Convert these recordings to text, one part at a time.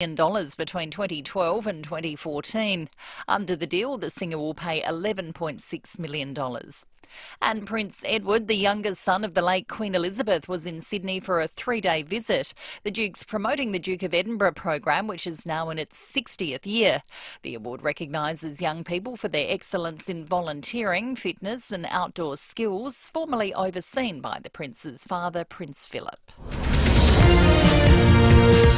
million between 2012 and 2014. Under the deal, the singer will pay $11.6 million. And Prince Edward, the youngest son of the late Queen Elizabeth, was in Sydney for a 3-day visit. The Duke's promoting the Duke of Edinburgh program, which is now in its 60th year. The award recognises young people for their excellence in volunteering, fitness and outdoor skills, formerly overseen by the Prince's father, Prince Philip.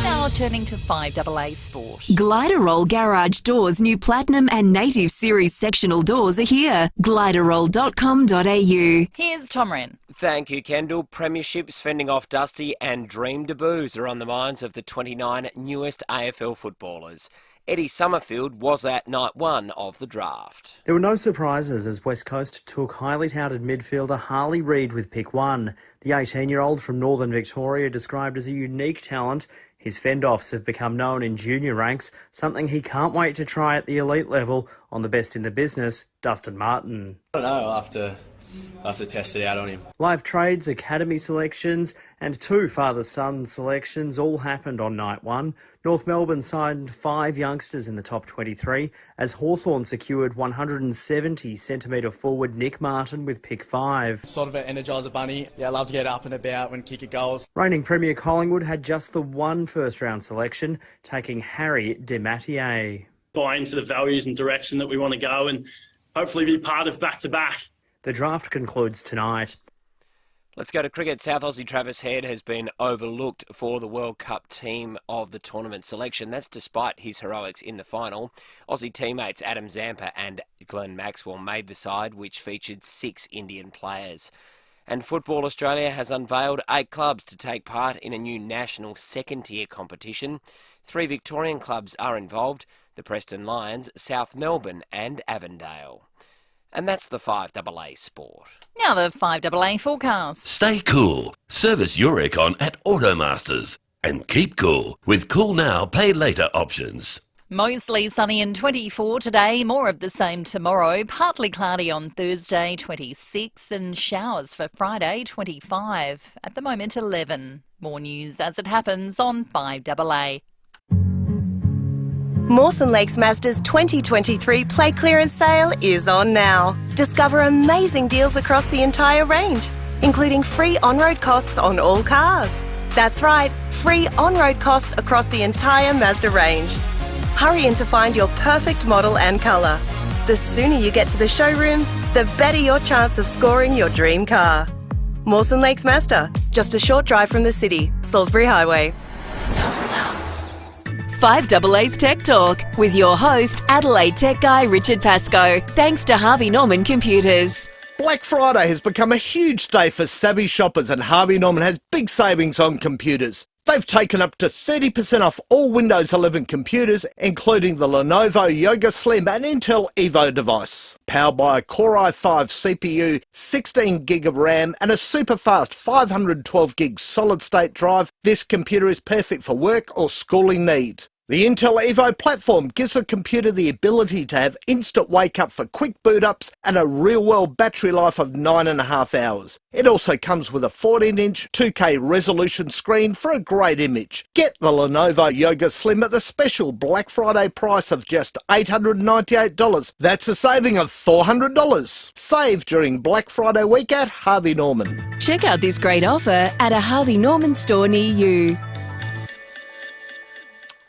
Now turning to FIVEAA Sport. Gliderroll Garage Doors' new Platinum and Native Series sectional doors are here. Gliderroll.com.au. Here's Tom Wren. Thank you, Kendall. Premierships, fending off Dusty and dream debuts are on the minds of the 29 newest AFL footballers. Eddie Summerfield was at night one of the draft. There were no surprises as West Coast took highly touted midfielder Harley Reid with pick 1. The 18-year-old from Northern Victoria, described as a unique talent. His fend-offs have become known in junior ranks, something he can't wait to try at the elite level on the best in the business, Dustin Martin. I don't know, I'll have to test it out on him. Live trades, academy selections and 2 father-son selections all happened on night 1. North Melbourne signed 5 youngsters in the top 23 as Hawthorn secured 170cm forward Nick Martin with pick 5. Sort of an energiser bunny. Yeah, I love to get up and about when kicking goals. Reigning Premier Collingwood had just the 1 first-round selection, taking Harry Dematier. Buy into the values and direction that we want to go and hopefully be part of back-to-back. The draft concludes tonight. Let's go to cricket. South Aussie Travis Head has been overlooked for the World Cup team of the tournament selection. That's despite his heroics in the final. Aussie teammates Adam Zampa and Glenn Maxwell made the side, which featured 6 Indian players. And Football Australia has unveiled 8 clubs to take part in a new national second-tier competition. 3 Victorian clubs are involved: the Preston Lions, South Melbourne and Avondale. And that's the FIVEAA Sport. Now the FIVEAA forecast. Stay cool. Service your aircon at Automasters. And keep cool with Cool Now, Pay Later options. Mostly sunny and 24 today, more of the same tomorrow. Partly cloudy on Thursday, 26, and showers for Friday, 25. At the moment, 11. More news as it happens on FIVEAA. Mawson Lakes Mazda's 2023 plate clearance sale is on now. Discover amazing deals across the entire range, including free on-road costs on all cars. That's right, free on-road costs across the entire Mazda range. Hurry in to find your perfect model and colour. The sooner you get to the showroom, the better your chance of scoring your dream car. Mawson Lakes Mazda, just a short drive from the city, Salisbury Highway. FIVEAA's Tech Talk with your host, Adelaide Tech Guy Richard Pascoe. Thanks to Harvey Norman Computers. Black Friday has become a huge day for savvy shoppers, and Harvey Norman has big savings on computers. They've taken up to 30% off all Windows 11 computers, including the Lenovo Yoga Slim and Intel Evo device. Powered by a Core i5 CPU, 16GB of RAM and a super fast 512GB solid-state drive, this computer is perfect for work or schooling needs. The Intel Evo platform gives the computer the ability to have instant wake-up for quick boot-ups and a real-world battery life of 9.5 hours. It also comes with a 14-inch 2K resolution screen for a great image. Get the Lenovo Yoga Slim at the special Black Friday price of just $898. That's a saving of $400. Save during Black Friday week at Harvey Norman. Check out this great offer at a Harvey Norman store near you.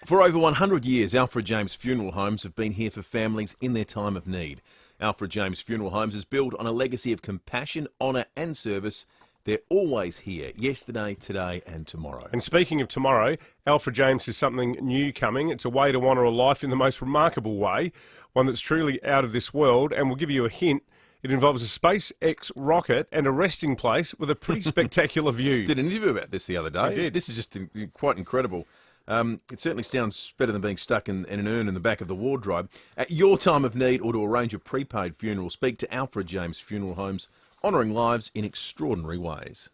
For over 100 years, Alfred James Funeral Homes have been here for families in their time of need. Alfred James Funeral Homes is built on a legacy of compassion, honour and service. They're always here, yesterday, today and tomorrow. And speaking of tomorrow, Alfred James has something new coming. It's a way to honour a life in the most remarkable way, one that's truly out of this world, and we'll give you a hint. It involves a SpaceX rocket and a resting place with a pretty spectacular view. Did an interview about this the other day. I did. This is just quite incredible. It certainly sounds better than being stuck in an urn in the back of the wardrobe. At your time of need or to arrange a prepaid funeral, speak to Alfred James Funeral Homes, honouring lives in extraordinary ways.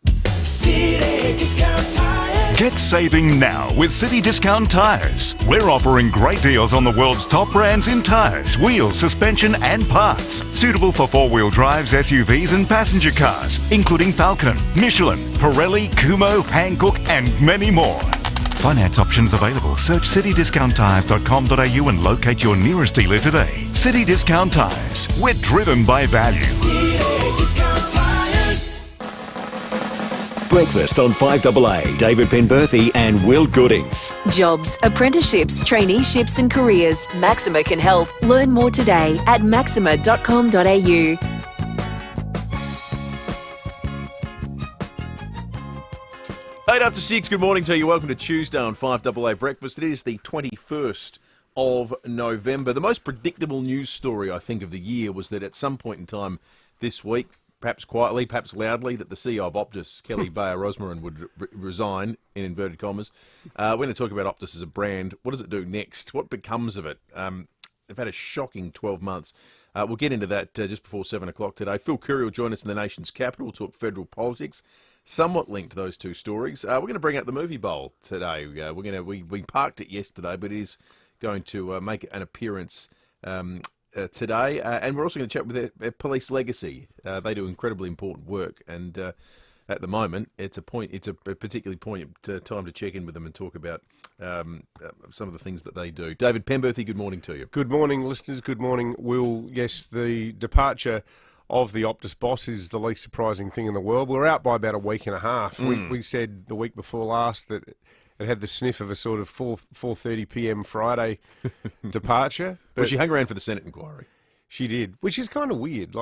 Get saving now with City Discount Tyres. We're offering great deals on the world's top brands in tyres, wheels, suspension and parts. Suitable for four-wheel drives, SUVs and passenger cars, including Falcon, Michelin, Pirelli, Kumho, Hankook and many more. Finance options available. Search citydiscounttires.com.au and locate your nearest dealer today. City Discount Tires. We're driven by value. Breakfast on 5AA. David Penberthy and Will Goodings. Jobs, apprenticeships, traineeships and careers. Maxima can help. Learn more today at maxima.com.au. 6:08, good morning to you. Welcome to Tuesday on 5AA Breakfast. It is the 21st of November. The most predictable news story, I think, of the year was that at some point in time this week, perhaps quietly, perhaps loudly, that the CEO of Optus, Kelly Bayer Rosmarin, would resign, in inverted commas. We're going to talk about Optus as a brand. What does it do next? What becomes of it? They've had a shocking 12 months. We'll get into that just before 7 o'clock today. Phil Curry will join us in the nation's capital. We'll talk federal politics. Somewhat linked to those two stories. We're going to bring out the movie bowl today. We parked it yesterday, but it is going to make an appearance today. And we're also going to chat with their police legacy. They do incredibly important work, and at the moment, it's a particularly poignant time to check in with them and talk about some of the things that they do. David Penberthy, good morning to you. Good morning, listeners. Good morning, Will. Yes, the departure of the Optus boss is the least surprising thing in the world. We're out by about a week and a half. We said the week before last that it had the sniff of a sort of 4:30 p.m. Friday departure. Well, she hung around for the Senate inquiry. She did, which is kind of weird,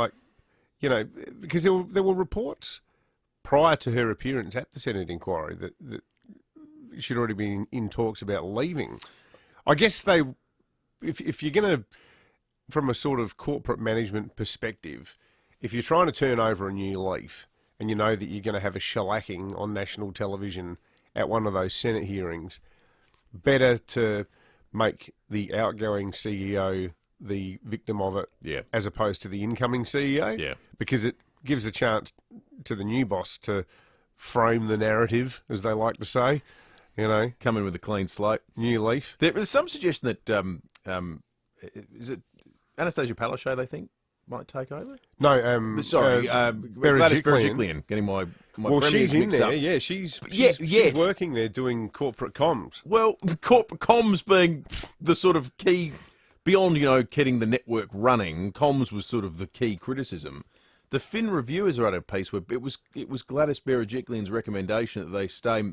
because there were reports prior to her appearance at the Senate inquiry that she'd already been in talks about leaving. I guess if you're going to, from a sort of corporate management perspective, if you're trying to turn over a new leaf and you know that you're going to have a shellacking on national television at one of those Senate hearings, better to make the outgoing CEO the victim of it as opposed to the incoming CEO, because it gives a chance to the new boss to frame the narrative, as they like to say, come in with a clean slate, new leaf. There's some suggestion that is it Anastasia Palaszczuk, they think, might take over? No, sorry, Gladys Berejiklian. Getting my she's in there. up. Yeah, she's working there doing corporate comms. Well, corporate comms being the sort of key, beyond getting the network running, comms was sort of the key criticism. The Fin reviewers wrote a piece where it was Gladys Berejiklian's recommendation that they stay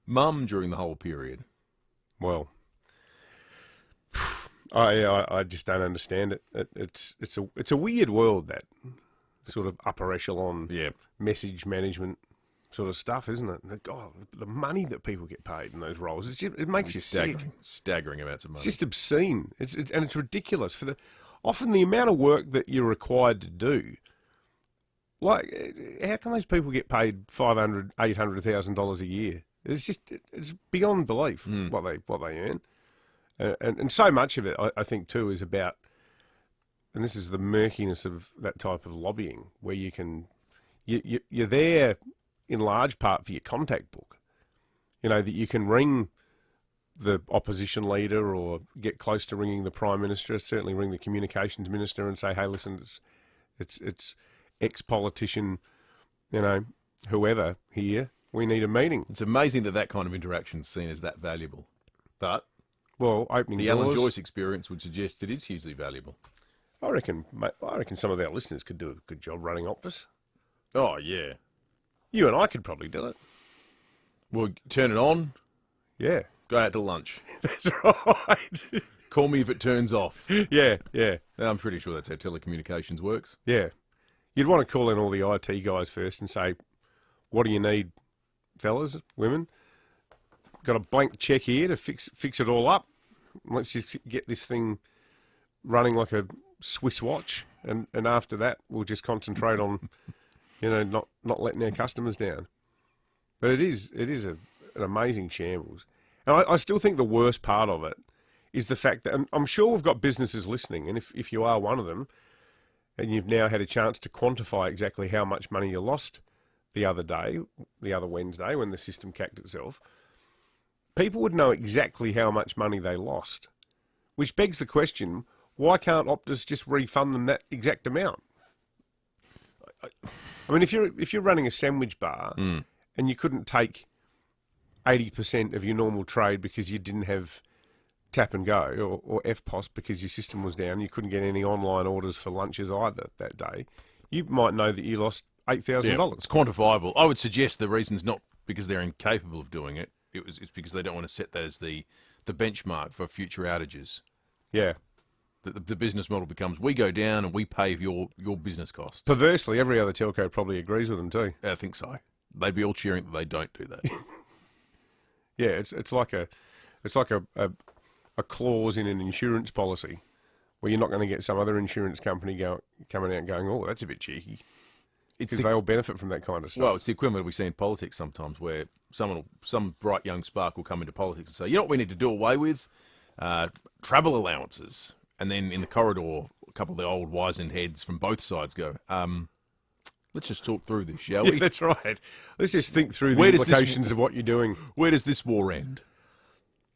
mum during the whole period. Well, I just don't understand it. It's a weird world, that sort of upper echelon message management sort of stuff, isn't it? God, the money that people get paid in those roles, it makes you sick. Staggering amounts of money. It's just obscene. And it's ridiculous often the amount of work that you're required to do. Like, how can those people get paid $500,000, $800,000 a year? It's beyond belief what they earn. And so much of it, I think, too, is about, and this is the murkiness of that type of lobbying, where you're there in large part for your contact book. That you can ring the opposition leader or get close to ringing the Prime Minister, certainly ring the Communications Minister and say, hey, listen, it's ex-politician, whoever here, we need a meeting. It's amazing that kind of interaction is seen as that valuable. But opening the doors, Alan Joyce experience would suggest it is hugely valuable. I reckon some of our listeners could do a good job running Optus. Oh, yeah. You and I could probably do it. We'll turn it on. Yeah. Go out to lunch. That's right. Call me if it turns off. Yeah. I'm pretty sure that's how telecommunications works. Yeah. You'd want to call in all the IT guys first and say, what do you need, fellas, women? Got a blank check here to fix it all up. Let's just get this thing running like a Swiss watch, and after that we'll just concentrate on, not letting our customers down. But it is an amazing shambles, and I still think the worst part of it is the fact that, and I'm sure we've got businesses listening, and if you are one of them, and you've now had a chance to quantify exactly how much money you lost the other Wednesday when the system cacked itself, people would know exactly how much money they lost, which begs the question, why can't Optus just refund them that exact amount? I mean, if you're running a sandwich bar and you couldn't take 80% of your normal trade because you didn't have tap and go or FPOS because your system was down, you couldn't get any online orders for lunches either that day, you might know that you lost $8,000. It's quantifiable. I would suggest the reason's not because they're incapable of doing it. It's because they don't want to set that as the benchmark for future outages. Yeah. The business model becomes, we go down and we pay your business costs. Perversely, every other telco probably agrees with them too. I think so. They'd be all cheering that they don't do that. Yeah, it's like a clause in an insurance policy where you're not going to get some other insurance company coming out and going, oh, that's a bit cheeky. Because they all benefit from that kind of stuff. Well, it's the equivalent we see in politics sometimes, where some bright young spark will come into politics and say, you know what we need to do away with? Travel allowances. And then in the corridor, a couple of the old wizened heads from both sides go, let's just talk through this, shall we? Yeah, that's right. Let's just think through the implications of what you're doing. Where does this war end?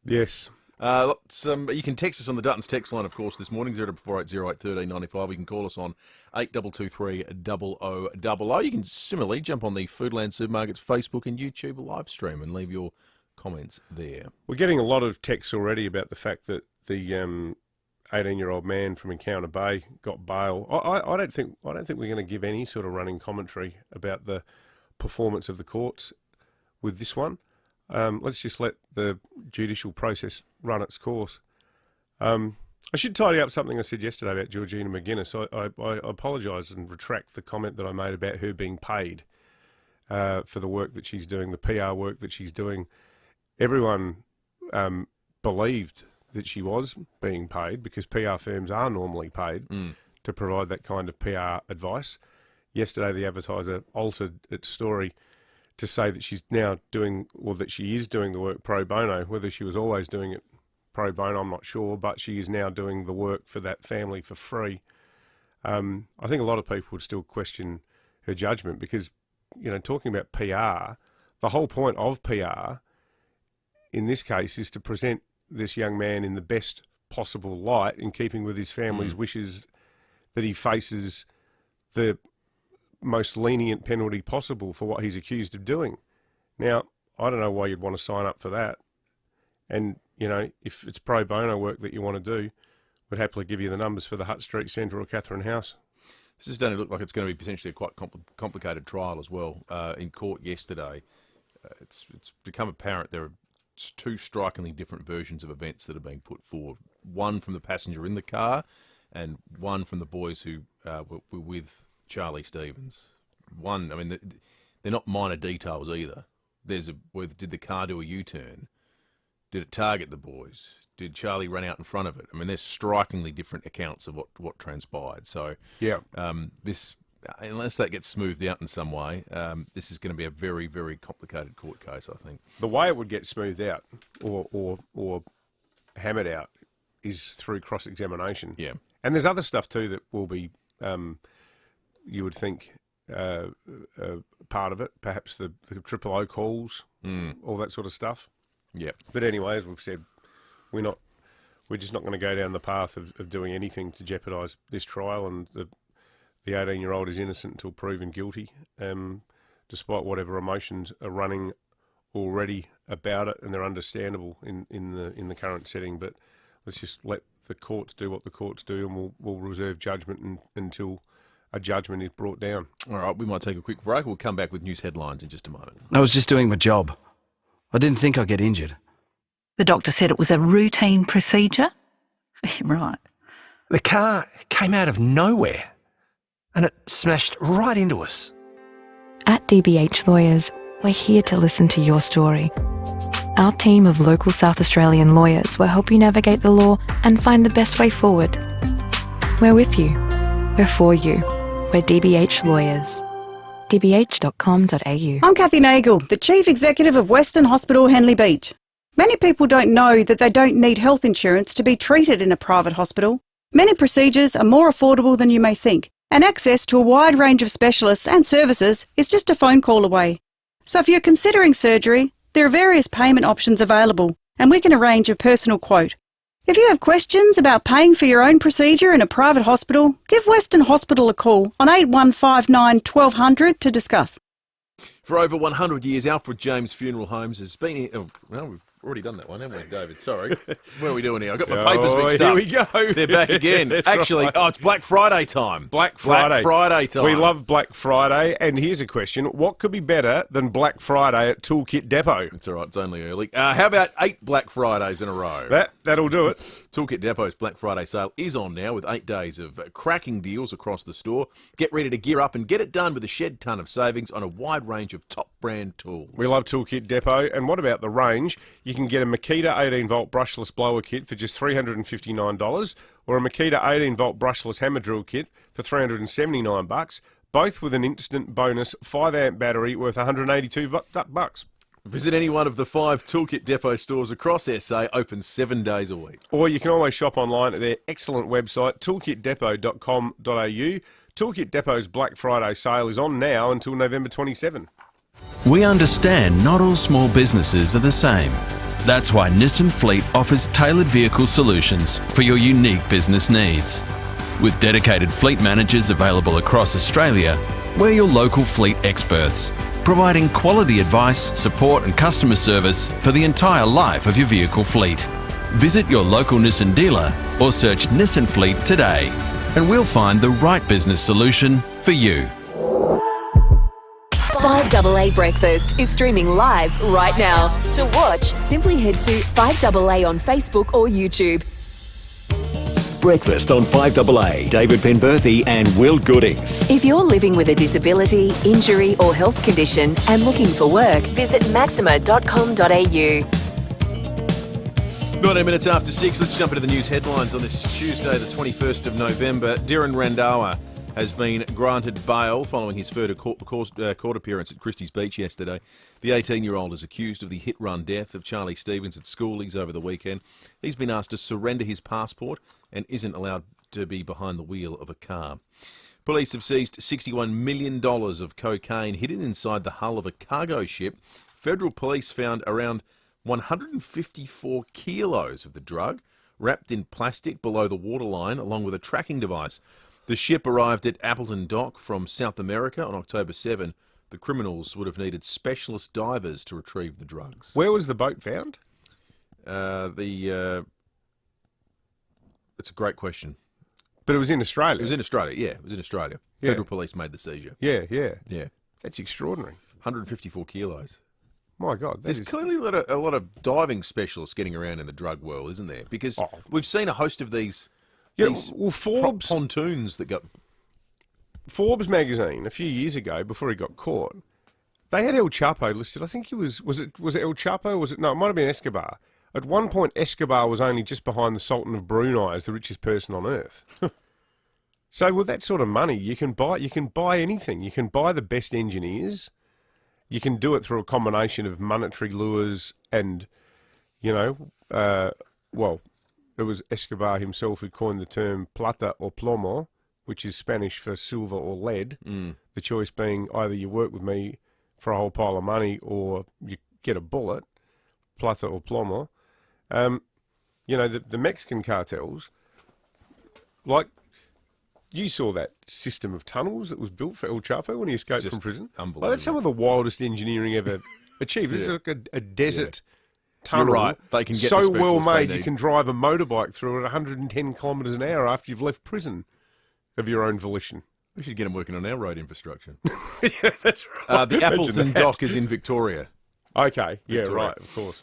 Yes. You can text us on the Duttons text line, of course, this morning, 0480 1395. You can call us on 8223 0000. You can similarly jump on the Foodland Supermarkets Facebook and YouTube live stream and leave your comments there. We're getting a lot of texts already about the fact that the 18-year-old man from Encounter Bay got bail. I don't think we're going to give any sort of running commentary about the performance of the courts with this one. Let's just let the judicial process run its course. I should tidy up something I said yesterday about Georgina McGuinness. I apologise and retract the comment that I made about her being paid for the work that she's doing, the PR work that she's doing. Everyone believed that she was being paid because PR firms are normally paid to provide that kind of PR advice. Yesterday, the Advertiser altered its story to say that she's now doing, or that she is doing the work pro bono. Whether she was always doing it pro bono, I'm not sure, but she is now doing the work for that family for free. I think a lot of people would still question her judgment because, talking about PR, the whole point of PR in this case is to present this young man in the best possible light in keeping with his family's wishes that he faces the most lenient penalty possible for what he's accused of doing. Now, I don't know why you'd want to sign up for that. And, if it's pro bono work that you want to do, we'd happily give you the numbers for the Hutt Street Centre or Catherine House. This is starting to look like it's going to be potentially a quite complicated trial as well. In court yesterday, it's become apparent there are two strikingly different versions of events that are being put forward. One from the passenger in the car and one from the boys who were with Charlie Stevens. They're not minor details either. Did the car do a U-turn? Did it target the boys? Did Charlie run out in front of it? There's strikingly different accounts of what transpired. So, yeah, this, unless that gets smoothed out in some way, this is going to be a very, very complicated court case, I think. The way it would get smoothed out or hammered out is through cross-examination. Yeah. And there's other stuff too that will be, you would think, part of it. Perhaps the triple O calls, all that sort of stuff. Yeah. But anyway, as we've said, we're just not going to go down the path of doing anything to jeopardise this trial, and the 18-year-old is innocent until proven guilty, despite whatever emotions are running already about it, and they're understandable in the current setting. But let's just let the courts do what the courts do, and we'll reserve judgment until a judgment is brought down. All right, we might take a quick break. We'll come back with news headlines in just a moment. I was just doing my job. I didn't think I'd get injured. The doctor said it was a routine procedure? Right. The car came out of nowhere and it smashed right into us. At DBH Lawyers, we're here to listen to your story. Our team of local South Australian lawyers will help you navigate the law and find the best way forward. We're with you. We're for you. We're DBH Lawyers. dbh.com.au. I'm Kathy Nagel, the Chief Executive of Western Hospital Henley Beach. Many people don't know that they don't need health insurance to be treated in a private hospital. Many procedures are more affordable than you may think, and access to a wide range of specialists and services is just a phone call away. So if you're considering surgery, there are various payment options available, and we can arrange a personal quote. If you have questions about paying for your own procedure in a private hospital, give Western Hospital a call on 8159 1200 to discuss. For over 100 years, Alfred James Funeral Homes has been here. Oh, well, we've already done that one, haven't we, David? Sorry. What are we doing here? I've got my papers mixed up. Here we go. They're back again. Actually, right. it's Black Friday time. Black Friday. Black Friday time. We love Black Friday. And here's a question. What could be better than Black Friday at Toolkit Depot? It's all right. It's only early. How about 8 Black Fridays in a row? That'll do it. Toolkit Depot's Black Friday sale is on now with 8 days of cracking deals across the store. Get ready to gear up and get it done with a shed ton of savings on a wide range of top brand tools. We love Toolkit Depot. And what about the range? You can get a Makita 18-volt brushless blower kit for just $359 or a Makita 18-volt brushless hammer drill kit for $379, both with an instant bonus 5-amp battery worth $182. Visit any one of the 5 Toolkit Depot stores across SA, open 7 days a week. Or you can always shop online at their excellent website, toolkitdepot.com.au. Toolkit Depot's Black Friday sale is on now until November 27. We understand not all small businesses are the same. That's why Nissan Fleet offers tailored vehicle solutions for your unique business needs. With dedicated fleet managers available across Australia, we're your local fleet experts, providing quality advice, support and customer service for the entire life of your vehicle fleet. Visit your local Nissan dealer or search Nissan Fleet today, and we'll find the right business solution for you. 5AA Breakfast is streaming live right now. To watch, simply head to 5AA on Facebook or YouTube. Breakfast on 5AA. David Penberthy and Will Goodings. If you're living with a disability, injury or health condition and looking for work, visit maxima.com.au. 19 minutes after 6, let's jump into the news headlines on this Tuesday, the 21st of November. Darren Randhawa has been granted bail following his further court appearance at Christie's Beach yesterday. The 18-year-old is accused of the hit-run death of Charlie Stevens at Schoolies over the weekend. He's been asked to surrender his passport and isn't allowed to be behind the wheel of a car. Police have seized $61 million of cocaine hidden inside the hull of a cargo ship. Federal police found around 154 kilos of the drug wrapped in plastic below the waterline, along with a tracking device. The ship arrived at Appleton Dock from South America on October 7. The criminals would have needed specialist divers to retrieve the drugs. Where was the boat found? It's a great question. But it was in Australia? It was in Australia, yeah. It was in Australia. Yeah. Federal police made the seizure. Yeah. Yeah. That's extraordinary. 154 kilos. My God. There's clearly a lot of diving specialists getting around in the drug world, isn't there? Because we've seen a host of these Forbes pontoons that got... Forbes magazine, a few years ago, before he got caught, they had El Chapo listed. I think he was it El Chapo? No, it might have been Escobar. At one point, Escobar was only just behind the Sultan of Brunei as the richest person on earth. So with that sort of money, you can buy anything. You can buy the best engineers. You can do it through a combination of monetary lures and, it was Escobar himself who coined the term plata or plomo, which is Spanish for silver or lead. The choice being either you work with me for a whole pile of money or you get a bullet, plata or plomo. The Mexican cartels, like, you saw that system of tunnels that was built for El Chapo when he escaped from prison. Unbelievable. That's some of the wildest engineering ever achieved. This is like a desert tunnel. You're right. They can get so the well specialists they made need. you can drive a motorbike through it at 110 kilometres an hour after you've left prison of your own volition. We should get them working on our road infrastructure. Yeah, that's right. The Appleton Dock is in Victoria. Okay, yeah, Victoria. right, of course.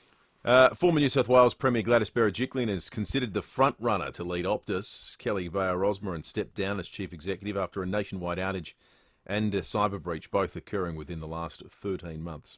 Former New South Wales Premier Gladys Berejiklian is considered the front-runner to lead Optus. Kelly Bayer-Rosmarin stepped down as chief executive after a nationwide outage and a cyber breach, both occurring within the last 13 months.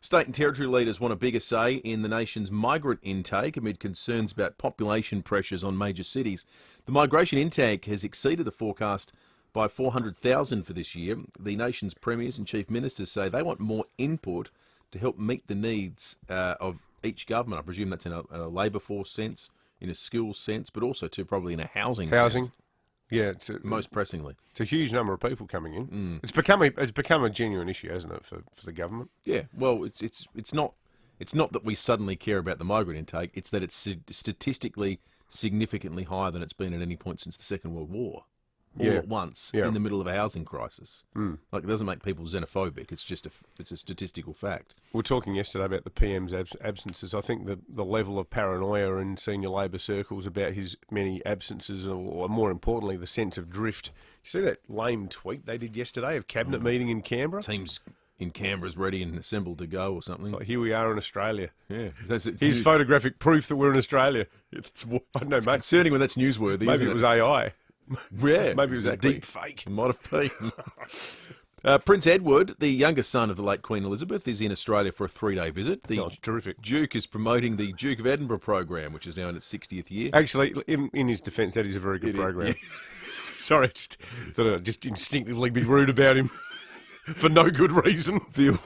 State and territory leaders want a bigger say in the nation's migrant intake amid concerns about population pressures on major cities. The migration intake has exceeded the forecast by 400,000 for this year. The nation's premiers and chief ministers say they want more input to help meet the needs of each government. I presume that's in a labour force sense, in a skills sense, but also too probably in a housing sense. Yeah, most pressingly. It's a huge number of people coming in. It's become a genuine issue, hasn't it, for the government? Yeah. Well, it's not that we suddenly care about the migrant intake. It's that it's statistically significantly higher than it's been at any point since the Second World War. all at once in the middle of a housing crisis. Like, it doesn't make people xenophobic. It's just it's a statistical fact. We were talking yesterday about the PM's absences. I think the level of paranoia in senior Labor circles about his many absences, or more importantly, the sense of drift. You see that lame tweet they did yesterday of cabinet meeting in Canberra? Teams in Canberra's ready and assembled to go or something. Like, here we are in Australia. Yeah. Here's photographic proof that we're in Australia. I don't know, It's mate. concerning when that's newsworthy, Maybe isn't it was AI. Yeah, Maybe it was exactly. a deep fake. It might have been. Prince Edward, the youngest son of the late Queen Elizabeth, is in Australia for a 3-day visit. The terrific. Duke is promoting the Duke of Edinburgh program, which is now in its 60th year. Actually, in his defence, that is a very good program. Sorry, just instinctively be rude about him. For no good reason. The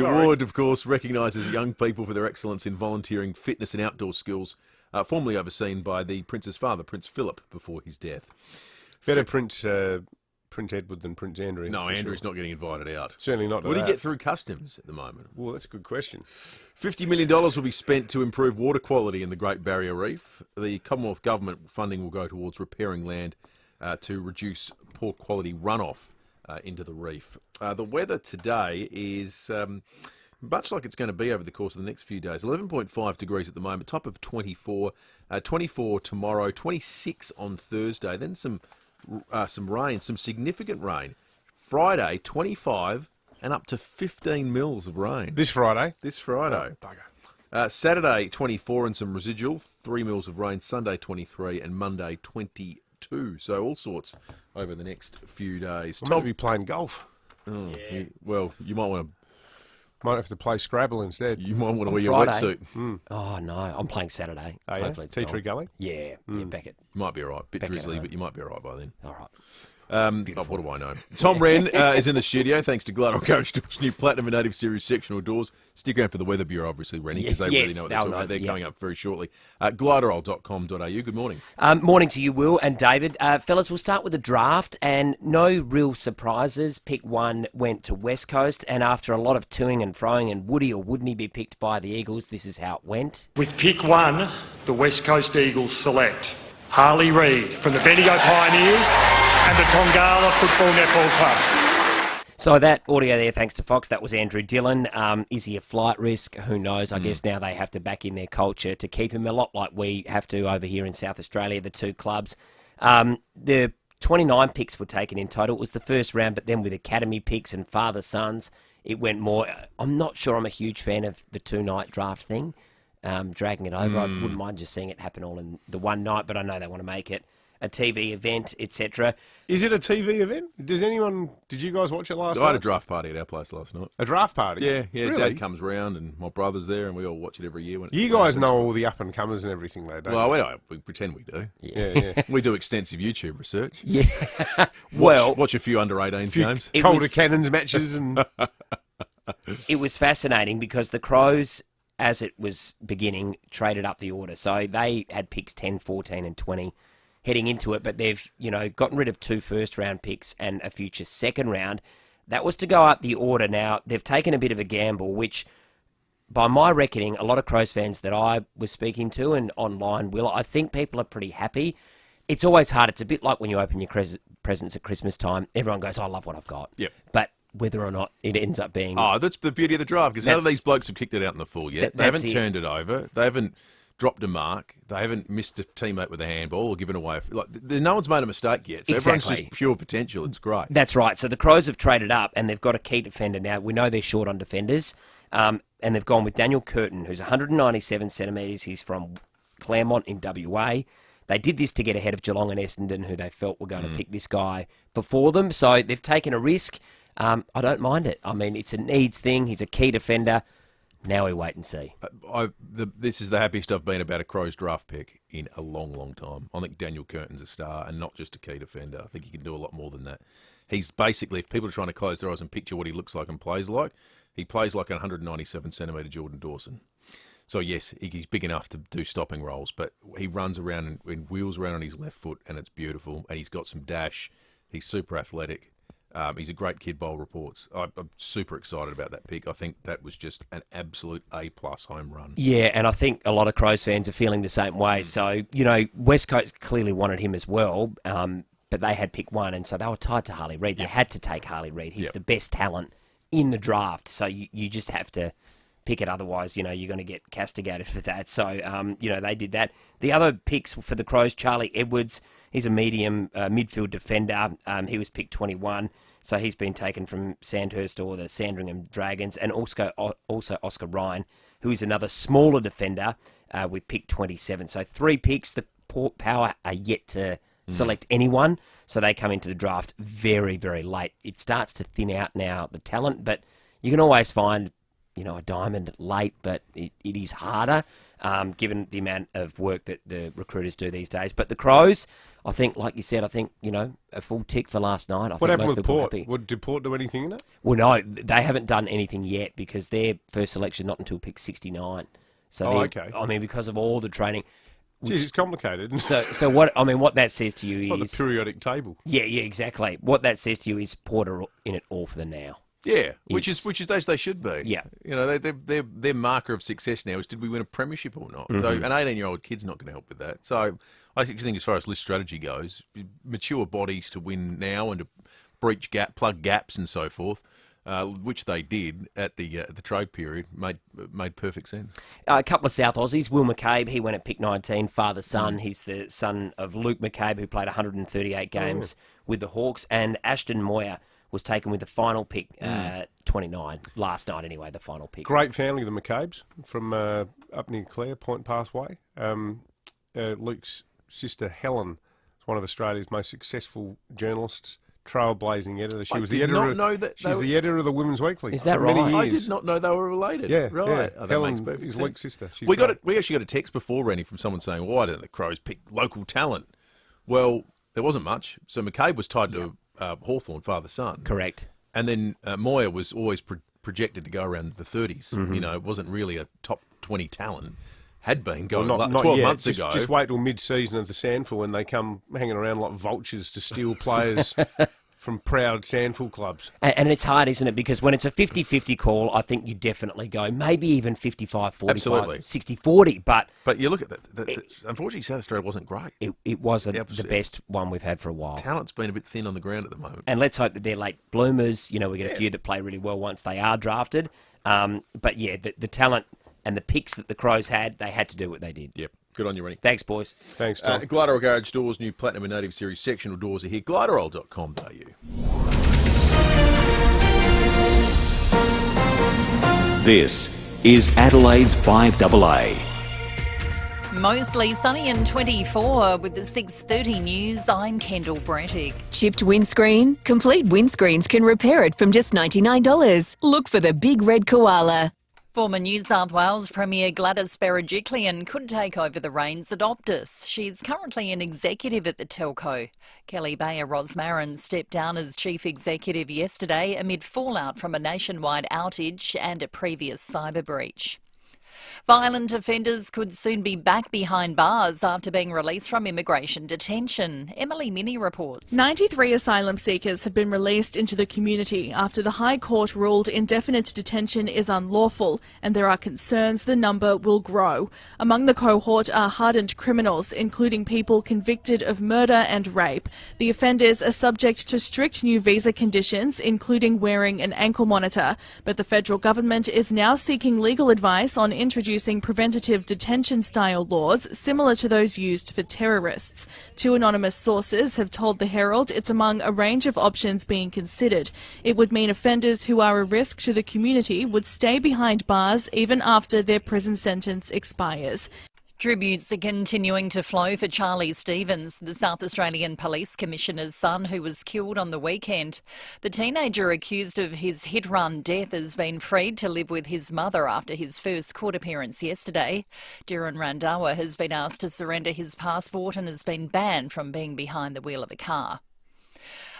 award, of course, recognises young people for their excellence in volunteering, fitness and outdoor skills, formerly overseen by the Prince's father, Prince Philip, before his death. Better Prince Edward than Prince Andrew. No, Andrew's not getting invited out. Certainly not. Would he get through customs at the moment? Well, that's a good question. $50 million will be spent to improve water quality in the Great Barrier Reef. The Commonwealth Government funding will go towards repairing land to reduce poor quality runoff into the reef. The weather today is much like it's going to be over the course of the next few days. 11.5 degrees at the moment, top of 24. 24 tomorrow, 26 on Thursday. Then some rain, some significant rain. Friday, 25 and up to 15 mils of rain. This Friday? This Friday. Oh, bugger. Saturday, 24 and some residual, 3 mils of rain. Sunday, 23 and Monday, 22. So all sorts over the next few days. We're meant to be playing golf. Oh, well, you might want to... Might have to play Scrabble instead. You might want to wear your Friday. wetsuit. Oh, no. I'm playing Saturday. Oh, yeah? Hopefully it's Tea Tree gone. Gully? Yeah. Yeah, Beckett. Might be all right. Bit Beckett, drizzly, but you might be all right by then. All right. What do I know? Tom Wren is in the studio, thanks to Gladwell Garage Doors' new Platinum and Native Series sectional doors. Stick around for the Weather Bureau, obviously, Rennie, because they really know what they're talking about. They're coming up very shortly. Gliderol.com.au. Good morning. Morning to you, Will and David. Fellas, we'll start with the draft, and no real surprises. Pick 1 went to West Coast, and after a lot of toing and froing and would he or wouldn't he be picked by the Eagles, this is how it went. With pick 1, the West Coast Eagles select Harley Reid from the Bendigo Pioneers and the Tongala Football Netball Club. So that audio there, thanks to Fox, that was Andrew Dillon. Is he a flight risk? Who knows? I guess now they have to back in their culture to keep him, a lot like we have to over here in South Australia, the two clubs. The 29 picks were taken in total. It was the first round, but then with academy picks and father-sons, it went more. I'm not sure I'm a huge fan of the 2-night draft thing, dragging it over. I wouldn't mind just seeing it happen all in the one night, but I know they want to make it a TV event, etc. Is it a TV event? Did you guys watch it last night? I had a draft party at our place last night. A draft party? Yeah. Really? Dad comes round and my brother's there and we all watch it every year. You guys know all the up-and-comers and everything, though, don't you? Well, we pretend we do. Yeah. We do extensive YouTube research. Yeah. Watch a few under-18s games. Calder Cannons matches and... It was fascinating because the Crows, as it was beginning, traded up the order. So they had picks 10, 14 and 20 heading into it, but they've, gotten rid of 2 first-round picks and a future second round. That was to go up the order. Now, they've taken a bit of a gamble, which, by my reckoning, a lot of Crows fans that I was speaking to and online, Will, I think people are pretty happy. It's always hard. It's a bit like when you open your presents at Christmas time. Everyone goes, I love what I've got. Yep. But whether or not it ends up being... Oh, that's the beauty of the draft, because none of these blokes have kicked it out in the full yet. They haven't turned it over. They haven't dropped a mark. They haven't missed a teammate with a handball or given away. No one's made a mistake yet. So everyone's just pure potential. It's great. That's right. So the Crows have traded up and they've got a key defender now. We know they're short on defenders. And they've gone with Daniel Curtin, who's 197 centimetres. He's from Claremont in WA. They did this to get ahead of Geelong and Essendon, who they felt were going to pick this guy before them. So they've taken a risk. I don't mind it. I mean, it's a needs thing. He's a key defender. Now we wait and see. This is the happiest I've been about a Crows draft pick in a long, long time. I think Daniel Curtin's a star and not just a key defender. I think he can do a lot more than that. He's basically, if people are trying to close their eyes and picture what he looks like and plays like, he plays like a 197 centimetre Jordan Dawson. So, yes, he's big enough to do stopping roles, but he runs around and wheels around on his left foot, and it's beautiful. And he's got some dash. He's super athletic. He's a great kid, Bowl reports. I'm super excited about that pick. I think that was just an absolute A-plus home run. Yeah, and I think a lot of Crows fans are feeling the same way. So, West Coast clearly wanted him as well. but they had pick 1, and so they were tied to Harley Reid. They had to take Harley Reid. He's the best talent in the draft, so you just have to pick it. Otherwise, you're going to get castigated for that. So, they did that. The other picks for the Crows, Charlie Edwards, he's a medium midfield defender. He was picked 21, so he's been taken from Sandhurst or the Sandringham Dragons, and also Oscar Ryan, who is another smaller defender with pick 27. So 3 picks. The Port Power are yet to select anyone, so they come into the draft very, very late. It starts to thin out now, the talent, but you can always find a diamond late, but it is harder given the amount of work that the recruiters do these days. But the Crows, I think, like you said, a full tick for last night. What happened with Port? Did Port do anything in it? Well, no, they haven't done anything yet because their first selection not until pick 69. So okay. Because of all the training. Jeez, it's complicated. So what that says to you is like the periodic table. Yeah, exactly. What that says to you is Port are in it all for the now. Yeah, which is as they should be. Yeah, their marker of success now is did we win a premiership or not? So an 18-year-old kid's not going to help with that. So I think as far as list strategy goes, mature bodies to win now and to plug gaps and so forth, which they did at the trade period, made perfect sense. A couple of South Aussies. Will McCabe, he went at pick 19, father-son. He's the son of Luke McCabe, who played 138 games with the Hawks, and Ashton Moyer was taken with the final pick, 29, last night anyway, the final pick. Great family, the McCabes, from up near Clare, Point Pass Way. Luke's sister, Helen, is one of Australia's most successful journalists, trailblazing editor. She was the editor of the Women's Weekly. Is that for right? Many years. I did not know they were related. Yeah, right. Yeah. Oh, that Helen makes perfect is sense. Luke's sister. We actually got a text before, Rennie, from someone saying, why didn't the Crows pick local talent? Well, there wasn't much. So McCabe was tied to Hawthorn, father-son. Correct. And then Moyer was always projected to go around the 30s. It wasn't really a top 20 talent. Had been going not 12 yet. months ago. Just wait till mid-season of the SANFL when they come hanging around like vultures to steal players from proud SANFL clubs. And it's hard, isn't it? Because when it's a 50-50 call, I think you definitely go, maybe even 55-45, Absolutely. 60-40. But you look at that. Unfortunately, South Australia wasn't great. It wasn't the best one we've had for a while. Talent's been a bit thin on the ground at the moment. And let's hope that they're late bloomers. We get a few that play really well once they are drafted. But yeah, the talent and the picks that the Crows had, they had to do what they did. Yep. Good on you, Rennie. Thanks, boys. Thanks, Tom. Glider Garage Doors, new Platinum and Native Series sectional doors are here. Gliderol.com.au. This is Adelaide's 5AA. Mostly sunny and 24 with the 6:30 news. I'm Kendall Brettig. Chipped windscreen? Complete Windscreens can repair it from just $99. Look for the big red koala. Former New South Wales Premier Gladys Berejiklian could take over the reins at Optus. She's currently an executive at the telco. Kelly Bayer Rosmarin stepped down as chief executive yesterday amid fallout from a nationwide outage and a previous cyber breach. Violent offenders could soon be back behind bars after being released from immigration detention. Emily Minnie reports. 93 asylum seekers have been released into the community after the High Court ruled indefinite detention is unlawful, and there are concerns the number will grow. Among the cohort are hardened criminals, including people convicted of murder and rape. The offenders are subject to strict new visa conditions, including wearing an ankle monitor, but the federal government is now seeking legal advice on introducing preventative detention-style laws similar to those used for terrorists. Two anonymous sources have told The Herald it's among a range of options being considered. It would mean offenders who are a risk to the community would stay behind bars even after their prison sentence expires. Tributes are continuing to flow for Charlie Stevens, the South Australian Police Commissioner's son who was killed on the weekend. The teenager accused of his hit-run death has been freed to live with his mother after his first court appearance yesterday. Dhiren Randhawa has been asked to surrender his passport and has been banned from being behind the wheel of a car.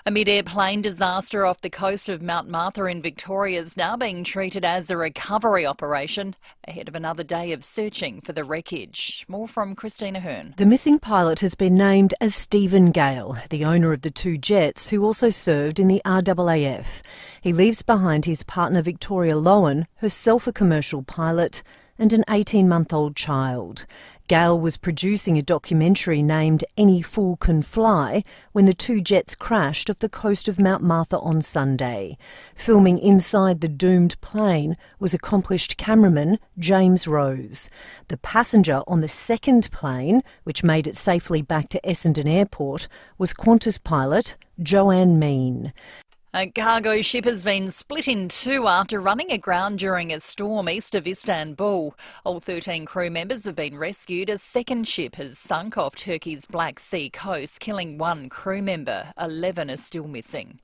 A mid-air plane disaster off the coast of Mount Martha in Victoria is now being treated as a recovery operation ahead of another day of searching for the wreckage. More from Christina Hearn. The missing pilot has been named as Stephen Gale, the owner of the two jets, who also served in the RAAF. He leaves behind his partner Victoria Lowen, herself a commercial pilot, and an 18-month-old child. Gale was producing a documentary named Any Fool Can Fly when the two jets crashed off the coast of Mount Martha on Sunday. Filming inside the doomed plane was accomplished cameraman James Rose. The passenger on the second plane, which made it safely back to Essendon Airport, was Qantas pilot Joanne Mean. A cargo ship has been split in two after running aground during a storm east of Istanbul. All 13 crew members have been rescued. A second ship has sunk off Turkey's Black Sea coast, killing one crew member. 11 are still missing.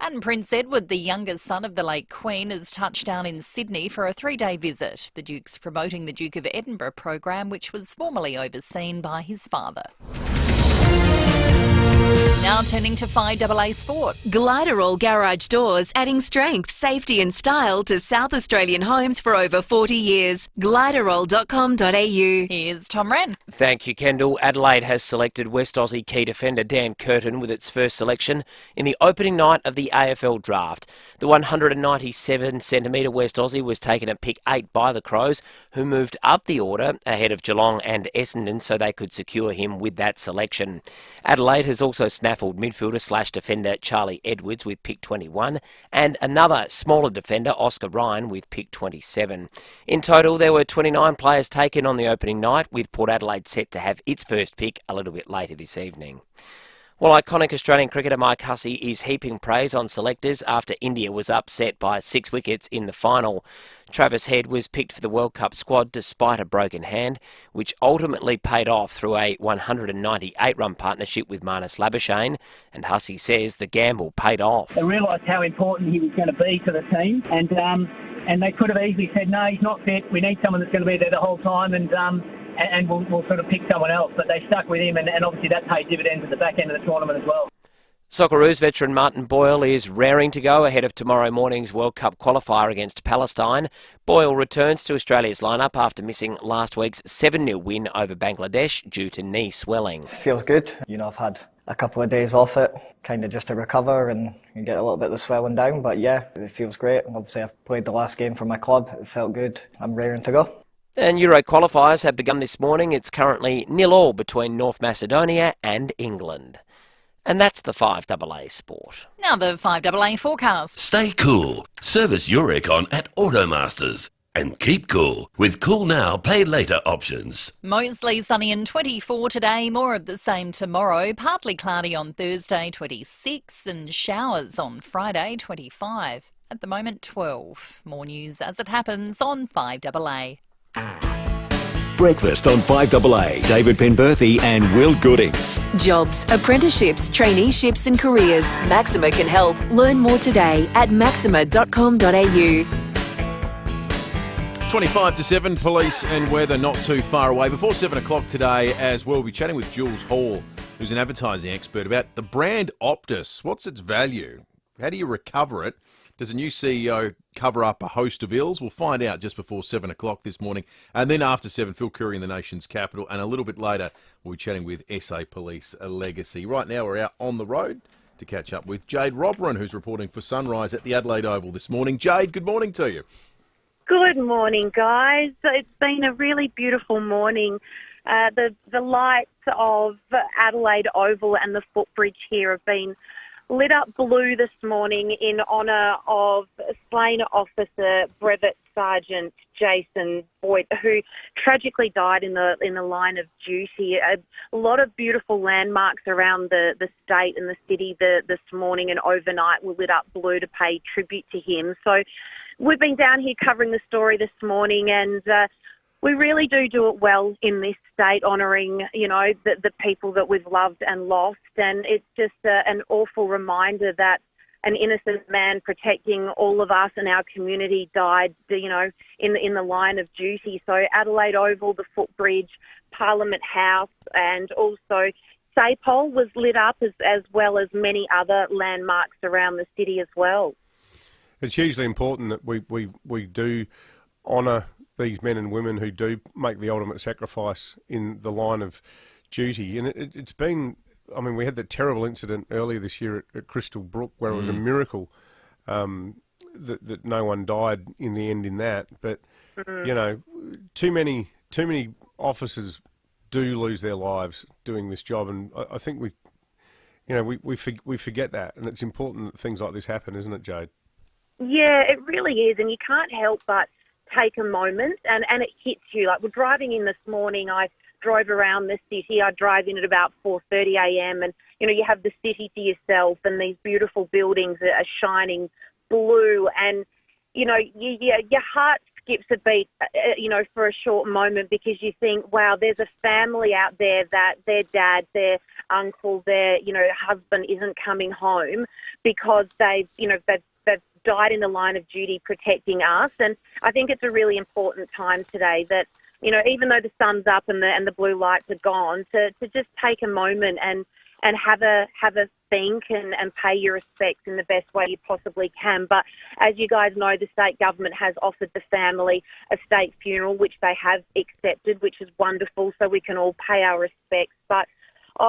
And Prince Edward, the youngest son of the late Queen, has touched down in Sydney for a 3-day visit. The Duke's promoting the Duke of Edinburgh program, which was formerly overseen by his father. Now turning to FIVEAA Sport. Gliderall Garage Doors, adding strength, safety and style to South Australian homes for over 40 years. Gliderall.com.au. Here's Tom Wren. Thank you, Kendall. Adelaide has selected West Aussie key defender Dan Curtin with its first selection in the opening night of the AFL draft. The 197cm West Aussie was taken at pick 8 by the Crows, who moved up the order ahead of Geelong and Essendon so they could secure him with that selection. Adelaide has also snaffled midfielder/defender Charlie Edwards with pick 21 and another smaller defender, Oscar Ryan, with pick 27. In total, there were 29 players taken on the opening night, with Port Adelaide set to have its first pick a little bit later this evening. Well, iconic Australian cricketer Mike Hussey is heaping praise on selectors after India was upset by 6 wickets in the final. Travis Head was picked for the World Cup squad despite a broken hand, which ultimately paid off through a 198-run partnership with Marnus Labuschagne, and Hussey says the gamble paid off. They realised how important he was going to be to the team, and they could have easily said, no, he's not fit, we need someone that's going to be there the whole time, and we'll sort of pick someone else. But they stuck with him, and obviously that paid dividends at the back end of the tournament as well. Socceroos veteran Martin Boyle is raring to go ahead of tomorrow morning's World Cup qualifier against Palestine. Boyle returns to Australia's lineup after missing last week's 7-0 win over Bangladesh due to knee swelling. Feels good. I've had a couple of days off it, kind of just to recover and get a little bit of the swelling down. But yeah, it feels great. Obviously, I've played the last game for my club. It felt good. I'm raring to go. And Euro qualifiers have begun this morning. It's currently 0-0 between North Macedonia and England. And that's the FIVEAA Sport. Now the FIVEAA forecast. Stay cool. Service your aircon at Automasters. And keep cool with Cool Now, Pay Later options. Mostly sunny and 24 today, more of the same tomorrow. Partly cloudy on Thursday, 26, and showers on Friday, 25. At the moment, 12. More news as it happens on FIVEAA. Breakfast on 5AA. David Penberthy and Will Goodings. Jobs, apprenticeships, traineeships and careers. Maxima can help. Learn more today at maxima.com.au. 25 to 7, police and weather not too far away. Before 7 o'clock today, as well, we'll be chatting with Jules Hall, who's an advertising expert, about the brand Optus. What's its value? How do you recover it? Does a new CEO cover up a host of ills? We'll find out just before 7 o'clock this morning. And then after 7, Phil Curry in the nation's capital. And a little bit later, we'll be chatting with SA Police Legacy. Right now, we're out on the road to catch up with Jade Robran, who's reporting for Sunrise at the Adelaide Oval this morning. Jade, good morning to you. Good morning, guys. It's been a really beautiful morning. The lights of Adelaide Oval and the footbridge here have been lit up blue this morning in honour of slain officer Brevet Sergeant Jason Boyd, who tragically died in the line of duty. A lot of beautiful landmarks around the state and the city this morning and overnight were lit up blue to pay tribute to him. So we've been down here covering the story this morning, and we really do it well in this state, honouring, the people that we've loved and lost. And it's just an awful reminder that an innocent man protecting all of us and our community died, in the line of duty. So Adelaide Oval, the footbridge, Parliament House, and also Saypol was lit up as well as many other landmarks around the city as well. It's hugely important that we do honour these men and women who do make the ultimate sacrifice in the line of duty. And it's been, we had that terrible incident earlier this year at Crystal Brook where it was a miracle that no one died in the end in that. But you know, too many officers do lose their lives doing this job, and I think we forget that, and it's important that things like this happen, isn't it, Jade? Yeah, it really is, and you can't help but take a moment, and it hits you. Like, we're driving in this morning, I drove around the city. I drive in at about 4:30 a.m. and, you know, you have the city to yourself and these beautiful buildings that are shining blue, and, you know, your heart skips a beat, you know, for a short moment, because you think, wow, there's a family out there that their dad, their uncle, their, you know, husband isn't coming home because they've died in the line of duty protecting us. And I think it's a really important time today that, you know, even though the sun's up and the blue lights are gone, to just take a moment and have a think and pay your respects in the best way you possibly can. But as you guys know, the state government has offered the family a state funeral, which they have accepted, which is wonderful, so we can all pay our respects. But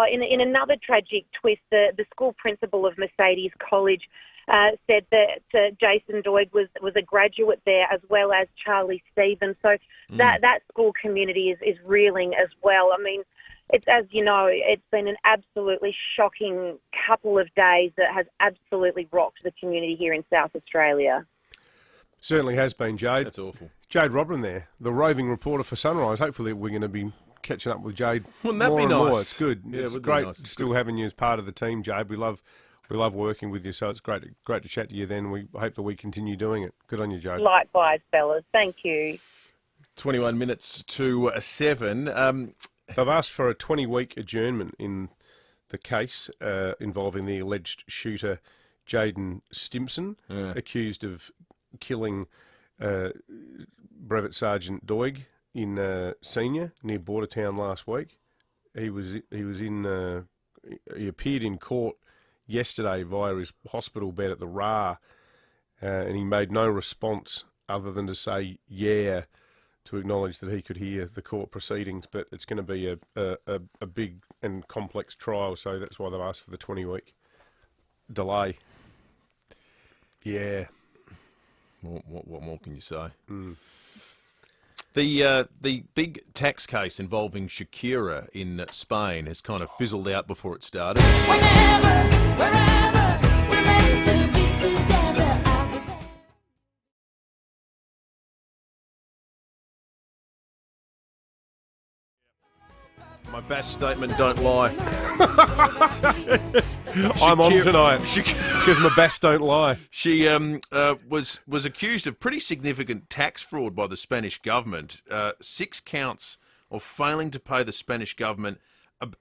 in another tragic twist, the school principal of Mercedes College said that Jason Doig was a graduate there, as well as Charlie Stevens. So that school community is reeling as well. I mean, it's, as you know, it's been an absolutely shocking couple of days that has absolutely rocked the community here in South Australia. Certainly has been, Jade. That's awful. Jade Robin there, the roving reporter for Sunrise. Hopefully we're going to be catching up with Jade Wouldn't that more be and nice? more. It's good. Yeah, it's it would be great nice. It's still good. having you as part of the team, Jade. We love working with you, so it's great to chat to you then. We hope that we continue doing it. Good on you, Jade. Likewise, fellas. Thank you. 21 minutes to 7. They've asked for a 20-week adjournment in the case involving the alleged shooter Jaden Stimpson, accused of killing Brevet Sergeant Doig in Senior near Bordertown last week. He appeared in court yesterday via his hospital bed at the RA, and he made no response other than to say yeah, to acknowledge that he could hear the court proceedings. But it's going to be a big and complex trial, so that's why they've asked for the 20-week delay. Yeah. What more can you say? The big tax case involving Shakira in Spain has kind of fizzled out before it started. My best statement, don't lie. I'm on tonight because my best don't lie. She was accused of pretty significant tax fraud by the Spanish government. 6 counts of failing to pay the Spanish government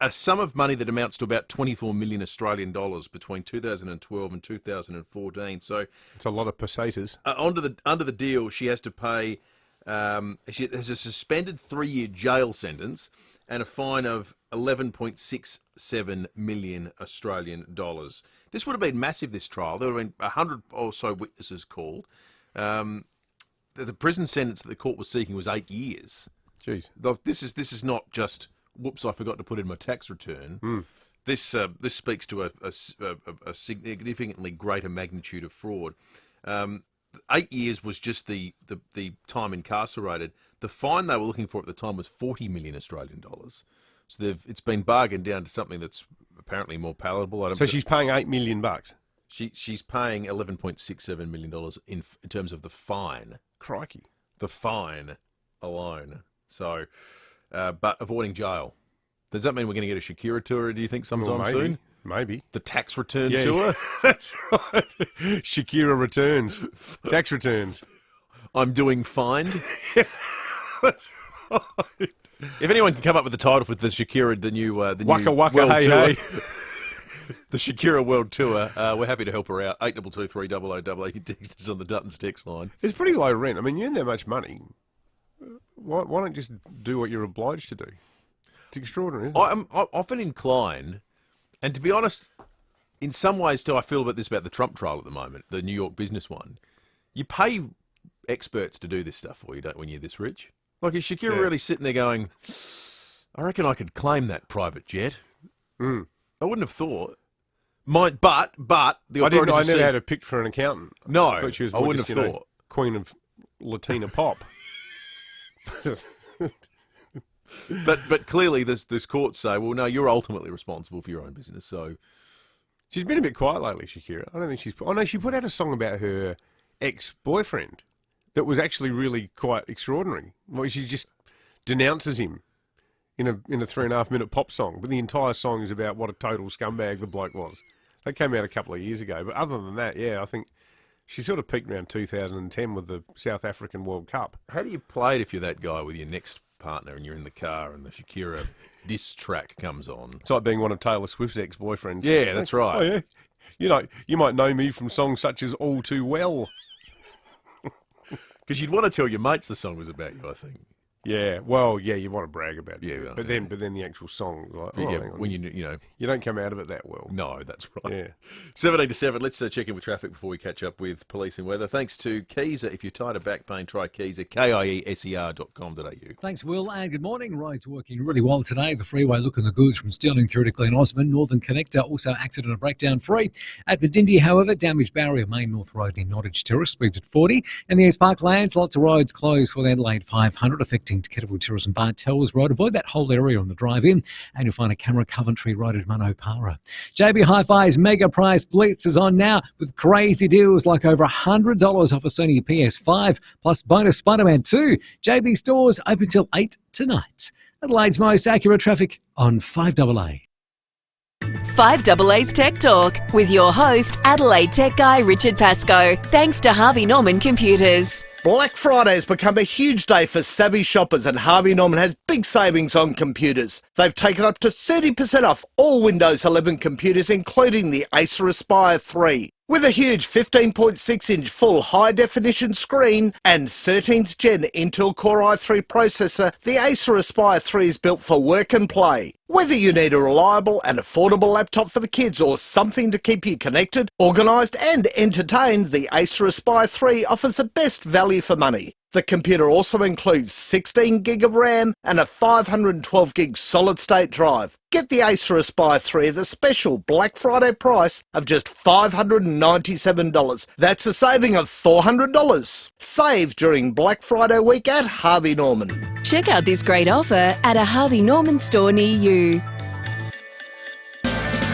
a sum of money that amounts to about 24 million Australian dollars between 2012 and 2014. So it's a lot of pesetas. Under the deal, she has to pay. She has a suspended 3-year jail sentence and a fine of 11.67 million Australian dollars. This would have been massive, this trial. There would have been 100 or so witnesses called. The prison sentence that the court was seeking was 8 years. Jeez. This is not just, whoops, I forgot to put in my tax return. This speaks to a significantly greater magnitude of fraud. 8 years was just the time incarcerated. The fine they were looking for at the time was 40 million Australian dollars. So it's been bargained down to something that's apparently more palatable. So she's paying $8 million. She's paying $11.67 million in terms of the fine. Crikey. The fine alone. So, but avoiding jail. Does that mean we're going to get a Shakira tour, do you think, sometime soon? Maybe. The tax return tour? That's right. Shakira returns. Tax returns. I'm doing fine. That's right. If anyone can come up with the title for the Shakira, the new Waka Waka World Hey Tour, Hey. the Shakira World Tour, we're happy to help her out. 8223 You can text us on the Duttons text line. It's pretty low rent. I mean, you earn that much money. Why don't you just do what you're obliged to do? It's extraordinary, isn't it? I'm often inclined, and to be honest, in some ways too, I feel about this about the Trump trial at the moment, the New York business one. You pay experts to do this stuff for you, don't when you're this rich? Like, is Shakira really sitting there going, I reckon I could claim that private jet? I wouldn't have thought. But the authorities I have never said, had her picked for an accountant. No, I thought she was I more wouldn't just, have thought. Queen of Latina pop. But clearly this courts say, well, no, you're ultimately responsible for your own business. So she's been a bit quiet lately, Shakira. I don't think she's. Oh no, she put out a song about her ex-boyfriend that was actually really quite extraordinary. Well, she just denounces him in a 3.5 minute pop song, but the entire song is about what a total scumbag the bloke was. That came out a couple of years ago, but other than that, yeah, I think she sort of peaked around 2010 with the South African World Cup. how do you play it if you're that guy with your next partner and you're in the car and the Shakira diss track comes on? It's like being one of Taylor Swift's ex-boyfriends. Yeah, that's right. Oh, yeah. You know, you might know me from songs such as All Too Well. Because you'd want to tell your mates the song was about you, I think. Yeah, well, yeah, you want to brag about it. Yeah, well, but then the actual song, like, Yeah, hang on. when you know. You don't come out of it that well. No, that's right. Yeah. 17 to 7. Let's check in with traffic before we catch up with police and weather. Thanks to Keezer. If you're tired of back pain, try Keezer, KIESER.com.au. Thanks, Will, and good morning. Roads working really well today. The freeway looking the goods from Stirling through to Glen Osmond. Northern Connector also accident and breakdown free. At Medindi, however, damaged barrier main North Road near Nottage Terrace, speeds at 40. In the East Parklands, lots of roads closed for the Adelaide 500, affecting Kettleville Terrace and Bartels Road. Avoid that whole area on the drive-in, and you'll find a camera Coventry Road at Manopara. JB Hi-Fi's Mega Price Blitz is on now with crazy deals like over $100 off a Sony PS5 plus bonus Spider-Man 2. JB stores open till 8 tonight. Adelaide's most accurate traffic on 5AA. 5AA's Tech Talk with your host, Adelaide Tech Guy Richard Pascoe. Thanks to Harvey Norman Computers. Black Friday has become a huge day for savvy shoppers, and Harvey Norman has big savings on computers. They've taken up to 30% off all Windows 11 computers, including the Acer Aspire 3. With a huge 15.6-inch full high-definition screen and 13th Gen Intel Core i3 processor, the Acer Aspire 3 is built for work and play. Whether you need a reliable and affordable laptop for the kids or something to keep you connected, organised and entertained, the Acer Aspire 3 offers the best value for money. The computer also includes 16 gig of RAM and a 512 gig solid-state drive. Get the Acer Aspire 3 at the special Black Friday price of just $597. That's a saving of $400. Save during Black Friday week at Harvey Norman. Check out this great offer at a Harvey Norman store near you.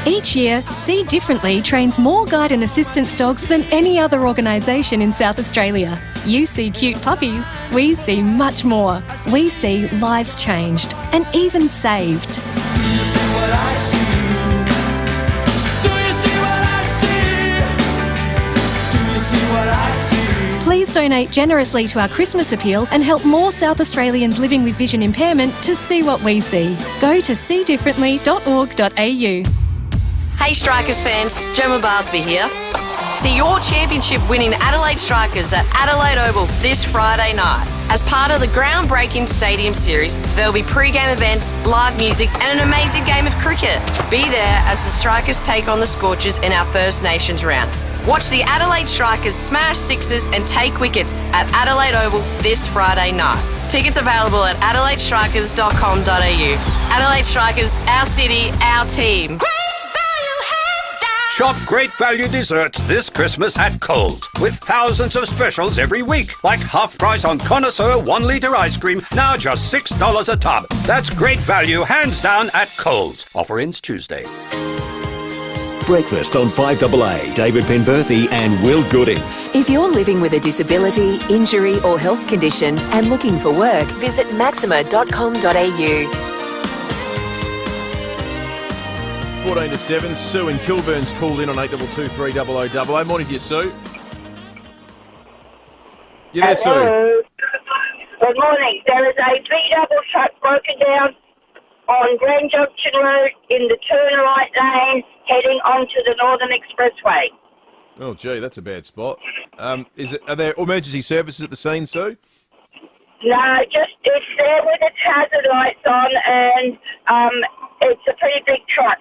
Each year, See Differently trains more guide and assistance dogs than any other organisation in South Australia. You see cute puppies, we see much more. We see lives changed and even saved. Do you see what I see? Do you see what I see? Do you see what I see? Please donate generously to our Christmas appeal and help more South Australians living with vision impairment to see what we see. Go to seedifferently.org.au. Hey Strikers fans, Gemma Barsby here. See your championship-winning Adelaide Strikers at Adelaide Oval this Friday night. As part of the groundbreaking Stadium Series, there will be pre-game events, live music and an amazing game of cricket. Be there as the Strikers take on the Scorchers in our First Nations round. Watch the Adelaide Strikers smash sixes and take wickets at Adelaide Oval this Friday night. Tickets available at adelaidestrikers.com.au. Adelaide Strikers, our city, our team. Shop great value desserts this Christmas at Coles with thousands of specials every week, like half price on Connoisseur 1 litre ice cream, now just $6 a tub. That's great value, hands down, at Coles. Offer ends Tuesday. Breakfast on 5AA. David Penberthy and Will Goodings. If you're living with a disability, injury or health condition and looking for work, visit maxima.com.au. 14 to 7. Sue in Kilburn's called in on 82230000. Morning to you, Sue. You there, Sue? Hello. Good morning. There is a V-double truck broken down on Grand Junction Road in the turn right lane heading onto the Northern Expressway. Oh, gee, that's a bad spot. Are there emergency services at the scene, Sue? No, just it's there with its hazard lights on, and it's a pretty big truck.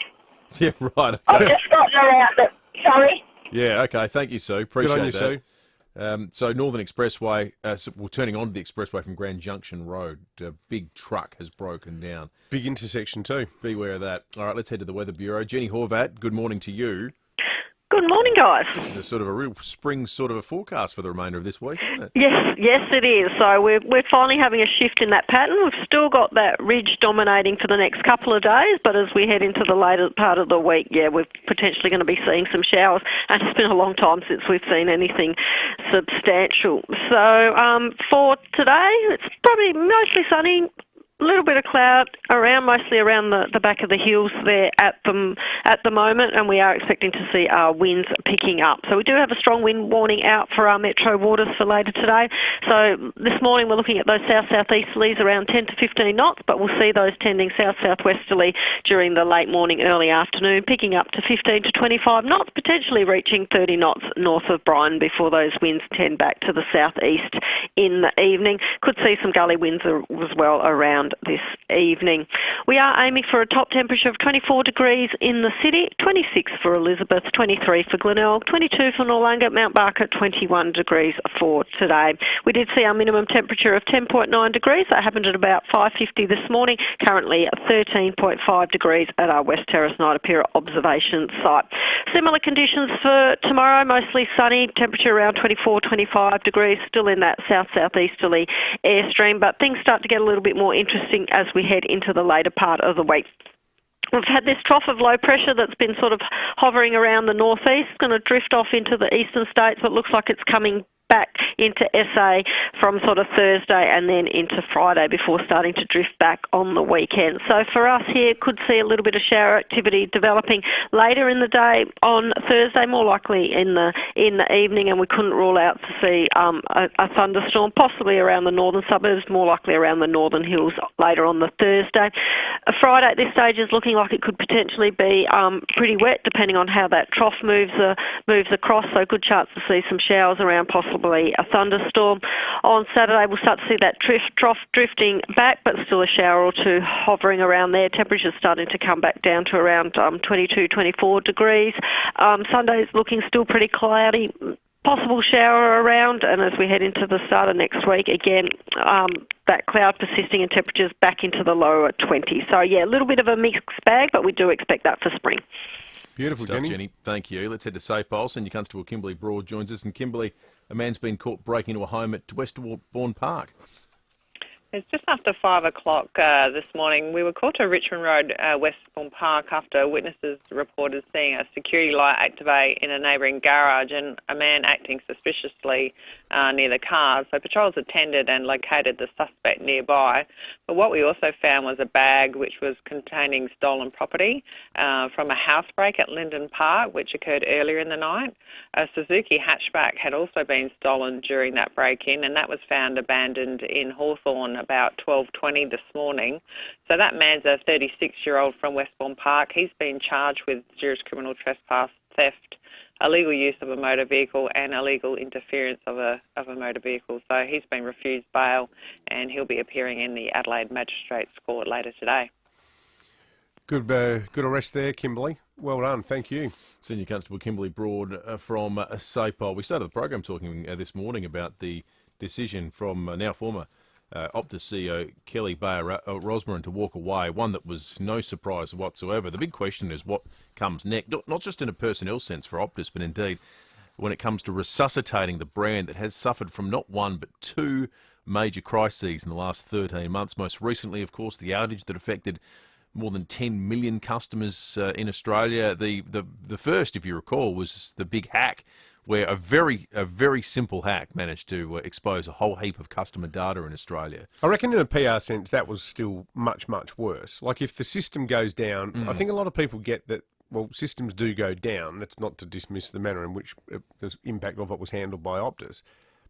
Yeah, right. Okay. I've just gotten around it. Sorry? Yeah, okay. Thank you, Sue. Appreciate Good on you, that. Sue. So Northern Expressway, turning onto the expressway from Grand Junction Road, a big truck has broken down. Big intersection too. Beware of that. All right, let's head to the Weather Bureau. Jenny Horvat, good morning to you. Good morning, guys. This is a sort of a real spring sort of a forecast for the remainder of this week, isn't it? Yes, it is. So we're finally having a shift in that pattern. We've still got that ridge dominating for the next couple of days, but as we head into the later part of the week, we're potentially going to be seeing some showers, and it's been a long time since we've seen anything substantial. So for today, it's probably mostly sunny. A little bit of cloud around, mostly around the back of the hills there at the moment, and we are expecting to see our winds picking up. So we do have a strong wind warning out for our metro waters for later today. So this morning we're looking at those south-southeasterlies around 10 to 15 knots, but we'll see those tending south-southwesterly during the late morning, early afternoon, picking up to 15 to 25 knots, potentially reaching 30 knots north of Brighton before those winds tend back to the southeast in the evening. Could see some gully winds as well around this evening. We are aiming for a top temperature of 24 degrees in the city, 26 for Elizabeth, 23 for Glenelg, 22 for Noarlunga, Mount Barker, 21 degrees for today. We did see our minimum temperature of 10.9 degrees. That happened at about 5:50 this morning. Currently 13.5 degrees at our West Terrace Naidapira observation site. Similar conditions for tomorrow, mostly sunny, temperature around 24, 25 degrees, still in that south-southeasterly airstream, but things start to get a little bit more interesting as we head into the later part of the week. We've had this trough of low pressure that's been sort of hovering around the northeast. It's going to drift off into the eastern states, but it looks like it's coming back into SA from sort of Thursday and then into Friday before starting to drift back on the weekend. So for us here, could see a little bit of shower activity developing later in the day on Thursday, more likely in the evening, and we couldn't rule out to see a thunderstorm, possibly around the northern suburbs, more likely around the northern hills later on the Thursday. Friday at this stage is looking like it could potentially be pretty wet, depending on how that trough moves across, so good chance to see some showers around, possibly a thunderstorm. On Saturday, we'll start to see that trough drifting back, but still a shower or two hovering around there. Temperatures starting to come back down to around 22, 24 degrees. Sunday's looking still pretty cloudy. Possible shower around, and as we head into the start of next week, again, that cloud persisting and temperatures back into the lower 20s. So, a little bit of a mixed bag, but we do expect that for spring. Beautiful, stuff, Jenny. Thank you. Let's head to SAPOL. Senior Constable Kimberly Broad joins us. And Kimberly, a man's been caught breaking into a home at Westbourne Park. It's just after 5 o'clock this morning. We were called to Richmond Road, Westbourne Park, after witnesses reported seeing a security light activate in a neighbouring garage and a man acting suspiciously near the cars. So patrols attended and located the suspect nearby. But what we also found was a bag which was containing stolen property from a housebreak at Linden Park, which occurred earlier in the night. A Suzuki hatchback had also been stolen during that break-in, and that was found abandoned in Hawthorn about 12:20 this morning. So that man's a 36-year-old from Westbourne Park. He's been charged with serious criminal trespass, theft, illegal use of a motor vehicle and illegal interference of a motor vehicle. So he's been refused bail and he'll be appearing in the Adelaide Magistrates Court later today. Good arrest there, Kimberly. Well done, thank you. Senior Constable Kimberly Broad from SAPOL. We started the program talking this morning about the decision from now former Optus CEO Kelly Bayer Rosmarin to walk away, one that was no surprise whatsoever. The big question is what comes next, not just in a personnel sense for Optus, but indeed when it comes to resuscitating the brand that has suffered from not one but two major crises in the last 13 months. Most recently, of course, the outage that affected more than 10 million customers in Australia. The first, if you recall, was the big hack, where a very simple hack managed to expose a whole heap of customer data in Australia. I reckon in a PR sense that was still much, much worse. Like if the system goes down, I think a lot of people get that, well, systems do go down. That's not to dismiss the manner in which the impact of it was handled by Optus.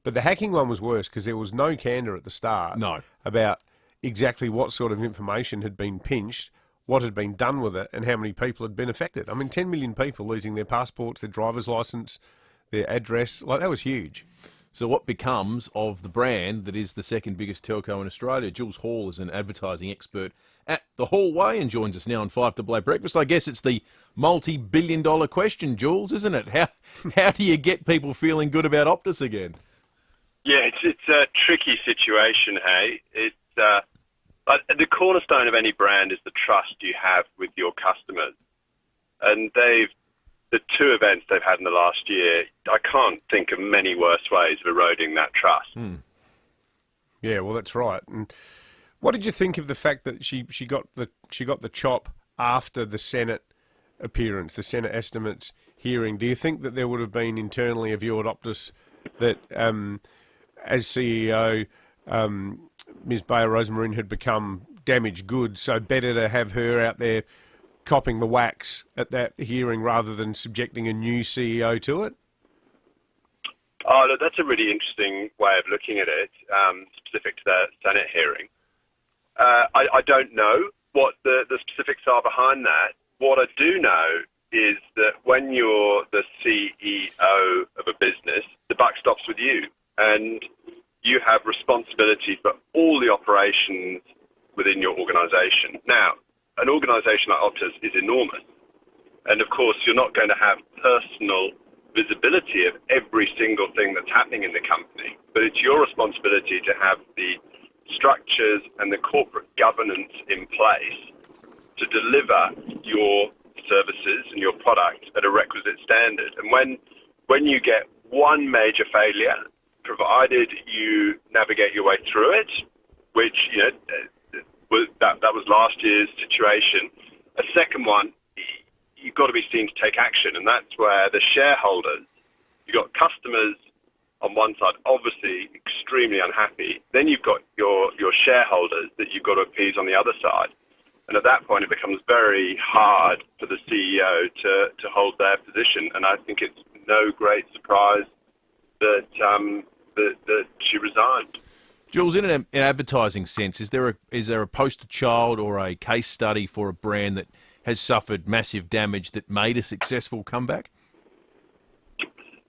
But the hacking one was worse because there was no candour at the start about exactly what sort of information had been pinched, what had been done with it, and how many people had been affected. I mean, 10 million people losing their passports, their driver's licence, their address, like that was huge. So what becomes of the brand that is the second biggest telco in Australia? Jules Hall is an advertising expert at the Hallway and joins us now on 5AA Breakfast. I guess it's the multi-billion-dollar question, Jules, isn't it? How do you get people feeling good about Optus again? Yeah, it's a tricky situation, hey. It's the cornerstone of any brand is the trust you have with your customers. And they've the two events they've had in the last year, I can't think of many worse ways of eroding that trust. Yeah, well, that's right. And what did you think of the fact that she got the chop after the Senate appearance, the Senate estimates hearing? Do you think that there would have been internally a view at Optus that, as CEO, Ms. Bayer-Rosmarin had become damaged goods, so better to have her out there copping the wax at that hearing rather than subjecting a new CEO to it? Oh, look, that's a really interesting way of looking at it, specific to the Senate hearing. I don't know what the specifics are behind that. What I do know is that when you're the CEO of a business, the buck stops with you, and you have responsibility for all the operations within your organisation. Now, an organisation like Optus is enormous, and of course you're not going to have personal visibility of every single thing that's happening in the company, but it's your responsibility to have the structures and the corporate governance in place to deliver your services and your product at a requisite standard. And when you get one major failure, provided you navigate your way through it, which that was last year's situation. A second one, you've got to be seen to take action, and that's where the shareholders, you've got customers on one side, obviously extremely unhappy. Then you've got your shareholders that you've got to appease on the other side. And at that point, it becomes very hard for the CEO to hold their position. And I think it's no great surprise that she resigned. Jules, in an advertising sense, is there a poster child or a case study for a brand that has suffered massive damage that made a successful comeback?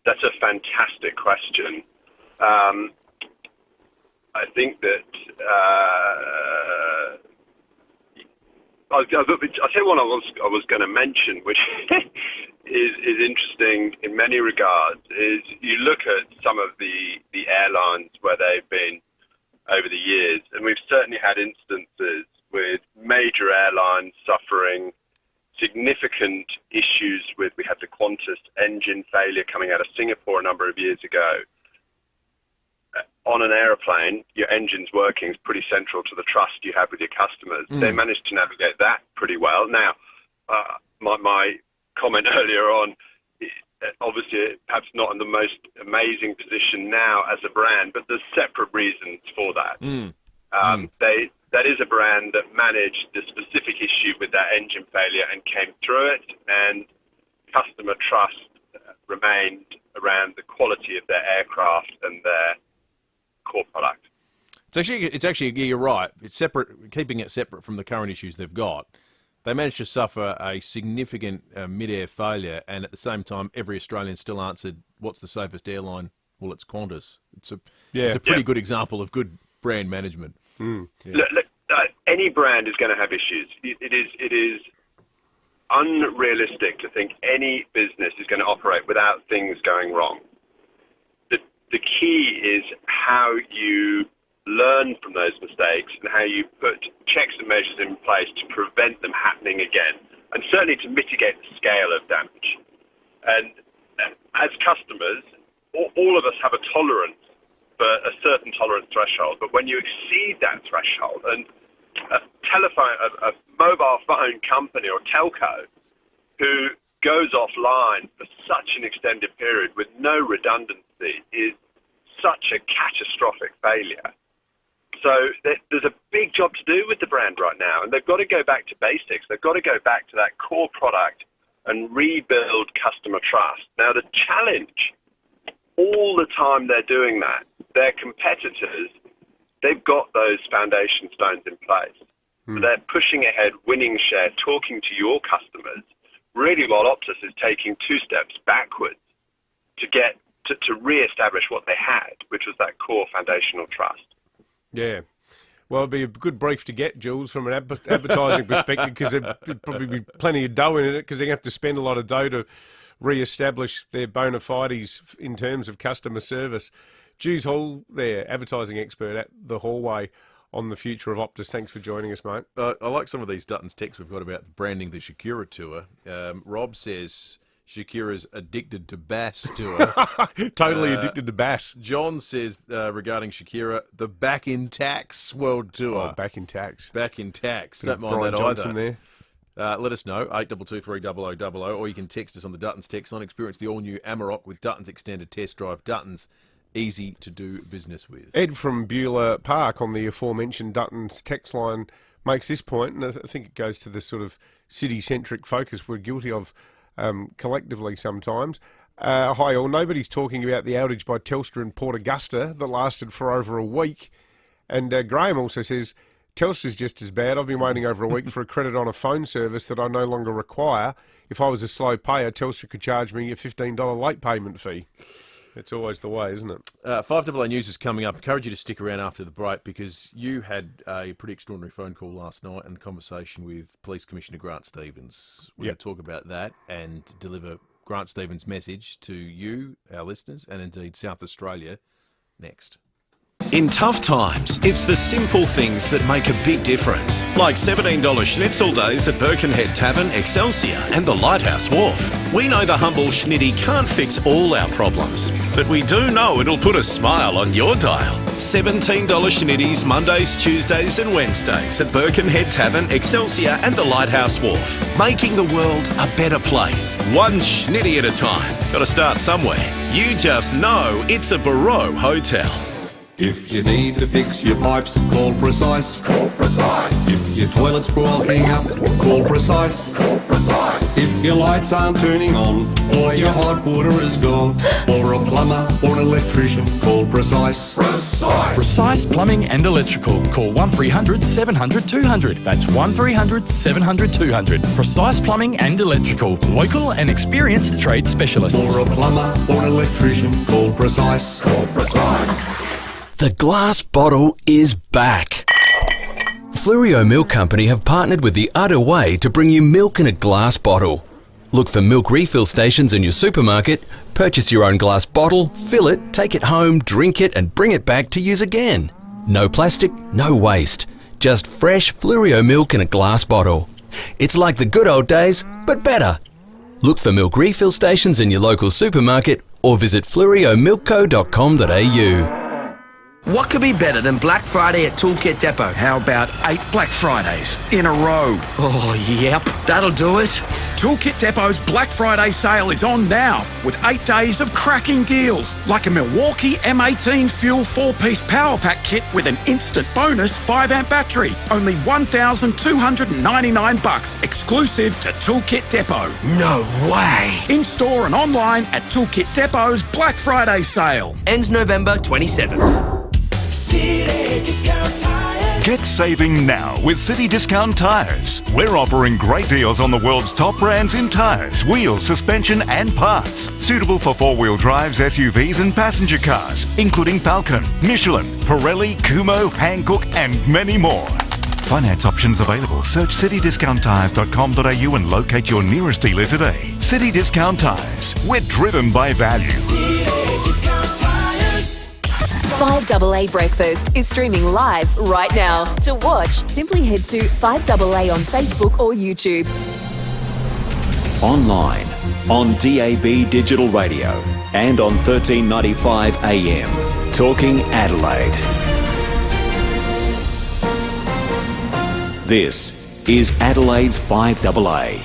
That's a fantastic question. I think that I'll tell you what I was going to mention, which is interesting in many regards. Is you look at some of the airlines where they've been over the years, and we've certainly had instances with major airlines suffering significant issues with. We had the Qantas engine failure coming out of Singapore a number of years ago. On an aeroplane, your engine's working is pretty central to the trust you have with your customers. They managed to navigate that pretty well. Now, my comment earlier on, obviously perhaps not in the most amazing position now as a brand, but there's separate reasons for that. That is a brand that managed the specific issue with that engine failure and came through it, and customer trust remained around the quality of their aircraft and their core product. It's actually you're right. It's separate, keeping it separate from the current issues they've got. They managed to suffer a significant mid-air failure, and at the same time, every Australian still answered, "What's the safest airline?" Well, it's Qantas. It's a pretty good example of good brand management. Look, any brand is going to have issues. It is unrealistic to think any business is going to operate without things going wrong. The key is how you learn from those mistakes and how you put checks and measures in place to prevent them happening again, and certainly to mitigate the scale of damage. And as customers, all of us have a tolerance for a certain tolerance threshold, but when you exceed that threshold, and a mobile phone company or telco who goes offline for such an extended period with no redundancy is such a catastrophic failure. So there's a big job to do with the brand right now, and they've got to go back to basics. They've got to go back to that core product and rebuild customer trust. Now, the challenge, all the time they're doing that, their competitors, they've got those foundation stones in place. So they're pushing ahead, winning share, talking to your customers, really while Optus is taking two steps backwards to get to re-establish what they had, which was that core foundational trust. Yeah. Well, it'd be a good brief to get, Jules, from an advertising perspective, because there'd probably be plenty of dough in it, because they have to spend a lot of dough to re-establish their bona fides in terms of customer service. Jules Hall there, advertising expert at The Hallway, on the future of Optus. Thanks for joining us, mate. I like some of these Dutton's texts we've got about branding the Shakira tour. Rob says Shakira's addicted to bass tour. Totally addicted to bass. John says regarding Shakira, the Back in Tax World Tour. Oh, Back in Tax. Back in Tax. Bit of Don't mind Brian that Johnson either. there. Let us know, 82230000, or you can text us on the Duttons text line. Experience the all-new Amarok with Duttons Extended Test Drive. Duttons, easy to do business with. Ed from Beulah Park on the aforementioned Duttons text line makes this point, and I think it goes to the sort of city-centric focus we're guilty of collectively sometimes. Hi all, nobody's talking about the outage by Telstra in Port Augusta that lasted for over a week. And Graham also says, Telstra's just as bad. I've been waiting over a week for a credit on a phone service that I no longer require. If I was a slow payer, Telstra could charge me a $15 late payment fee. It's always the way, isn't it? 5AA News is coming up. I encourage you to stick around after the break because you had a pretty extraordinary phone call last night and conversation with Police Commissioner Grant Stevens. We're going to talk about that and deliver Grant Stevens' message to you, our listeners, and indeed South Australia next. In tough times, it's the simple things that make a big difference. Like $17 schnitzel days at Birkenhead Tavern, Excelsior and the Lighthouse Wharf. We know the humble schnitty can't fix all our problems, but we do know it'll put a smile on your dial. $17 schnitties Mondays, Tuesdays and Wednesdays at Birkenhead Tavern, Excelsior and the Lighthouse Wharf. Making the world a better place. One schnitty at a time. Got to start somewhere. You just know it's a Barreau hotel. If you need to fix your pipes, call Precise. Call Precise. If your toilet's blocking up, call Precise. Call Precise. If your lights aren't turning on, or your hot water is gone, or a plumber or an electrician, call Precise. Precise. Precise Plumbing and Electrical. Call 1300 700 200. That's 1300 700 200. Precise Plumbing and Electrical. Local and experienced trade specialists. Or a plumber or an electrician, call Precise. Call Precise. The glass bottle is back. Flurio Milk Company have partnered with the Udder Way to bring you milk in a glass bottle. Look for milk refill stations in your supermarket, purchase your own glass bottle, fill it, take it home, drink it and bring it back to use again. No plastic, no waste. Just fresh Flurio milk in a glass bottle. It's like the good old days, but better. Look for milk refill stations in your local supermarket or visit fluriomilkco.com.au. What could be better than Black Friday at Toolkit Depot? How about 8 Black Fridays in a row? Oh, yep, that'll do it. Toolkit Depot's Black Friday sale is on now with 8 days of cracking deals like a Milwaukee M18 Fuel 4-piece power pack kit with an instant bonus 5-amp battery. Only $1,299 exclusive to Toolkit Depot. No way. In-store and online at Toolkit Depot's Black Friday sale. Ends November 27. City Discount Tires. Get saving now with City Discount Tires. We're offering great deals on the world's top brands in tyres, wheels, suspension and parts. Suitable for four-wheel drives, SUVs and passenger cars, including Falcon, Michelin, Pirelli, Kumho, Hankook and many more. Finance options available. Search citydiscounttires.com.au and locate your nearest dealer today. City Discount Tires. We're driven by value. City Discount Tires. 5AA Breakfast is streaming live right now. To watch, simply head to 5AA on Facebook or YouTube. Online, on DAB Digital Radio and on 1395 AM. Talking Adelaide. This is Adelaide's 5AA.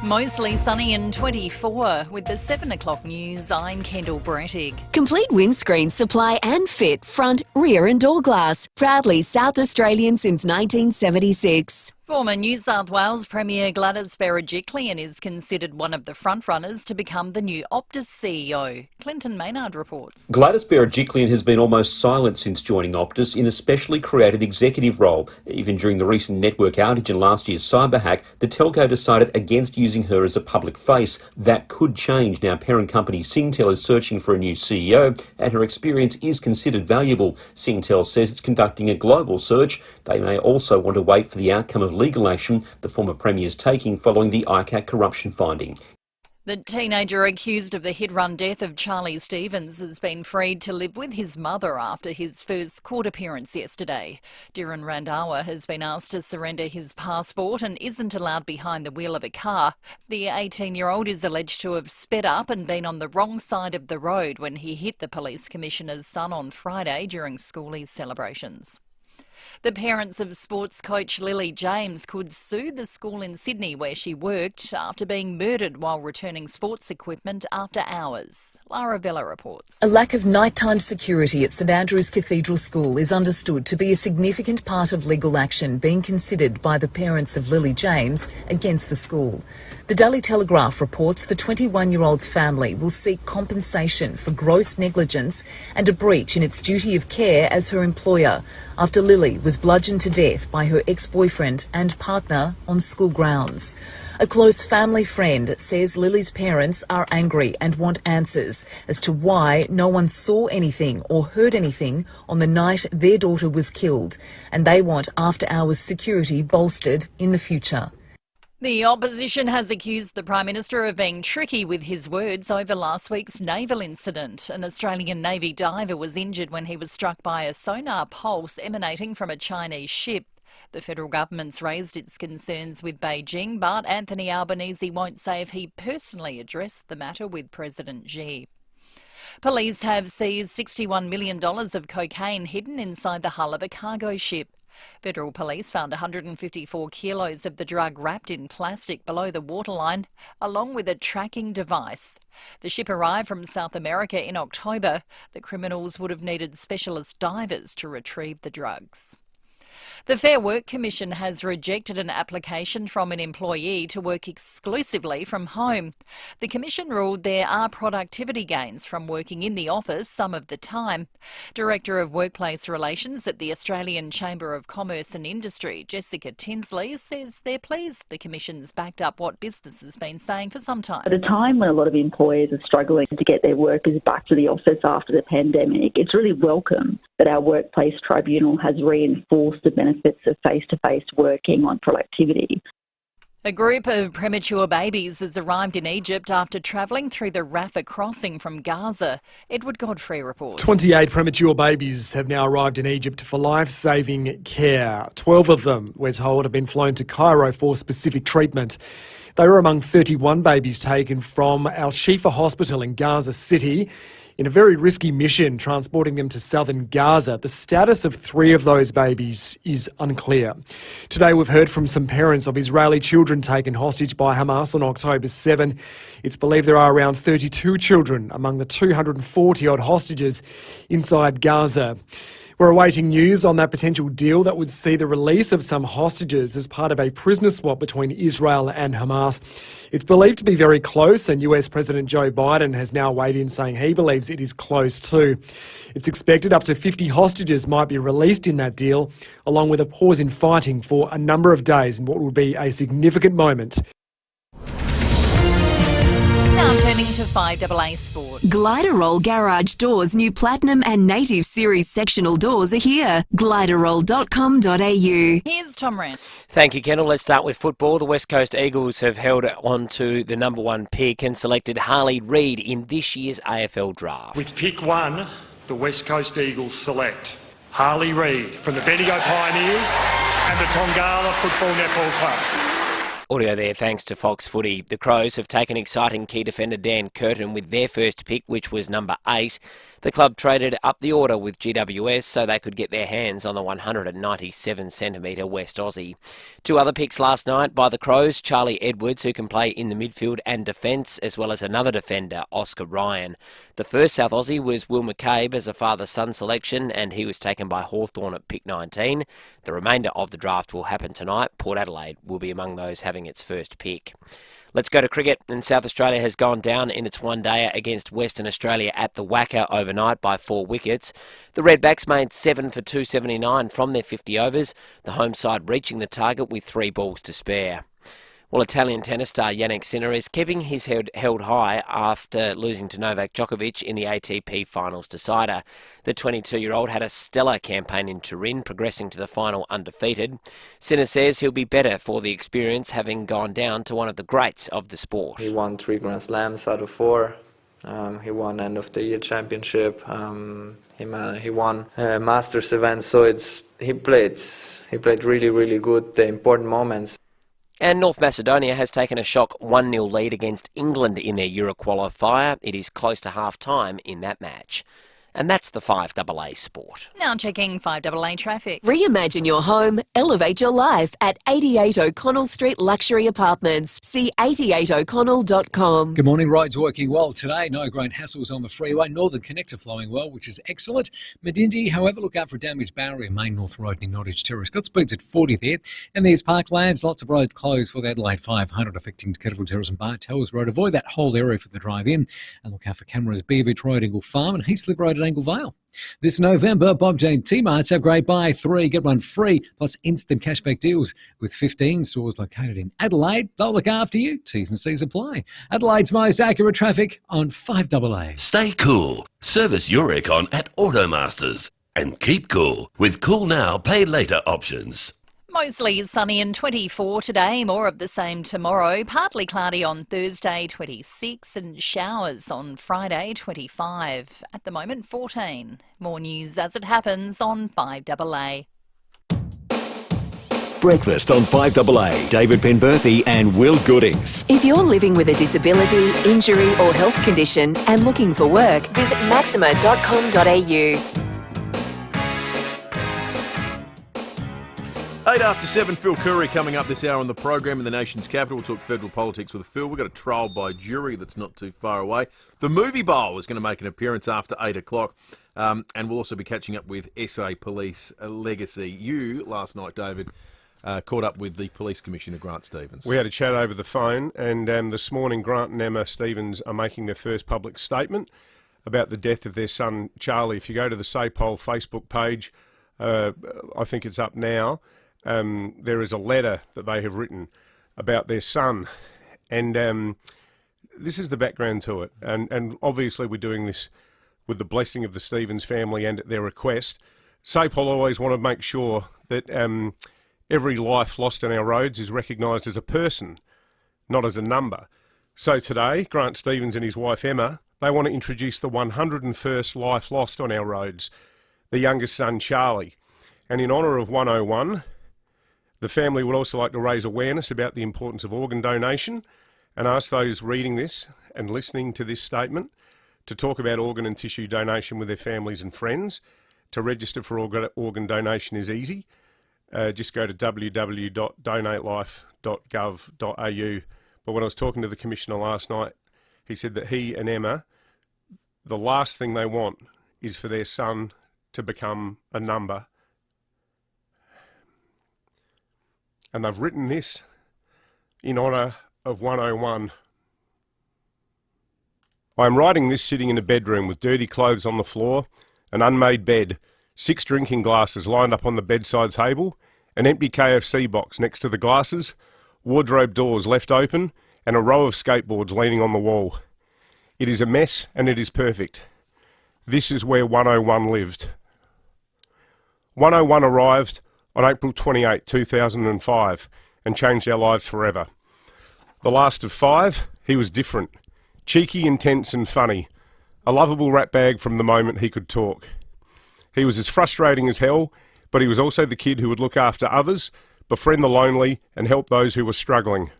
Mostly sunny and 24. With the 7 o'clock news, I'm Kendall Brettig. Complete windscreen supply and fit, front, rear and door glass. Proudly South Australian since 1976. Former New South Wales Premier Gladys Berejiklian is considered one of the frontrunners to become the new Optus CEO. Clinton Maynard reports. Gladys Berejiklian has been almost silent since joining Optus in a specially created executive role. Even during the recent network outage and last year's cyber hack, the telco decided against using her as a public face. That could change now parent company Singtel is searching for a new CEO and her experience is considered valuable. Singtel says it's conducting a global search. They may also want to wait for the outcome of legal action the former Premier is taking following the ICAC corruption finding. The teenager accused of the hit-run death of Charlie Stevens has been freed to live with his mother after his first court appearance yesterday. Dhiren Randhawa has been asked to surrender his passport and isn't allowed behind the wheel of a car. The 18-year-old is alleged to have sped up and been on the wrong side of the road when he hit the police commissioner's son on Friday during schoolies celebrations. The parents of sports coach Lily James could sue the school in Sydney where she worked after being murdered while returning sports equipment after hours. Lara Vella reports. A lack of nighttime security at St Andrew's Cathedral School is understood to be a significant part of legal action being considered by the parents of Lily James against the school. The Daily Telegraph reports the 21-year-old's family will seek compensation for gross negligence and a breach in its duty of care as her employer after Lily was bludgeoned to death by her ex-boyfriend and partner on school grounds. A close family friend says Lily's parents are angry and want answers as to why no one saw anything or heard anything on the night their daughter was killed, and they want after-hours security bolstered in the future. The opposition has accused the Prime Minister of being tricky with his words over last week's naval incident. An Australian Navy diver was injured when he was struck by a sonar pulse emanating from a Chinese ship. The federal government's raised its concerns with Beijing, but Anthony Albanese won't say if he personally addressed the matter with President Xi. Police have seized $61 million of cocaine hidden inside the hull of a cargo ship. Federal police found 154 kilos of the drug wrapped in plastic below the waterline, along with a tracking device. The ship arrived from South America in October. The criminals would have needed specialist divers to retrieve the drugs. The Fair Work Commission has rejected an application from an employee to work exclusively from home. The Commission ruled there are productivity gains from working in the office some of the time. Director of Workplace Relations at the Australian Chamber of Commerce and Industry, Jessica Tinsley, says they're pleased the Commission's backed up what business has been saying for some time. At a time when a lot of employers are struggling to get their workers back to the office after the pandemic, it's really welcome that our Workplace Tribunal has reinforced the benefits of face-to-face working on productivity. A group of premature babies has arrived in Egypt after travelling through the Rafah crossing from Gaza. Edward Godfrey reports. 28 premature babies have now arrived in Egypt for life-saving care. 12 of them, we're told, have been flown to Cairo for specific treatment. They were among 31 babies taken from Al Shifa Hospital in Gaza City in a very risky mission, transporting them to southern Gaza. The status of 3 of those babies is unclear. Today we've heard from some parents of Israeli children taken hostage by Hamas on October 7. It's believed there are around 32 children among the 240-odd hostages inside Gaza. We're awaiting news on that potential deal that would see the release of some hostages as part of a prisoner swap between Israel and Hamas. It's believed to be very close, and US President Joe Biden has now weighed in saying he believes it is close too. It's expected up to 50 hostages might be released in that deal, along with a pause in fighting for a number of days in what will be a significant moment. Now turning to 5AA Sport. Gliderol Garage Doors' new Platinum and Native Series sectional doors are here. Gliderol.com.au. Here's Tom Rand. Thank you, Kendall. Let's start with football. The West Coast Eagles have held on to the number 1 pick and selected Harley Reid in this year's AFL draft. With pick 1, the West Coast Eagles select Harley Reid from the Bendigo Pioneers and the Tongala Football Netball Club. Audio there thanks to Fox Footy. The Crows have taken exciting key defender Dan Curtin with their first pick, which was number 8. The club traded up the order with GWS so they could get their hands on the 197cm West Aussie. 2 other picks last night by the Crows, Charlie Edwards, who can play in the midfield and defence, as well as another defender, Oscar Ryan. The first South Aussie was Will McCabe as a father-son selection, and he was taken by Hawthorn at pick 19. The remainder of the draft will happen tonight. Port Adelaide will be among those having its first pick. Let's go to cricket, and South Australia has gone down in its one-dayer against Western Australia at the Wacker overnight by 4 wickets. The Redbacks made 7 for 279 from their 50 overs, the home side reaching the target with 3 balls to spare. Well, Italian tennis star Jannik Sinner is keeping his head held high after losing to Novak Djokovic in the ATP Finals decider. The 22-year-old had a stellar campaign in Turin, progressing to the final undefeated. Sinner says he'll be better for the experience, having gone down to one of the greats of the sport. He won 3 Grand Slams out of 4. He won End of the Year Championship. He won Masters events. So he played really, really good. The important moments. And North Macedonia has taken a shock 1-0 lead against England in their Euro qualifier. It is close to half-time in that match. And that's the 5AA Sport. Now checking 5AA traffic. Reimagine your home, elevate your life at 88 O'Connell Street Luxury Apartments. See 88o'connell.com. Good morning. Roads working well today. No great hassles on the freeway. Northern Connector flowing well, which is excellent. Medindi, however, look out for a damaged barrier. Main North Road near Nottage Terrace. Got speeds at 40 there. And there's Parklands. Lots of roads closed for the Adelaide 500 affecting Kettleville Terrace and Bartels Road. Avoid that whole area for the drive-in. And look out for cameras. Beaverage Road, Ingle Farm and Heathslip Road at Angle Vale. This November, Bob Jane T-Marts have great buy 3, get 1 free, plus instant cashback deals with 15 stores located in Adelaide. They'll look after you. T's and C's apply. Adelaide's most accurate traffic on 5AA. Stay cool. Service your aircon at Automasters. And keep cool with Cool Now, Pay Later options. Mostly sunny and 24 today, more of the same tomorrow. Partly cloudy on Thursday, 26, and showers on Friday, 25. At the moment, 14. More news as it happens on 5AA. Breakfast on 5AA. David Penberthy and Will Goodings. If you're living with a disability, injury or health condition and looking for work, visit maxima.com.au. 8 after 7, Phil Curry coming up this hour on the program in the nation's capital. We'll talk federal politics with Phil. We've got a trial by jury that's not too far away. The Movie Bowl is going to make an appearance after 8 o'clock. And we'll also be catching up with SA Police Legacy. You, last night, David, caught up with the Police Commissioner, Grant Stevens. We had a chat over the phone, and this morning Grant and Emma Stevens are making their first public statement about the death of their son, Charlie. If you go to the SAPOL Facebook page, I think it's up now, there is a letter that they have written about their son, and this is the background to it. And obviously we're doing this with the blessing of the Stevens family and at their request. SAPOL always want to make sure that every life lost on our roads is recognised as a person, not as a number. So today, Grant Stevens and his wife Emma, they want to introduce the 101st life lost on our roads, the youngest son Charlie. And in honour of 101, the family would also like to raise awareness about the importance of organ donation and ask those reading this and listening to this statement to talk about organ and tissue donation with their families and friends. To register for organ donation is easy. Just go to www.donatelife.gov.au. But when I was talking to the Commissioner last night, he said that he and Emma, the last thing they want is for their son to become a number. And they've written this in honour of 101. I am writing this sitting in a bedroom with dirty clothes on the floor, an unmade bed, 6 drinking glasses lined up on the bedside table, an empty KFC box next to the glasses, wardrobe doors left open, and a row of skateboards leaning on the wall. It is a mess and it is perfect. This is where 101 lived. 101 arrived on April 28, 2005, and changed our lives forever. The last of 5, he was different. Cheeky, intense and funny. A lovable ratbag from the moment he could talk. He was as frustrating as hell, but he was also the kid who would look after others, befriend the lonely and help those who were struggling.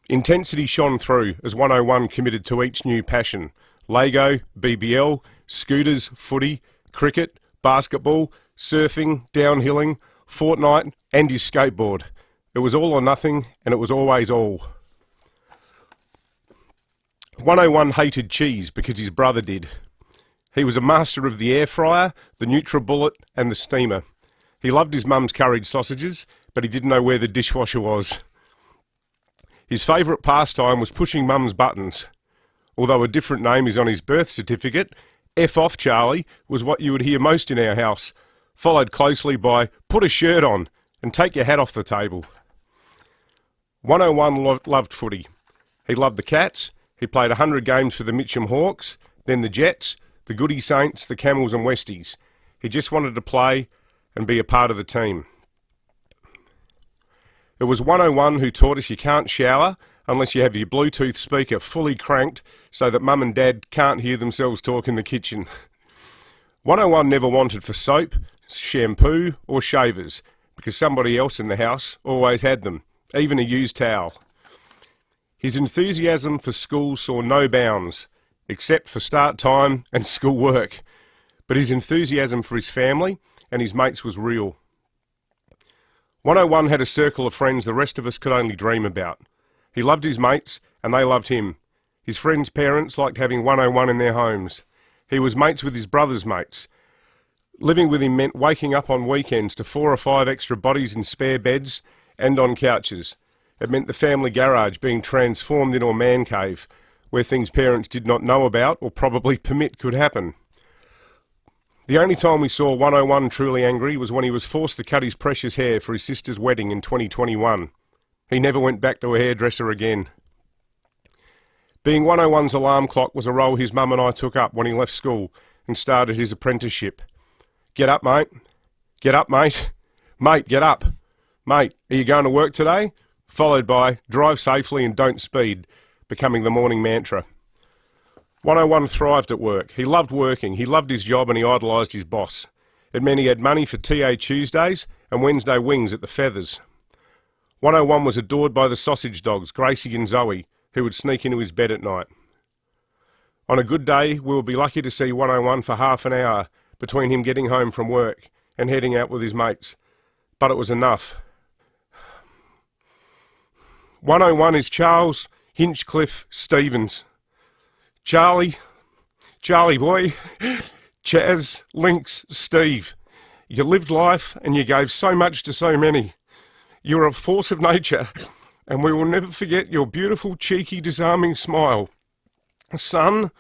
Intensity shone through as 101 committed to each new passion. Lego, BBL, scooters, footy, cricket, basketball, surfing, downhilling, Fortnite and his skateboard. It was all or nothing, and it was always all. 101 hated cheese because his brother did. He was a master of the air fryer, the NutriBullet and the steamer. He loved his mum's curried sausages, but he didn't know where the dishwasher was. His favourite pastime was pushing mum's buttons. Although a different name is on his birth certificate, F off Charlie was what you would hear most in our house, followed closely by put a shirt on and take your hat off the table. 101 loved footy. He loved the Cats. He played 100 games for the Mitcham Hawks, then the Jets, the Goody Saints, the Camels and Westies. He just wanted to play and be a part of the team. It was 101 who taught us you can't shower unless you have your Bluetooth speaker fully cranked so that Mum and Dad can't hear themselves talk in the kitchen. 101 never wanted for soap, shampoo or shavers because somebody else in the house always had them, even a used towel. His enthusiasm for school saw no bounds, except for start time and school work. But his enthusiasm for his family and his mates was real. 101 had a circle of friends the rest of us could only dream about. He loved his mates and they loved him. His friends' parents liked having 101 in their homes. He was mates with his brother's mates. Living with him meant waking up on weekends to 4 or 5 extra bodies in spare beds and on couches. It meant the family garage being transformed into a man cave where things parents did not know about or probably permit could happen. The only time we saw 101 truly angry was when he was forced to cut his precious hair for his sister's wedding in 2021. He never went back to a hairdresser again. Being 101's alarm clock was a role his mum and I took up when he left school and started his apprenticeship. Get up, mate. Get up, mate. Mate, get up. Mate, are you going to work today? Followed by drive safely and don't speed, becoming the morning mantra. 101 thrived at work. He loved working, he loved his job and he idolised his boss. It meant he had money for TA Tuesdays and Wednesday wings at the Feathers. 101 was adored by the sausage dogs, Gracie and Zoe, who would sneak into his bed at night. On a good day, we would be lucky to see 101 for half an hour between him getting home from work and heading out with his mates. But it was enough. 101 is Charles Hinchcliffe Stevens. Charlie boy, Chaz, Lynx, Steve. You lived life and you gave so much to so many. You're a force of nature and we will never forget your beautiful, cheeky, disarming smile. Son,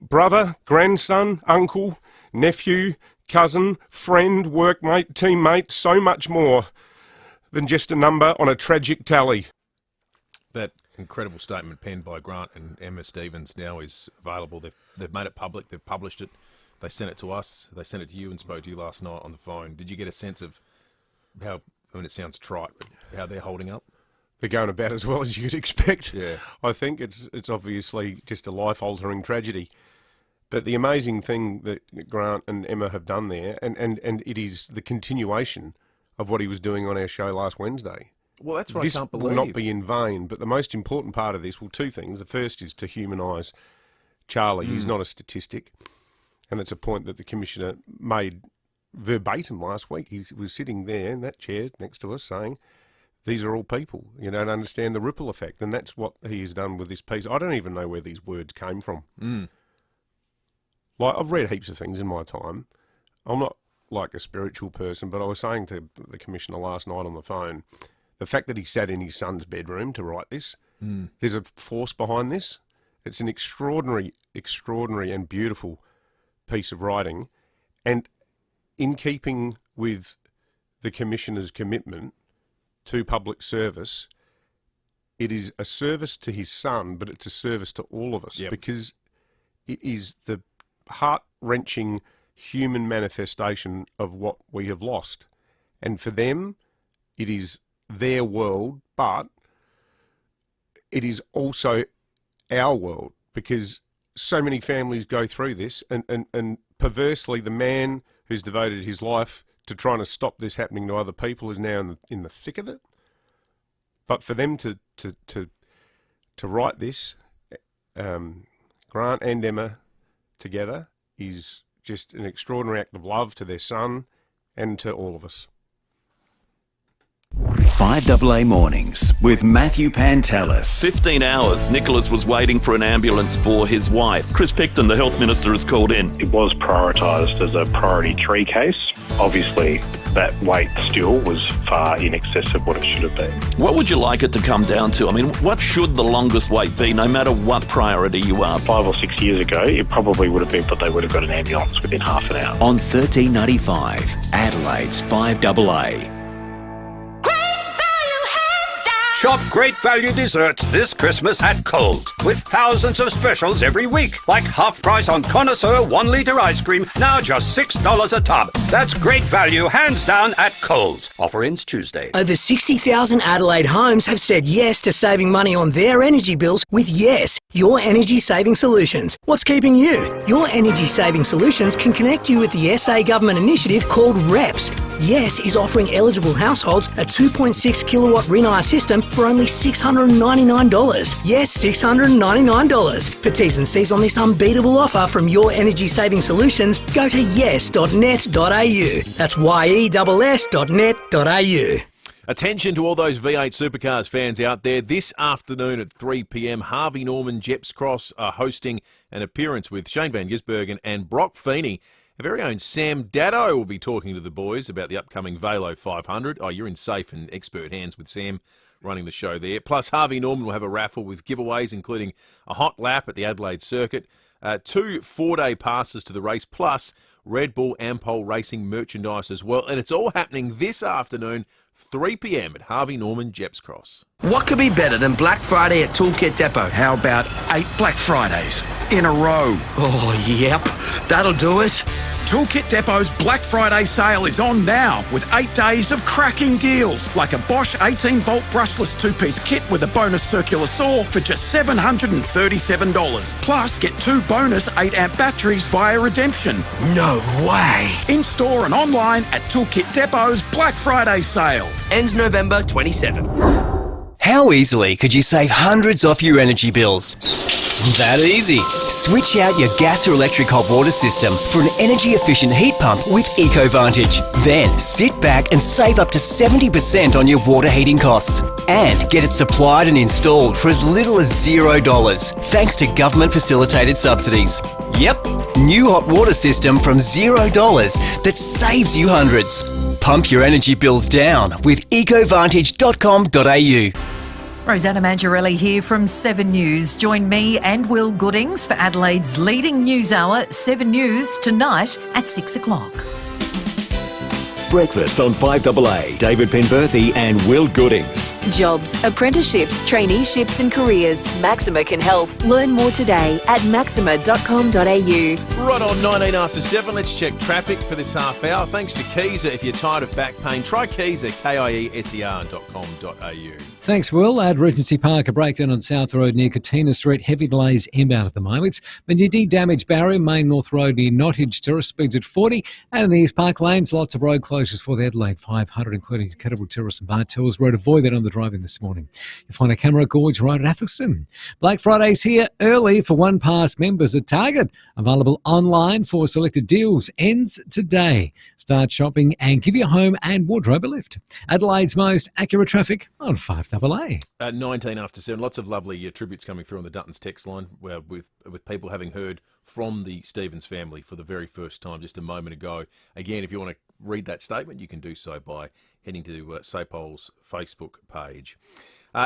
brother, grandson, uncle, nephew, cousin, friend, workmate, teammate, so much more than just a number on a tragic tally. That incredible statement penned by Grant and Emma Stevens now is available. They've made it public. They've published it. They sent it to us. They sent it to you and spoke to you last night on the phone. Did you get a sense of how, I mean, it sounds trite, but how they're holding up? They're going about as well as you'd expect. Yeah. I think it's obviously just a life-altering tragedy. But the amazing thing that Grant and Emma have done there, and it is the continuation of what he was doing on our show last Wednesday. Well, that's what I can't believe. This will not be in vain, but the most important part of this, well, two things. The first is to humanise Charlie. He's not a statistic, and it's a point that the Commissioner made verbatim last week. He was sitting there in that chair next to us saying, these are all people. You don't understand the ripple effect, and that's what he has done with this piece. I don't even know where these words came from. Like, I've read heaps of things in my time. I'm not like a spiritual person, but I was saying to the Commissioner last night on the phone, the fact that he sat in his son's bedroom to write this, there's a force behind this. It's an extraordinary and beautiful piece of writing. And in keeping with the Commissioner's commitment to public service, it is a service to his son, but it's a service to all of us because it is the heart-wrenching human manifestation of what we have lost. And for them, it is their world, but it is also our world because so many families go through this and perversely the man who's devoted his life to trying to stop this happening to other people is now in the thick of it. But for them to write this, Grant and Emma together, is just an extraordinary act of love to their son and to all of us. 5AA Mornings with Matthew Pantelis. 15 hours. Nicholas was waiting for an ambulance for his wife. Chris Picton, the health minister, has called in. It was prioritised as a priority 3 case. Obviously, that wait still was far in excess of what it should have been. What would you like it to come down to? I mean, what should the longest wait be, no matter what priority you are? 5 or 6 years ago, it probably would have been, but they would have got an ambulance within half an hour. On 1395, Adelaide's 5AA. Shop great value desserts this Christmas at Coles, with thousands of specials every week, like half price on Connoisseur 1 litre ice cream, now just $6 a tub. That's great value, hands down, at Coles. Offer ends Tuesday. Over 60,000 Adelaide homes have said yes to saving money on their energy bills with Yes, Your Energy Saving Solutions. What's keeping you? Your Energy Saving Solutions can connect you with the SA government initiative called REPS. Yes is offering eligible households a 2.6 kilowatt Rinnai system for only $699. Yes, $699. For T's and C's on this unbeatable offer from Your Energy Saving Solutions, go to yes.net.au. That's yes.net.au. Attention to all those V8 Supercars fans out there. This afternoon at 3 p.m, Harvey Norman Jeps Cross are hosting an appearance with Shane Van Gisbergen and Brock Feeney. Our very own Sam Daddo will be talking to the boys about the upcoming Velo 500. Oh, you're in safe and expert hands with Sam running the show there. Plus, Harvey Norman will have a raffle with giveaways, including a hot lap at the Adelaide Circuit, 2 4-day passes to the race, plus Red Bull Ampol Racing merchandise as well. And it's all happening this afternoon, 3 p.m. at Harvey Norman Jeps Cross. What could be better than Black Friday at Toolkit Depot? How about 8 Black Fridays in a row? Oh, yep, that'll do it. Toolkit Depot's Black Friday sale is on now with 8 days of cracking deals, like a Bosch 18-volt brushless 2-piece kit with a bonus circular saw for just $737. Plus, get 2 bonus 8-amp batteries via redemption. No way. In-store and online at Toolkit Depot's Black Friday sale. Ends November 27. How easily could you save hundreds off your energy bills? That easy. Switch out your gas or electric hot water system for an energy-efficient heat pump with EcoVantage. Then sit back and save up to 70% on your water heating costs. And get it supplied and installed for as little as $0, thanks to government-facilitated subsidies. Yep, new hot water system from $0 that saves you hundreds. Pump your energy bills down with ecovantage.com.au. Rosanna Mangiarelli here from 7 News. Join me and Will Goodings for Adelaide's leading news hour, 7 News, tonight at 6 o'clock. Breakfast on 5AA. David Penberthy and Will Goodings. Jobs, apprenticeships, traineeships and careers. Maxima can help. Learn more today at maxima.com.au. Right on 19 after 7. Let's check traffic for this half hour. Thanks to Kieser. If you're tired of back pain, try Kieser, KIESER.com.au. Thanks, Will. At Regency Park, a breakdown on South Road near Katina Street. Heavy delays inbound at the moment. Menindee damaged barrier, Main North Road near Nottage Terrace, speeds at 40. And in the East Park lanes, lots of road closures for the Adelaide 500, including Kettleville Terrace and Bartels Road. Avoid that on the drive-in this morning. You'll find a camera gorge right at Athelston. Black Friday's here early for One Pass members at Target. Available online for selected deals. Ends today. Start shopping and give your home and wardrobe a lift. Adelaide's most accurate traffic on 5AA. 19 after 7. Lots of lovely tributes coming through on the Duttons text line with people having heard from the Stevens family for the very first time just a moment ago. Again, if you want to read that statement, you can do so by heading to SAPOL's Facebook page.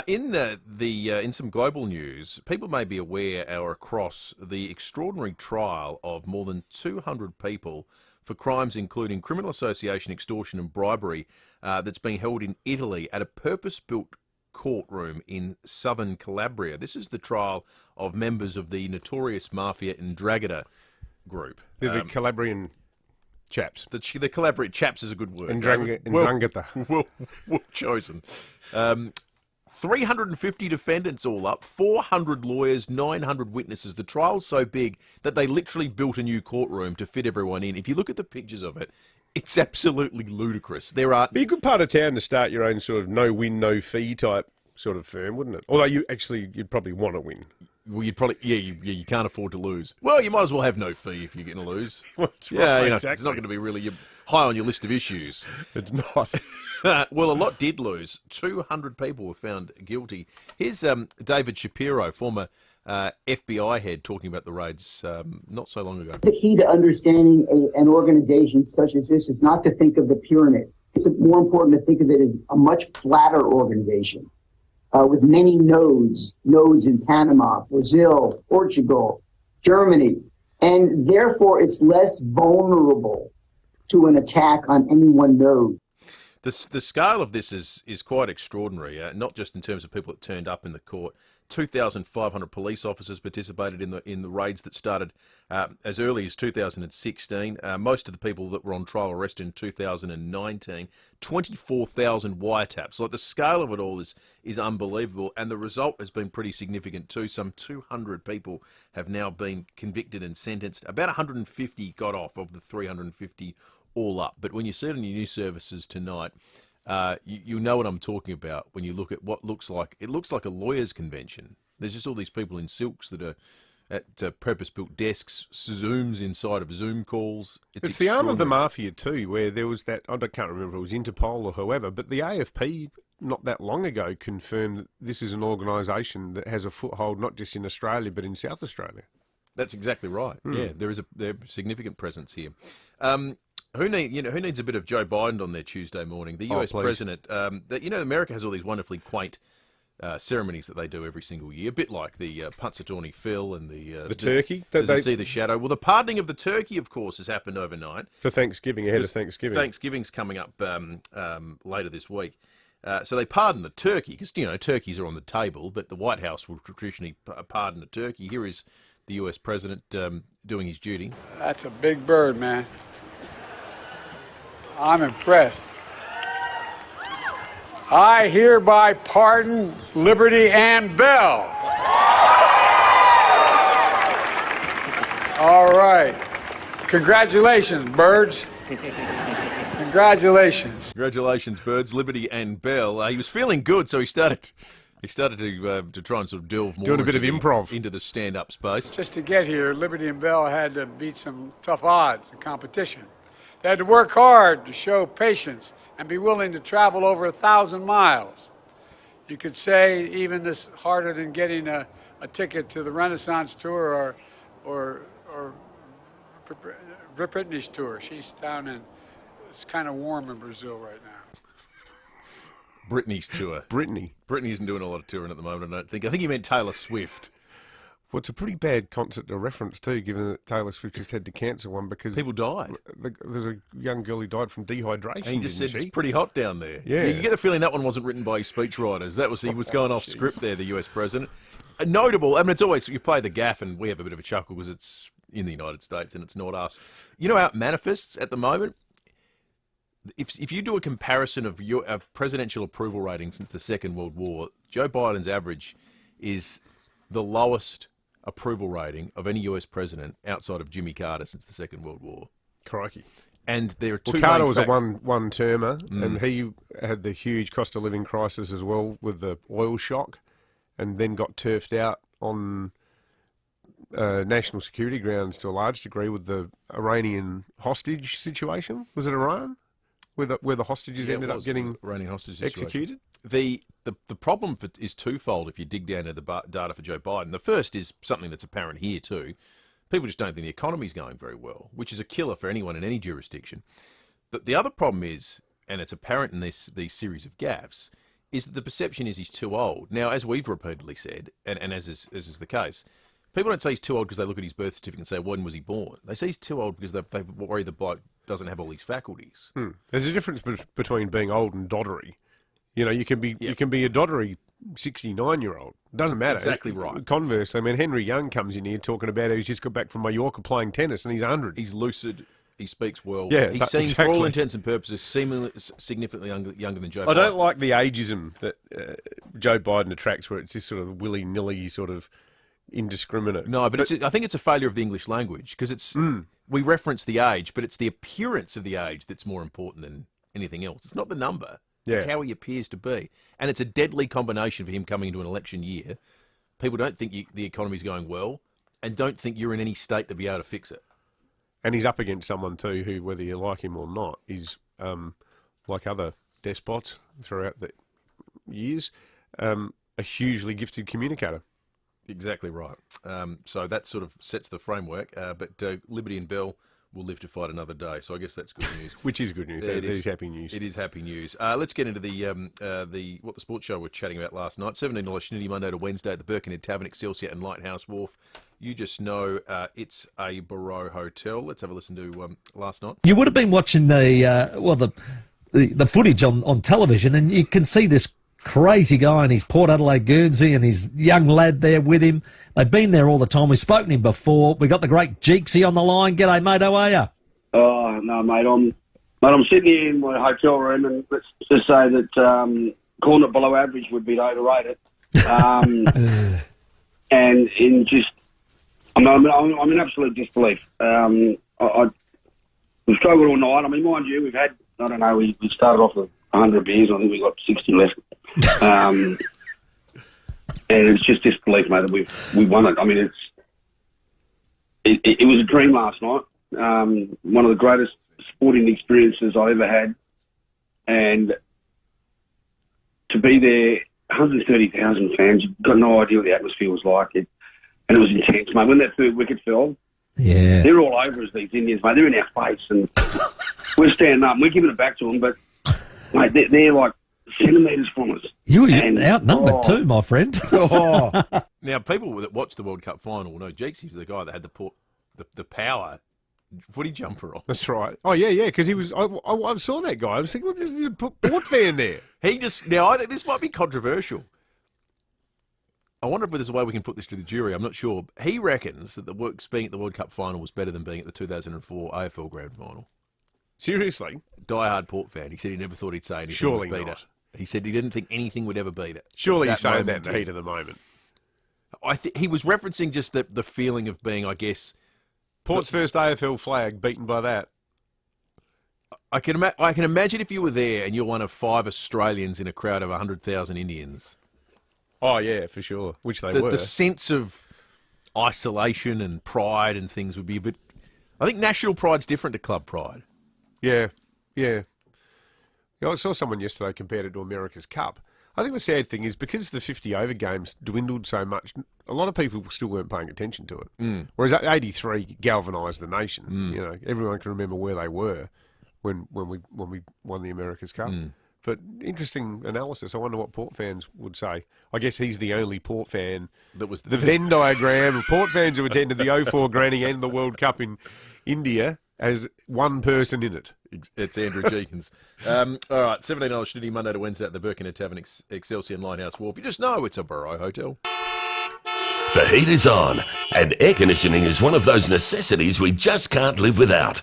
In some global news, people may be aware or across the extraordinary trial of more than 200 people for crimes including criminal association, extortion and bribery that's being held in Italy at a purpose-built courtroom in southern Calabria. This is the trial of members of the notorious mafia Ndrangheta group. They're the Calabrian chaps. The Calabrian chaps is a good word. Ndrangheta. Well chosen. 350 defendants all up, 400 lawyers, 900 witnesses. The trial's so big that they literally built a new courtroom to fit everyone in. If you look at the pictures of it, it's absolutely ludicrous. Be a good part of town to start your own sort of no-win, no-fee type sort of firm, wouldn't it? Although you'd probably want to win. Well, you'd probably, you can't afford to lose. Well, you might as well have no fee if you're going to lose. Exactly. It's not going to be really high on your list of issues. It's not. Well, a lot did lose. 200 people were found guilty. Here's David Shapiro, former FBI head, talking about the raids not so long ago. The key to understanding an organization such as this is not to think of the pyramid. It's more important to think of it as a much flatter organization with many nodes in Panama, Brazil, Portugal, Germany, and therefore it's less vulnerable to an attack on any one node. The scale of this is quite extraordinary, not just in terms of people that turned up in the court. 2,500 police officers participated in the raids that started as early as 2016. Most of the people that were on trial arrested in 2019. 24,000 wiretaps. Like, the scale of it all is unbelievable, and the result has been pretty significant too. Some 200 people have now been convicted and sentenced. About 150 got off of the 350 all up. But when you see it on your news services tonight, you know what I'm talking about when you look at what looks like a lawyers' convention. There's just all these people in silks that are at purpose-built desks, Zooms inside of Zoom calls. It's the arm of the mafia too, where there was that, I can't remember if it was Interpol or whoever, but the AFP not that long ago confirmed that this is an organisation that has a foothold not just in Australia but in South Australia. That's exactly right. Yeah, there is a significant presence here. Who needs a bit of Joe Biden on their Tuesday morning? The US president. America has all these wonderfully quaint ceremonies that they do every single year, a bit like the Punxsutawney Phil and the turkey. Does he see the shadow? Well, the pardoning of the turkey, of course, has happened overnight for Thanksgiving. Ahead of Thanksgiving. Thanksgiving's coming up later this week. So they pardon the turkey because turkeys are on the table, but the White House will traditionally pardon a turkey. Here is the US president doing his duty. That's a big bird, man. I'm impressed. I hereby pardon Liberty Ann Bell. All right. Congratulations, birds. Congratulations. Congratulations, birds. Liberty Ann Bell. He was feeling good, so he started to try and sort of delve more doing a bit of improv into the stand-up space. Just to get here, Liberty and Bell had to beat some tough odds in competition. They had to work hard to show patience and be willing to travel over 1,000 miles. You could say even this harder than getting a ticket to the Renaissance tour or Britney's tour. She's down in, it's kind of warm in Brazil right now. Britney's tour. Britney isn't doing a lot of touring at the moment, I don't think. I think he meant Taylor Swift. Well, it's a pretty bad concert to reference too, given that Taylor Swift just had to cancel one because people died. There's a young girl who died from dehydration. And he just said it's pretty hot down there. Yeah, you get the feeling that one wasn't written by his speechwriters. He was going off script there. The US president, notable. I mean, it's always you play the gaff, and we have a bit of a chuckle because it's in the United States and it's not us. You know how it manifests at the moment. If you do a comparison of your presidential approval rating since the Second World War, Joe Biden's average is the lowest approval rating of any US president outside of Jimmy Carter since the Second World War. Crikey. And there are two. Carter was a one-termer, and he had the huge cost of living crisis as well with the oil shock, and then got turfed out on national security grounds to a large degree with the Iranian hostage situation. Was it Iran? Where the hostages ended up getting Iranian hostage executed? The problem is twofold if you dig down into the data for Joe Biden. The first is something that's apparent here too. People just don't think the economy's going very well, which is a killer for anyone in any jurisdiction. But the other problem is, and it's apparent in these series of gaffes, is that the perception is he's too old. Now, as we've repeatedly said, and as is the case, people don't say he's too old because they look at his birth certificate and say, when was he born? They say he's too old because they worry the bloke doesn't have all these faculties. There's a difference between being old and doddery. You can be a doddery 69-year-old. Doesn't matter. Exactly right. Conversely, I mean, Henry Young comes in here talking about how he's just got back from Mallorca playing tennis and he's 100. He's lucid. He speaks well. Yeah, he seems, for all intents and purposes, seemingly significantly younger than Joe Biden. I don't like the ageism that Joe Biden attracts, where it's this sort of willy-nilly sort of indiscriminate. No, but I think it's a failure of the English language because it's we reference the age, but it's the appearance of the age that's more important than anything else. It's not the number. Yeah. It's how he appears to be. And it's a deadly combination for him coming into an election year. People don't think the economy's going well and don't think you're in any state to be able to fix it. And he's up against someone too who, whether you like him or not, is like other despots throughout the years, a hugely gifted communicator. Exactly right. So that sort of sets the framework. But Liberty and Bell will live to fight another day. So I guess that's good news. Which is good news. It is happy news. It is happy news. Let's get into the what the sports show we were chatting about last night. $17 Shinity Monday to Wednesday at the Birkenhead Tavern, Excelsior and Lighthouse Wharf. You just know it's a Barreau hotel. Let's have a listen to last night. You would have been watching the the footage on television, and you can see this crazy guy in his Port Adelaide Guernsey and his young lad there with him. They've been there all the time. We've spoken to him before. We got the great Jeeksy on the line. G'day, mate. How are you? Oh, no, mate. I'm sitting here in my hotel room, and let's just say that calling it below average would be overrated. And in just, I'm in absolute disbelief. We've struggled all night. I mean, mind you, we've had, I don't know, we started off with 100 beers. I think we got 60 left. And it's just disbelief, mate, that we won it. I mean, it was a dream last night. One of the greatest sporting experiences I ever had. And to be there, 130,000 fans, you've got no idea what the atmosphere was like. And it was intense, mate. When that third wicket fell, yeah, they're all over us, these Indians, mate. They're in our face, and we're standing up and we're giving it back to them. But, mate, they're like centimetres from us. You were outnumbered too, my friend. Now, people that watch the World Cup final know Jeeksy was the guy that had the power footy jumper on. That's right. Oh, yeah, because he was. I saw that guy. I was thinking, well, there's a Port fan there. Now, I think this might be controversial. I wonder if there's a way we can put this to the jury. I'm not sure. He reckons that being at the World Cup final was better than being at the 2004 AFL Grand Final. Seriously? Die-hard Port fan. He said he never thought he'd say anything Surely would beat not. it. He said he didn't think anything would ever beat it. Surely he's saying that in the heat of the moment. He was referencing just the feeling of being, I guess... Port's first AFL flag beaten by that. I can imagine if you were there and you're one of 5 Australians in a crowd of 100,000 Indians. Oh, yeah, for sure, which they were. The sense of isolation and pride and things would be a bit... I think national pride's different to club pride. Yeah. I saw someone yesterday compared it to America's Cup. I think the sad thing is because the 50-over games dwindled so much, a lot of people still weren't paying attention to it. Whereas 83 galvanised the nation. You know, everyone can remember where they were when we won the America's Cup. But interesting analysis. I wonder what Port fans would say. I guess he's the only Port fan that was the Venn diagram of Port fans who attended the 04 Granny and the World Cup in India as one person in it. It's Andrew Jenkins. All right, $17 Schnitty Monday to Wednesday at the Birkenhead Tavern, Excelsior and Lighthouse Wharf. You just know it's a Burrow hotel. The heat is on, and air conditioning is one of those necessities we just can't live without.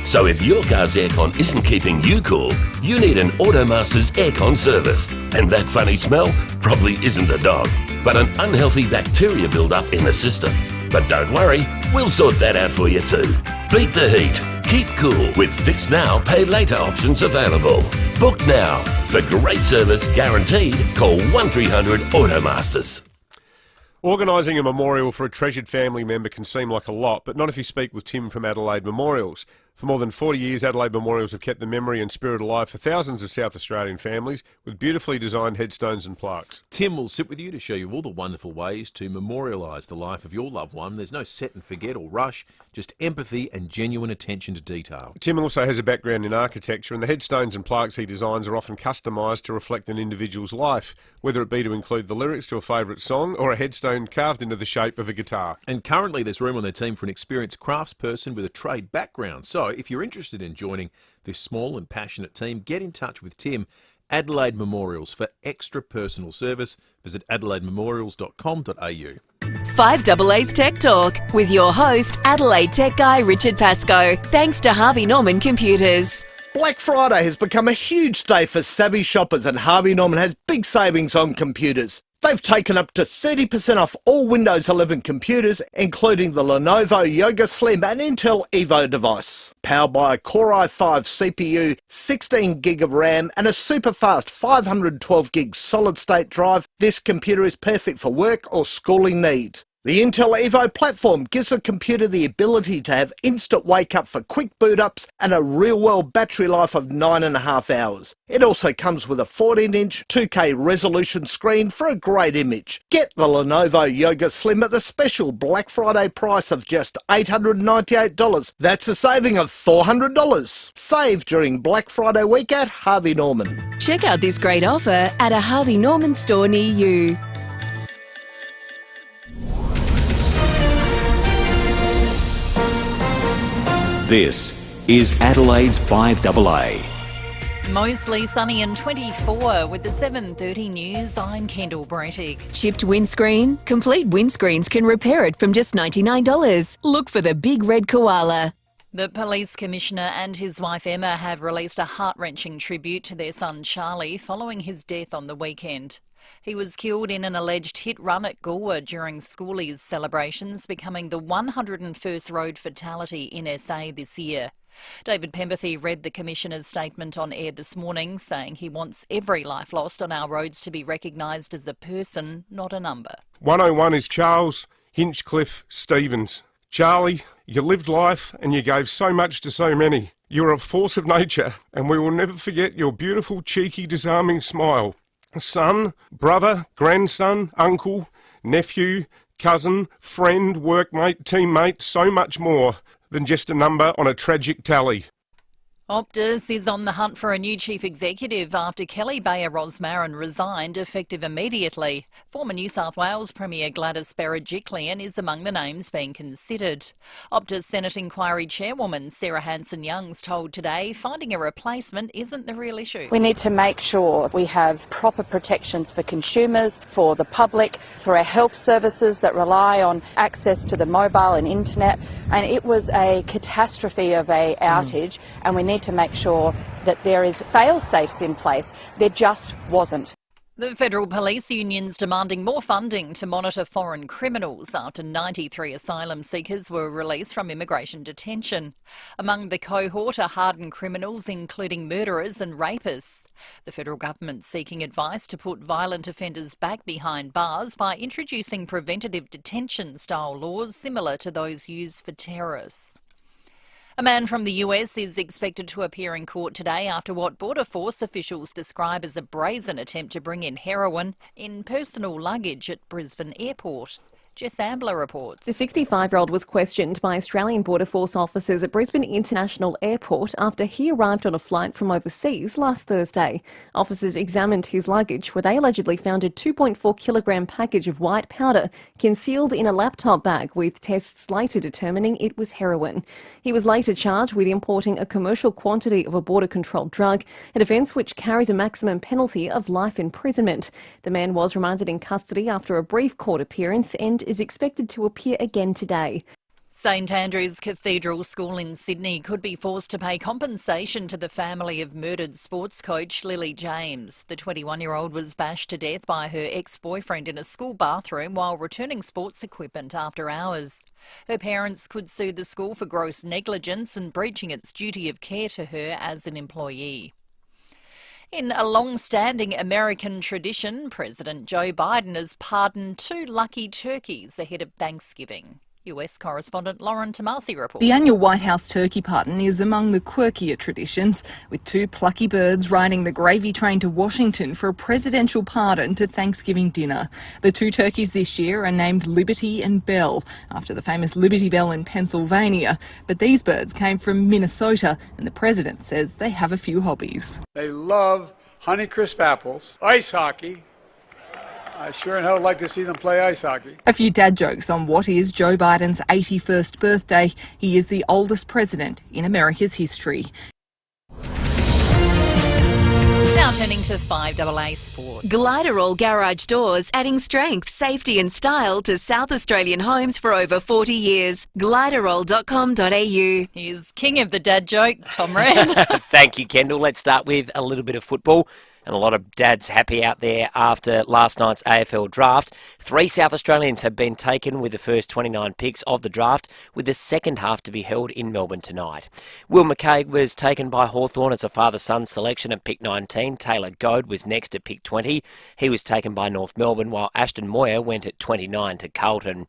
So if your car's aircon isn't keeping you cool, you need an Automasters aircon service. And that funny smell probably isn't a dog, but an unhealthy bacteria build-up in the system. But don't worry, we'll sort that out for you too. Beat the heat. Keep cool with Fix Now, Pay Later options available. Book now. For great service guaranteed, call 1300 Automasters. Organising a memorial for a treasured family member can seem like a lot, but not if you speak with Tim from Adelaide Memorials. For more than 40 years, Adelaide Memorials have kept the memory and spirit alive for thousands of South Australian families with beautifully designed headstones and plaques. Tim will sit with you to show you all the wonderful ways to memorialise the life of your loved one. There's no set and forget or rush, just empathy and genuine attention to detail. Tim also has a background in architecture, and the headstones and plaques he designs are often customised to reflect an individual's life, whether it be to include the lyrics to a favourite song or a headstone carved into the shape of a guitar. And currently there's room on their team for an experienced craftsperson with a trade background. So if you're interested in joining this small and passionate team, get in touch with Tim, Adelaide Memorials, for extra personal service. Visit adelaidememorials.com.au. 5AA's Tech Talk with your host, Adelaide Tech Guy Richard Pascoe. Thanks to Harvey Norman Computers. Black Friday has become a huge day for savvy shoppers, and Harvey Norman has big savings on computers. They've taken up to 30% off all Windows 11 computers, including the Lenovo Yoga Slim and Intel Evo device. Powered by a Core i5 CPU, 16GB of RAM and a super fast 512GB solid-state drive, this computer is perfect for work or schooling needs. The Intel Evo platform gives the computer the ability to have instant wake-up for quick boot-ups and a real-world battery life of 9.5 hours. It also comes with a 14-inch 2K resolution screen for a great image. Get the Lenovo Yoga Slim at the special Black Friday price of just $898. That's a saving of $400. Save during Black Friday week at Harvey Norman. Check out this great offer at a Harvey Norman store near you. This is Adelaide's 5AA. Mostly sunny and 24 with the 7:30 news. I'm Kendall Brettig. Chipped windscreen? Complete Windscreens can repair it from just $99. Look for the big red koala. The police commissioner and his wife Emma have released a heart-wrenching tribute to their son Charlie following his death on the weekend. He was killed in an alleged hit-run at Goolwa during schoolies celebrations, becoming the 101st road fatality in SA this year. David Pemberthy read the Commissioner's statement on air this morning, saying he wants every life lost on our roads to be recognised as a person, not a number. 101 is Charles Hinchcliffe Stevens. Charlie, you lived life and you gave so much to so many. You're a force of nature, and we will never forget your beautiful, cheeky, disarming smile. Son, brother, grandson, uncle, nephew, cousin, friend, workmate, teammate, so much more than just a number on a tragic tally. Optus is on the hunt for a new chief executive after Kelly Bayer Rosmarin resigned effective immediately. Former New South Wales Premier Gladys Berejiklian is among the names being considered. Optus Senate Inquiry Chairwoman Sarah Hanson-Young's told Today finding a replacement isn't the real issue. We need to make sure we have proper protections for consumers, for the public, for our health services that rely on access to the mobile and internet. And it was a catastrophe of an outage, and we need to make sure that there is fail-safes in place. There just wasn't. The Federal Police Union's demanding more funding to monitor foreign criminals after 93 asylum seekers were released from immigration detention. Among the cohort are hardened criminals, including murderers and rapists. The federal government's seeking advice to put violent offenders back behind bars by introducing preventative detention-style laws similar to those used for terrorists. A man from the US is expected to appear in court today after what Border Force officials describe as a brazen attempt to bring in heroin in personal luggage at Brisbane Airport. Jess Ambler reports. The 65-year-old was questioned by Australian Border Force officers at Brisbane International Airport after he arrived on a flight from overseas last Thursday. Officers examined his luggage where they allegedly found a 2.4 kilogram package of white powder concealed in a laptop bag, with tests later determining it was heroin. He was later charged with importing a commercial quantity of a border-controlled drug, an offence which carries a maximum penalty of life imprisonment. The man was remanded in custody after a brief court appearance and is expected to appear again today. St Andrew's Cathedral School in Sydney could be forced to pay compensation to the family of murdered sports coach Lily James. The 21-year-old was bashed to death by her ex-boyfriend in a school bathroom while returning sports equipment after hours. Her parents could sue the school for gross negligence and breaching its duty of care to her as an employee. In a long-standing American tradition, President Joe Biden has pardoned 2 lucky turkeys ahead of Thanksgiving. US correspondent Lauren Tomasi reports. The annual White House turkey pardon is among the quirkier traditions, with 2 plucky birds riding the gravy train to Washington for a presidential pardon to Thanksgiving dinner. The 2 turkeys this year are named Liberty and Bell, after the famous Liberty Bell in Pennsylvania. But these birds came from Minnesota, and the president says they have a few hobbies. They love Honeycrisp apples, ice hockey. I sure in hell like to see them play ice hockey. A few dad jokes on what is Joe Biden's 81st birthday. He is the oldest president in America's history. Now turning to 5AA Sport. Gliderol Garage Doors, adding strength, safety and style to South Australian homes for over 40 years. Gliderol.com.au. Here's king of the dad joke, Tom Wren. Thank you, Kendall. Let's start with a little bit of football. And a lot of dads happy out there after last night's AFL draft. 3 South Australians have been taken with the first 29 picks of the draft, with the second half to be held in Melbourne tonight. Will McCaig was taken by Hawthorn as a father-son selection at pick 19. Taylor Goad was next at pick 20. He was taken by North Melbourne, while Ashton Moyer went at 29 to Carlton.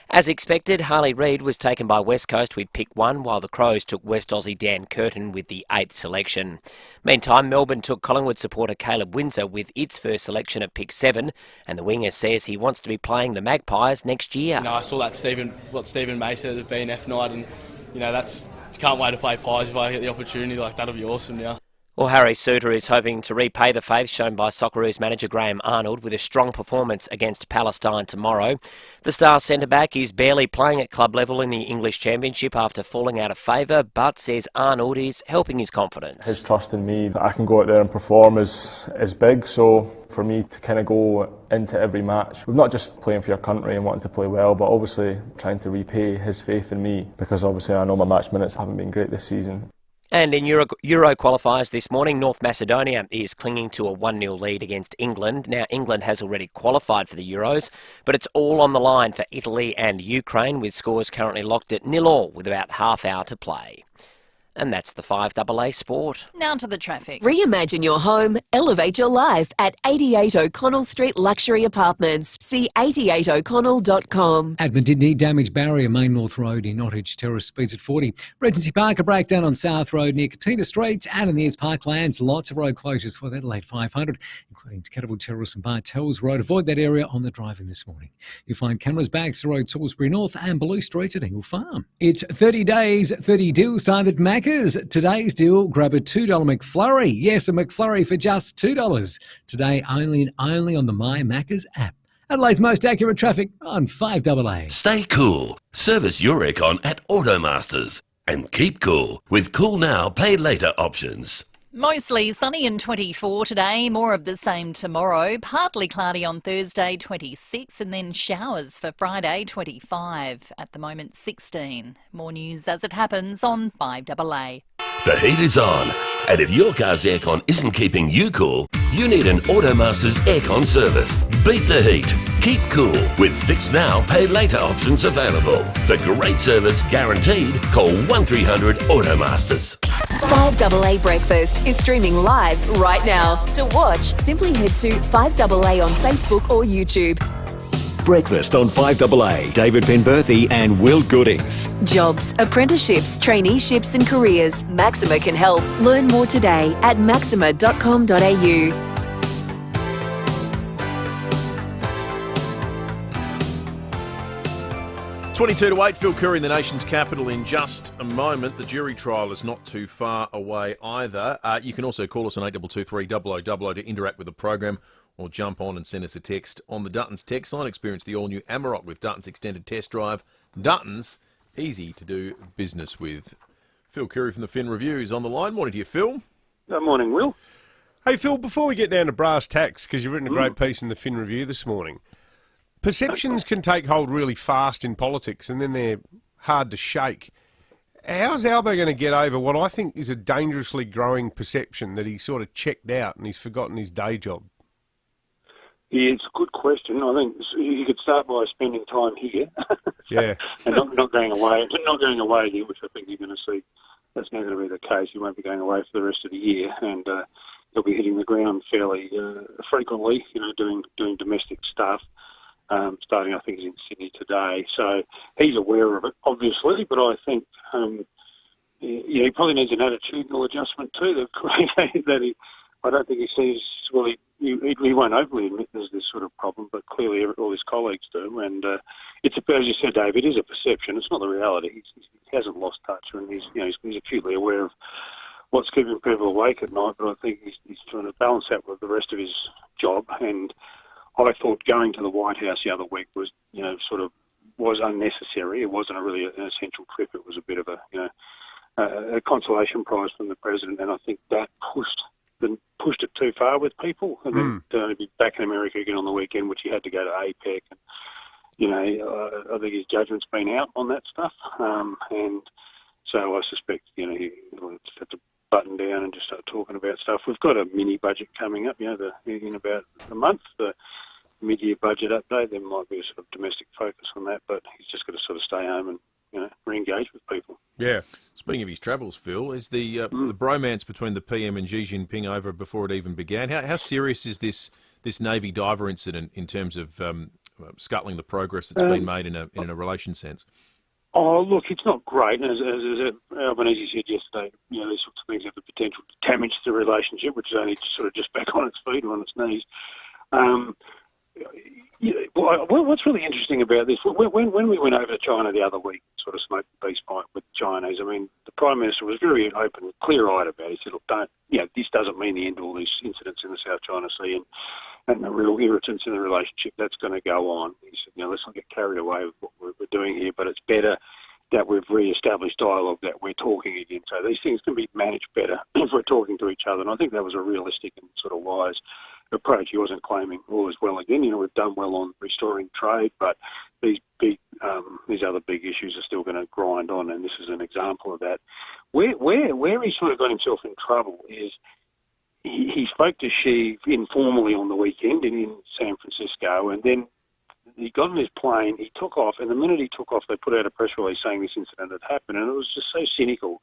As expected, Harley Reid was taken by West Coast with pick 1, while the Crows took West Aussie Dan Curtin with the 8th selection. Meantime, Melbourne took Collingwood supporter Caleb Windsor with its first selection at pick 7, and the winger says he wants to be playing the Magpies next year. I saw that what Stephen May said at the BNF night, and that's can't wait to play Pies if I get the opportunity. That'll be awesome now. Well, Harry Suter is hoping to repay the faith shown by Socceroos manager Graham Arnold with a strong performance against Palestine tomorrow. The star centre-back is barely playing at club level in the English Championship after falling out of favour, but says Arnold is helping his confidence. His trust in me that I can go out there and perform is big, so for me to kind of go into every match with not just playing for your country and wanting to play well, but obviously trying to repay his faith in me, because obviously I know my match minutes haven't been great this season. And in Euro qualifiers this morning, North Macedonia is clinging to a 1-0 lead against England. Now, England has already qualified for the Euros, but it's all on the line for Italy and Ukraine, with scores currently locked at 0-0 with about half hour to play. And that's the 5AA Sport. Now to the traffic. Reimagine your home, elevate your life at 88 O'Connell Street Luxury Apartments. See 88o'connell.com. At Medindee, damaged barrier, Main North Road in Nottage Terrace, speeds at 40. Regency Park, a breakdown on South Road near Katina Street, and in the East Parklands, lots of road closures for Adelaide 500, including Catterville Terrace and Bartels Road. Avoid that area on the drive-in this morning. You'll find cameras back to Road Salisbury North and Blue Street at Ingle Farm. It's 30 days, 30 deals time at Macca's. Today's deal, grab a $2 McFlurry. Yes, a McFlurry for just $2. Today, only on the My Macca's app. Adelaide's most accurate traffic on 5AA. Stay cool. Service your aircon at Automasters. And keep cool with Cool Now, Pay Later options. Mostly sunny and 24 today, more of the same tomorrow. Partly cloudy on Thursday, 26, and then showers for Friday, 25. At the moment, 16. More news as it happens on 5AA. The heat is on, and if your car's aircon isn't keeping you cool, you need an Automasters aircon service. Beat the heat. Keep cool with Fix Now, Pay Later options available. For great service guaranteed, call 1300 Automasters. 5AA Breakfast is streaming live right now. To watch, simply head to 5AA on Facebook or YouTube. Breakfast on 5AA. David Penberthy and Will Goodings. Jobs, apprenticeships, traineeships and careers. Maxima can help. Learn more today at maxima.com.au. 22-8, Phil Curry in the nation's capital in just a moment. The jury trial is not too far away either. You can also call us on 8223 0000 to interact with the program, or jump on and send us a text on the Duttons text line. Experience the all-new Amarok with Duttons Extended Test Drive. Duttons, easy to do business with. Phil Curry from the Fin Review is on the line. Morning to you, Phil. Good morning, Will. Hey, Phil, before we get down to brass tacks, because you've written a great piece in the Fin Review this morning, perceptions can take hold really fast in politics, and then they're hard to shake. How's Albo going to get over what I think is a dangerously growing perception that he's sort of checked out and he's forgotten his day job? Yeah, it's a good question. I think you could start by spending time here, Yeah. and not going away. Not going away here, which I think you're going to see. That's not going to be the case. You won't be going away for the rest of the year, and he'll be hitting the ground fairly frequently. You know, doing domestic stuff. Starting, I think, he's in Sydney today. So he's aware of it, obviously, but I think he probably needs an attitudinal adjustment too. I don't think he sees, well, he won't openly admit there's this sort of problem, but clearly all his colleagues do. And it's, as you said, Dave, it is a perception. It's not the reality. He hasn't lost touch, and he's acutely aware of what's keeping people awake at night, but I think he's trying to balance that with the rest of his job. And I thought going to the White House the other week was unnecessary. It wasn't really an essential trip. It was a bit of a consolation prize from the president, and I think that pushed it too far with people. And then to be back in America again on the weekend, which he had to go to APEC, and I think his judgment's been out on that stuff, and so I suspect he'll have to button down and just start talking about stuff. We've got a mini budget coming up, in about a month. The mid-year budget update. There might be a sort of domestic focus on that, but he's just got to sort of stay home and re-engage with people. Yeah. Speaking of his travels, Phil, is the bromance between the PM and Xi Jinping over before it even began? How serious is this Navy diver incident in terms of scuttling the progress that's been made in a relation sense? Oh, look, it's not great. As Albanese said yesterday, these sorts of things have the potential to damage the relationship, which is only just back on its feet and on its knees. What's really interesting about this, when we went over to China the other week, sort of smoked the peace pipe with the Chinese, I mean, the Prime Minister was very open, clear-eyed about it. He said, look, this doesn't mean the end of all these incidents in the South China Sea and the real irritants in the relationship. That's going to go on. He said, let's not get carried away with what we're doing here, but it's better that we've re-established dialogue, that we're talking again. So these things can be managed better if we're talking to each other. And I think that was a realistic and sort of wise approach. He wasn't claiming all is well again. We've done well on restoring trade, but these other big issues are still going to grind on, and this is an example of that. Where he sort of got himself in trouble is he spoke to Xi informally on the weekend in San Francisco, and then he got on his plane, he took off, and the minute he took off, they put out a press release saying this incident had happened, and it was just so cynical.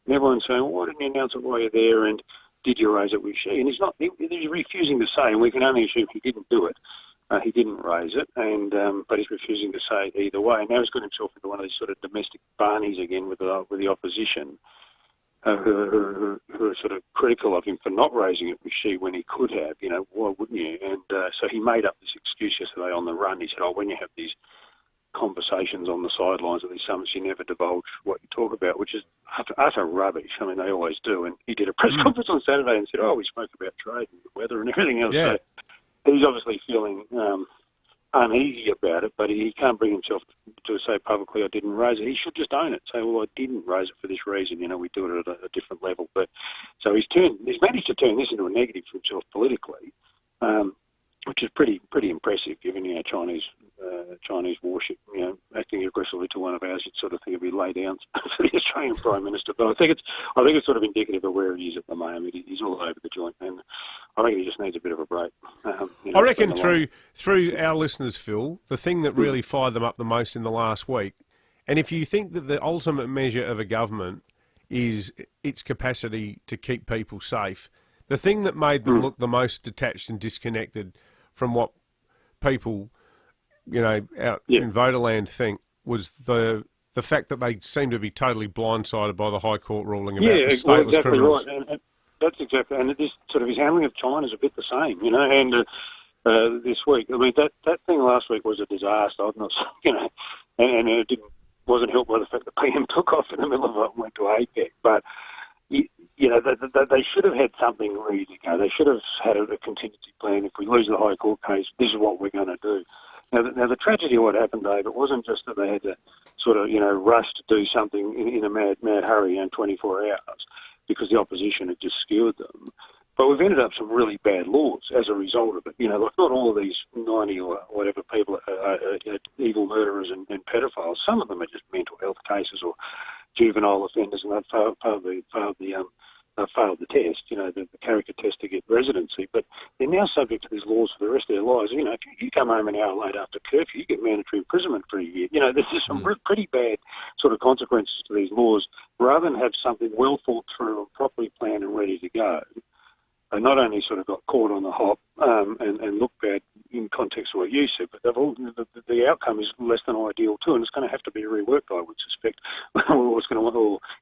And everyone's saying, well, why didn't you announce it while you're there, and did you raise it with Xi? And he's refusing to say, and we can only assume he didn't do it. He didn't raise it, but he's refusing to say either way. And now he's got himself into one of these sort of domestic barneys again with the opposition, who are sort of critical of him for not raising it with Xi when he could have. Why wouldn't you? And so he made up this excuse yesterday on the run. He said, when you have these conversations on the sidelines of these summits, you never divulge what you talk about, which is utter rubbish. I mean, they always do. And he did a press conference on Saturday and said, we spoke about trade and the weather and everything else. Yeah. So he's obviously feeling uneasy about it, but he can't bring himself to say publicly, I didn't raise it. He should just own it. Say, well, I didn't raise it for this reason. We do it at a different level. But so he's managed to turn this into a negative for himself politically, which is pretty impressive given Chinese warship acting aggressively to one of ours. You'd sort of think it'd be lay down for the Australian Prime Minister. But I think it's sort of indicative of where he is at the moment. He's all over the joint, and I think he just needs a bit of a break. I reckon through our listeners, Phil, the thing that really fired them up the most in the last week, and if you think that the ultimate measure of a government is its capacity to keep people safe, the thing that made them look the most detached and disconnected from what people, out in Voterland think was the fact that they seem to be totally blindsided by the High Court ruling about the stateless exactly criminals. Right. And that's exactly, and this sort of his handling of China is a bit the same, and this week, I mean, that thing last week was a disaster. I'm not, and it wasn't helped by the fact that PM took off in the middle of it and went to APEC, but. They should have had something ready to go. They should have had a contingency plan. If we lose the High Court case, this is what we're going to do. Now the tragedy of what happened, Dave, it wasn't just that they had to sort of, rush to do something in a mad hurry in 24 hours because the opposition had just skewered them. But we've ended up some really bad laws as a result of it. Like not all of these 90 or whatever people are evil murderers and pedophiles. Some of them are just mental health cases or juvenile offenders, and they've failed the test, the character test to get residency. But they're now subject to these laws for the rest of their lives. If you come home an hour late after curfew, you get mandatory imprisonment for a year. There's some pretty bad sort of consequences to these laws. Rather than have something well thought through and properly planned and ready to go, they not only sort of got caught on the hop and looked bad in context of what you said, but the outcome is less than ideal too, and it's going to have to be reworked, I would suspect, or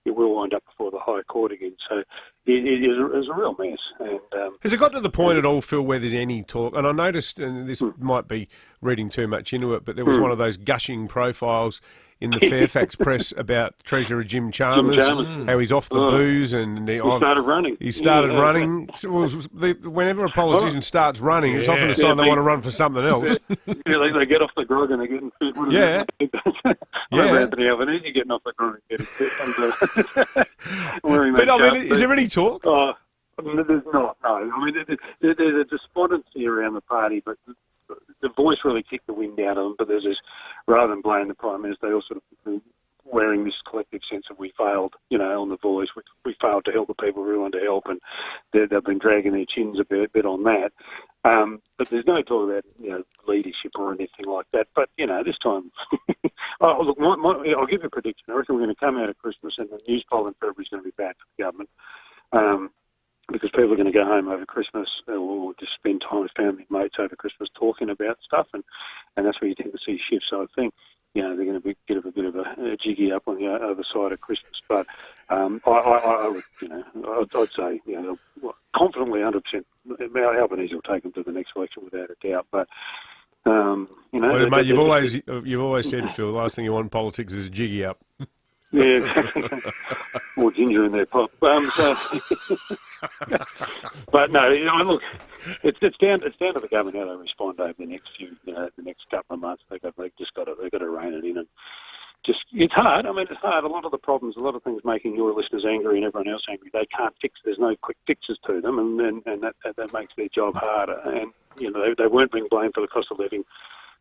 it will wind up before the High Court again. So it is a real mess. And, has it got to the point at all, Phil, where there's any talk? And I noticed, and this might be reading too much into it, but there was one of those gushing profiles in the Fairfax press about Treasurer Jim Chalmers, how he's off the booze and he started running. He started running. Whenever a politician starts running, it's often a sign they want to run for something else. They get off the grog and they're getting fit. Anthony Albanese getting off the grog and getting fit. But I mean, is there any talk? There's not. No, I mean, there's a despondency around the party, but the voice really kicked the wind out of them. But there's this, rather than blame the Prime Minister, they all sort of wearing this collective sense of we failed, on the voice. We failed to help the people we wanted to help, and they've been dragging their chins a bit on that. But there's no talk about leadership or anything like that. But this time, look, I'll give you a prediction. I reckon we're going to come out of Christmas, and the news poll in February is going to be bad for the government. Because people are going to go home over Christmas or just spend time with family and mates over Christmas talking about stuff, and that's where you tend to see shifts. So I think, they're going to get a bit of a jiggy up on the other side of Christmas. But I would, I'd say, confidently 100%, Albanese will take them to the next election without a doubt. But mate, you've always said, Phil, the last thing you want in politics is a jiggy up. Yeah, more ginger in their pop. But no, look, it's down to the government how they respond over the next the next couple of months. They've got to rein it in, and it's hard. I mean, it's hard. A lot of the problems, a lot of things making your listeners angry and everyone else angry, they can't fix. There's no quick fixes to them, and that makes their job harder. And they weren't being blamed for the cost of living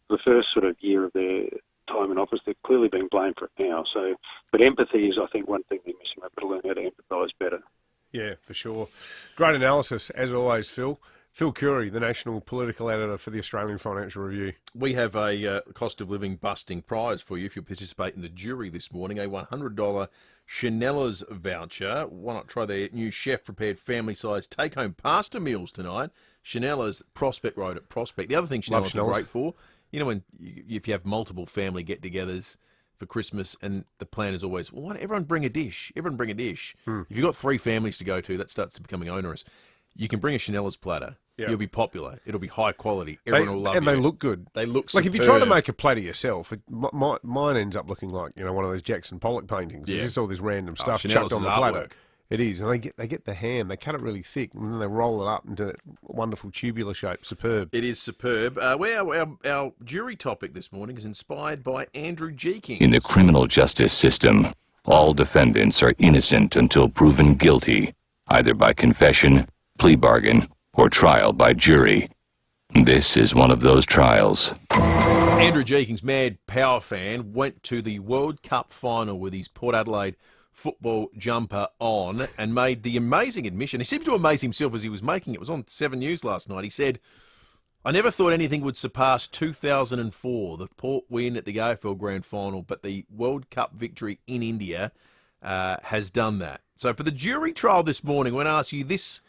the first sort of year of their time in office. They're clearly being blamed for it now. So, but empathy is, I think, one thing they're missing. They've got to learn how to empathise better. Yeah, for sure. Great analysis, as always, Phil. Phil Curry, the national political editor for the Australian Financial Review. We have a cost of living busting prize for you if you participate in the jury this morning, a $100 Chanella's voucher. Why not try their new chef-prepared family-sized take-home pasta meals tonight? Chanella's, Prospect Road at Prospect. The other thing Chanella's are great for, if you have multiple family get-togethers for Christmas, and the plan is always, well, why don't everyone bring a dish? Everyone bring a dish. If you've got 3 families to go to, that starts becoming onerous. You can bring a Chanella's platter. Yep. You'll be popular. It'll be high quality. Everyone will love and you. And they look good. They look like superb. If you try to make a platter yourself, mine ends up looking like one of those Jackson Pollock paintings. Yeah. It's just all this random stuff Chanella's chucked on the artwork. platter. It is, and they get the ham. They cut it really thick, and then they roll it up into that wonderful tubular shape. Superb. It is superb. Our jury topic this morning is inspired by Andrew Jeekins. In the criminal justice system, all defendants are innocent until proven guilty, either by confession, plea bargain, or trial by jury. This is one of those trials. Andrew Jeekins, mad power fan, went to the World Cup final with his Port Adelaide football jumper on and made the amazing admission. He seemed to amaze himself as he was making it. It was on 7 News last night. He said, I never thought anything would surpass 2004, the Port win at the AFL Grand Final, but the World Cup victory in India has done that. So for the jury trial this morning, we're going to ask you this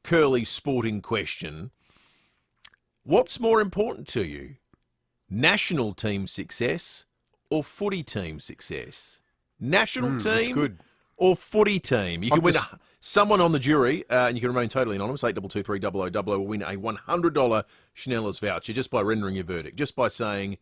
curly sporting question. What's more important to you, national team success or footy team success? National team good. Or footy team? You can win someone on the jury, and you can remain totally anonymous. 8223 will win a $100 Chanella's voucher just by rendering your verdict, just by saying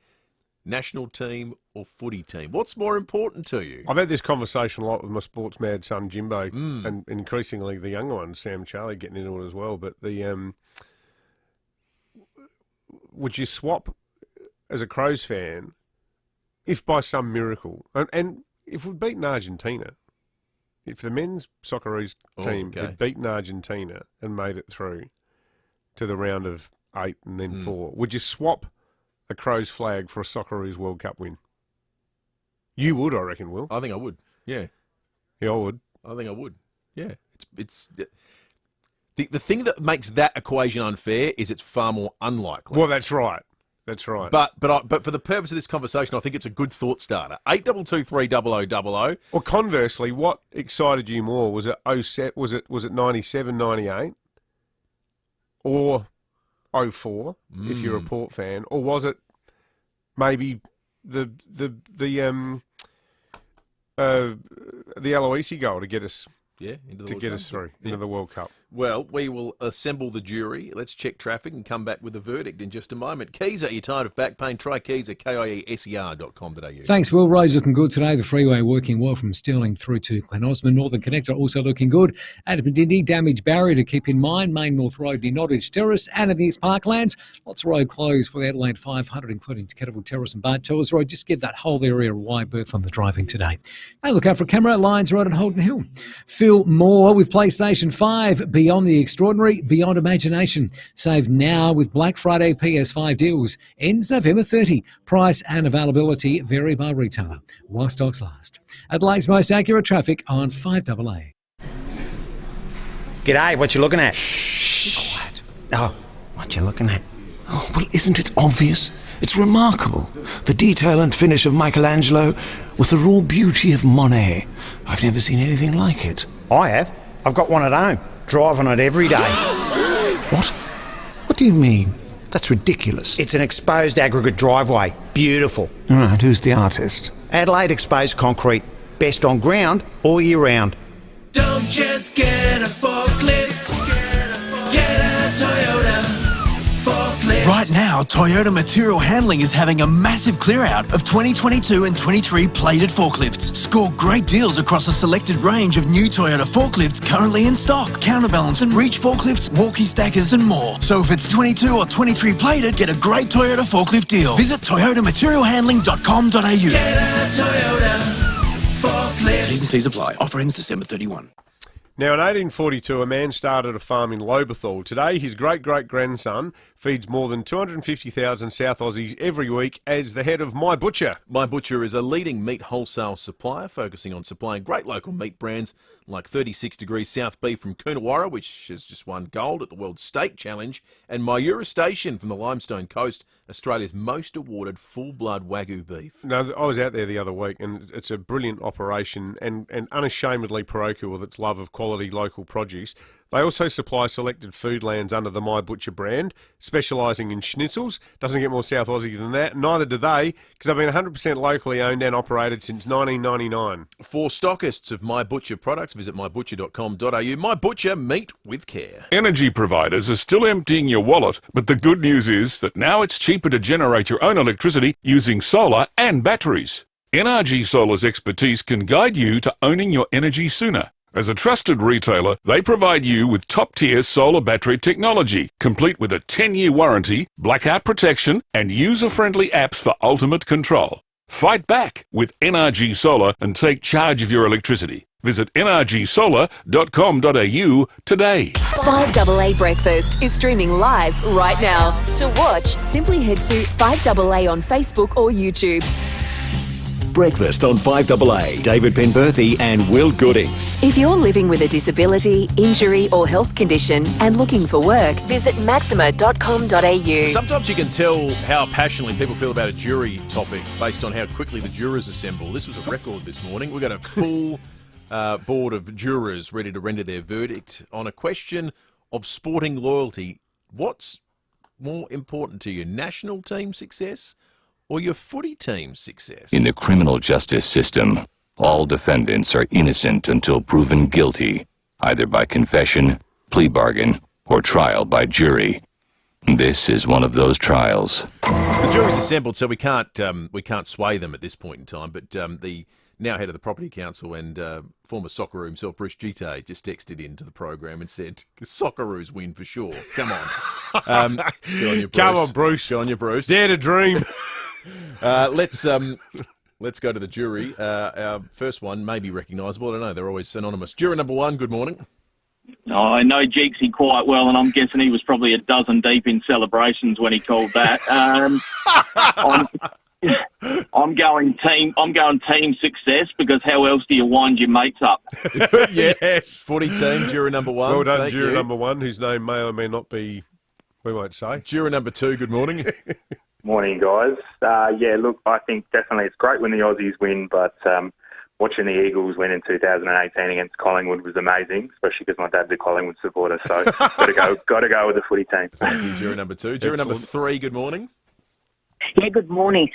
national team or footy team. What's more important to you? I've had this conversation a lot with my sports mad son Jimbo, and increasingly the younger one, Sam Charlie, getting into it as well. But the would you swap as a Crows fan if by some miracle, and if we'd beaten Argentina, if the men's Socceroos team had beaten Argentina and made it through to the round of 8 and then 4, would you swap a Crows flag for a Socceroos World Cup win? You would, I reckon, Will. I think I would. Yeah. Yeah, I would. I think I would. Yeah. It's the thing that makes that equation unfair is it's far more unlikely. Well, that's right. That's right. But for the purpose of this conversation, I think it's a good thought starter. 8223 Or conversely, what excited you more? Was it 97, 98? Or 04, if you're a Port fan? Or was it maybe the Aloisi goal to get us into the World Cup? Well, we will assemble the jury. Let's check traffic and come back with a verdict in just a moment. Keezer, you're tired of back pain? Try Keezer, KIESER.com.au. Thanks, Will. Roads looking good today. The freeway working well from Stirling through to Glen Osmond. Northern Connector also looking good. At Medindi, damaged barrier to keep in mind. Main North Road near Nottage Terrace and in the East Parklands. Lots of road closed for the Adelaide 500, including to Kettleville Terrace and Bart Towers Road. Just give that whole area a wide berth on the driving today. Hey, look out for a camera. Lions Road and Holden Hill. Phil Moore with PlayStation 5. Beyond the extraordinary, beyond imagination. Save now with Black Friday PS5 deals. Ends November 30. Price and availability vary by retailer. While stocks last. Adelaide's most accurate traffic on 5AA. G'day, what you looking at? Shh. Be quiet. Oh, what you looking at? Oh, well, isn't it obvious? It's remarkable. The detail and finish of Michelangelo with the raw beauty of Monet. I've never seen anything like it. I have. I've got one at home. Drive on it every day. What? What do you mean? That's ridiculous. It's an exposed aggregate driveway. Beautiful. All right, who's the artist? Adelaide Exposed Concrete. Best on ground all year round. Don't just get a forklift. Get a Toyota forklift. Right now, Toyota Material Handling is having a massive clear out of 2022 and 23 plated forklifts. Score great deals across a selected range of new Toyota forklifts currently in stock. Counterbalance and reach forklifts, walkie stackers and more. So if it's 22 or 23 plated, get a great Toyota forklift deal. Visit toyotamaterialhandling.com.au. Get a Toyota forklift. T's and C's apply. Offer ends December 31. Now, in 1842, a man started a farm in Lobethal. Today, his great-great-grandson feeds more than 250,000 South Aussies every week as the head of My Butcher. My Butcher is a leading meat wholesale supplier focusing on supplying great local meat brands like 36 Degrees South Beef from Coonawarra, which has just won gold at the World Steak Challenge, and Mayura Station from the Limestone Coast, Australia's most awarded full-blood Wagyu beef. No, I was out there the other week, and it's a brilliant operation and unashamedly parochial with its love of quality local produce. They also supply selected foodlands under the My Butcher brand, specialising in schnitzels. Doesn't get more South Aussie than that. Neither do they, because they've been 100% locally owned and operated since 1999. For stockists of My Butcher products, visit mybutcher.com.au. My Butcher, meat with care. Energy providers are still emptying your wallet, but the good news is that now it's cheaper to generate your own electricity using solar and batteries. NRG Solar's expertise can guide you to owning your energy sooner. As a trusted retailer, they provide you with top-tier solar battery technology, complete with a 10-year warranty, blackout protection, and user-friendly apps for ultimate control. Fight back with NRG Solar and take charge of your electricity. Visit nrgsolar.com.au today. 5AA Breakfast is streaming live right now. To watch, simply head to 5AA on Facebook or YouTube. Breakfast on 5AA. David Penberthy and Will Goodings. If you're living with a disability, injury or health condition and looking for work, visit maxima.com.au. Sometimes you can tell how passionately people feel about a jury topic based on how quickly the jurors assemble. This was a record this morning. We've got a full board of jurors ready to render their verdict on a question of sporting loyalty. What's more important to you, national team success or your footy team's success? In the criminal justice system, all defendants are innocent until proven guilty, either by confession, plea bargain, or trial by jury. This is one of those trials. The jury's assembled, so we can't sway them at this point in time. But the now head of the Property Council and former Socceroo himself, Bruce Gite, just texted into the program and said, Socceroos win for sure. Come on. Good on you, Bruce. Come on, Bruce. Good on you, Bruce. Dare to dream. Let's go to the jury. Our first one may be recognisable. I don't know. They're always synonymous. Juror number one, good morning. I know Jeeksy quite well, and I'm guessing he was probably a dozen deep in celebrations when he called that. I'm going team success, because how else do you wind your mates up? Yes. Footy team, juror number one. Well done, juror number one, whose name may or may not be, we won't say. Juror number two, good morning. Morning, guys. Yeah, look, I think definitely it's great when the Aussies win, but watching the Eagles win in 2018 against Collingwood was amazing, especially because my dad's a Collingwood supporter. So got to go with the footy team. Thank you, juror number two. Juror number three, good morning. Yeah, good morning.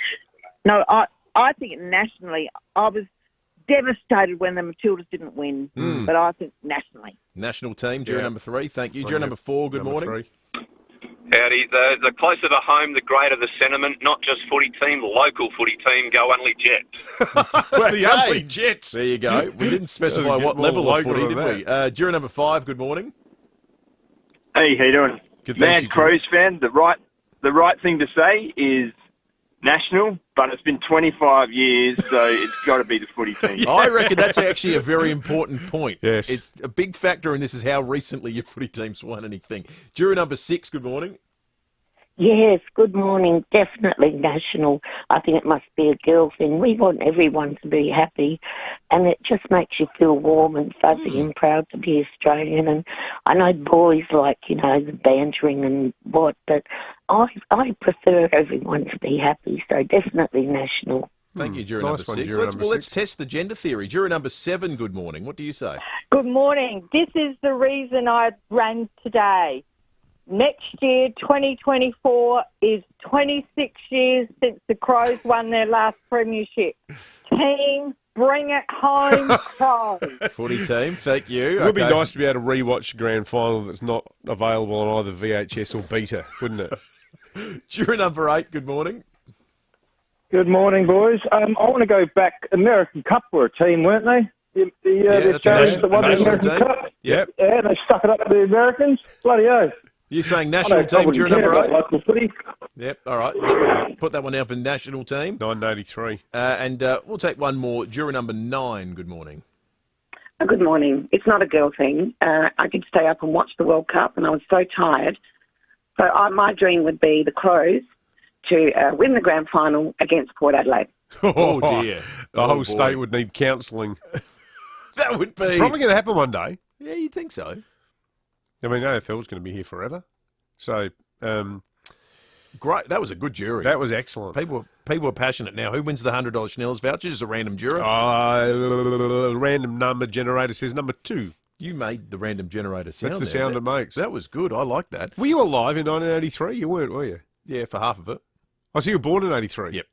No, I think nationally, I was devastated when the Matildas didn't win, but I think nationally. National team, juror number three, thank you. Juror number four, good morning. Howdy. The closer to home, the greater the sentiment. Not just footy team, local footy team. Go only Jets. The ugly Jets. There you go. We didn't specify what level of footy, did we? Juror number five, good morning. Hey, how you doing? Good, Man, Crows fan, the right thing to say is national, but it's been 25 years, so it's got to be the footy team. I reckon that's actually a very important point. Yes. It's a big factor, and this is how recently your footy team's won anything. Juror number six, good morning. Yes, good morning. Definitely national. I think it must be a girl thing. We want everyone to be happy, and it just makes you feel warm and fuzzy and proud to be Australian. And I know boys like, the bantering and what, but I prefer everyone to be happy, so definitely national. Thank you, juror number six. Let's test the gender theory. Juror number seven, good morning. What do you say? Good morning. This is the reason I ran today. Next year, 2024, is 26 years since the Crows won their last premiership. Team, bring it home, Crows. Footy team, thank you. It would be nice to be able to rewatch the grand final that's not available on either VHS or beta, wouldn't it? Juror number 8, good morning. Good morning, boys. I want to go back. American Cup were a team, weren't they? The Australians that won the American Cup. Yep. Yeah, they stuck it up to the Americans. Bloody oath. You're saying national team, juror number 8? Local footy. Yep, all right. Put that one down for national team. 1983. And we'll take one more. Juror number 9, good morning. Good morning. It's not a girl thing. I could stay up and watch the World Cup, and I was so tired. So my dream would be the Crows to win the grand final against Port Adelaide. Oh, dear. The whole state would need counselling. That would be... Probably going to happen one day. Yeah, you'd think so. I mean, AFL's going to be here forever. So... Great. That was a good jury. That was excellent. People are passionate now. Who wins the $100 Schnells voucher? Just a random juror? Random number generator says number 2. You made the random generator sound. That's the sound it makes. That was good. I like that. Were you alive in 1983? You weren't, were you? Yeah, for half of it. Oh, so you were born in 83? Yep.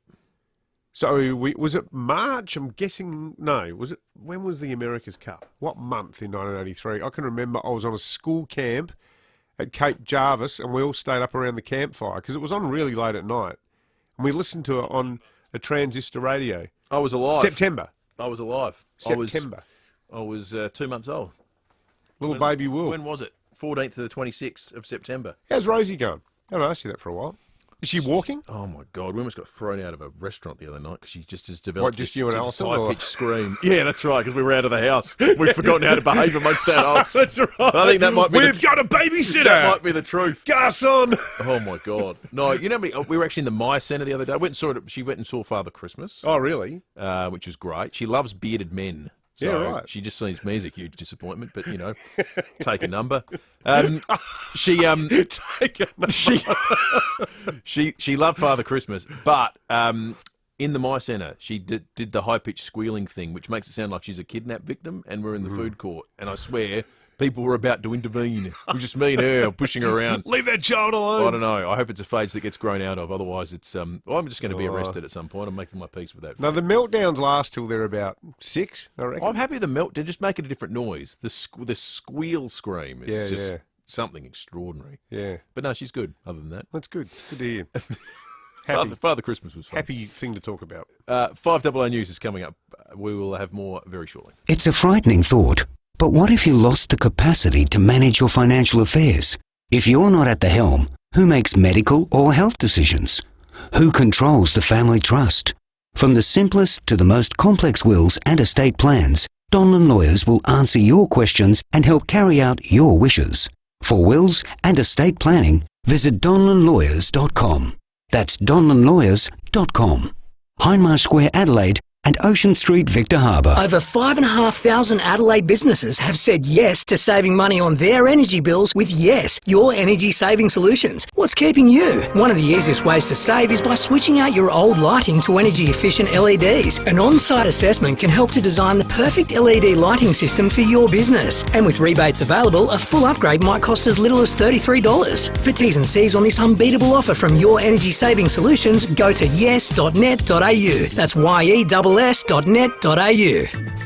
So was it March? I'm guessing, no. Was it? When was the America's Cup? What month in 1983? I can remember I was on a school camp at Cape Jarvis, and we all stayed up around the campfire because it was on really late at night. And we listened to it on a transistor radio. I was alive. September. I was alive. September. I was 2 months old. Little baby Will. When was it? 14th to the 26th of September. How's Rosie going? I haven't asked you that for a while. Is she walking? Oh, my God. We almost got thrown out of a restaurant the other night because she just has developed just you and Alison, high-pitched scream. Yeah, that's right, because we were out of the house. We've forgotten how to behave amongst adults. That's right. I think that might be We've got a babysitter. That might be the truth. Garçon. Oh, my God. No, you know, we were actually in the Maya Centre the other day. She went and saw Father Christmas. Oh, really? Which was great. She loves bearded men. So yeah, right. She just sees me as a huge disappointment, but, you know, take a number. She loved Father Christmas, but in the My Centre, she did the high-pitched squealing thing, which makes it sound like she's a kidnap victim, and we're in the food court. And I swear, people were about to intervene. It was just me and her pushing her around. Leave that child alone. I don't know. I hope it's a phase that gets grown out of. Otherwise, it's I'm just going to be arrested at some point. I'm making my peace with that. No, the meltdowns last till they're about 6, I reckon. I'm happy to just make it a different noise. The squeal scream is just something extraordinary. Yeah. But no, she's good, other than that. That's good. Good to hear. Father Christmas was fun. Happy thing to talk about. 5AA News is coming up. We will have more very shortly. It's a frightening thought, but what if you lost the capacity to manage your financial affairs? If you're not at the helm, who makes medical or health decisions? Who controls the family trust? From the simplest to the most complex wills and estate plans, Donlan Lawyers will answer your questions and help carry out your wishes. For wills and estate planning, visit donlanlawyers.com. That's donlanlawyers.com. Hindmarsh Square, Adelaide, and Ocean Street, Victor Harbour. Over 5,500 Adelaide businesses have said yes to saving money on their energy bills with Yes, your energy saving solutions. What's keeping you? One of the easiest ways to save is by switching out your old lighting to energy efficient LEDs. An on-site assessment can help to design the perfect LED lighting system for your business. And with rebates available, a full upgrade might cost as little as $33. For T's and C's on this unbeatable offer from Your Energy Saving Solutions, go to yes.net.au. That's YESS.net.au.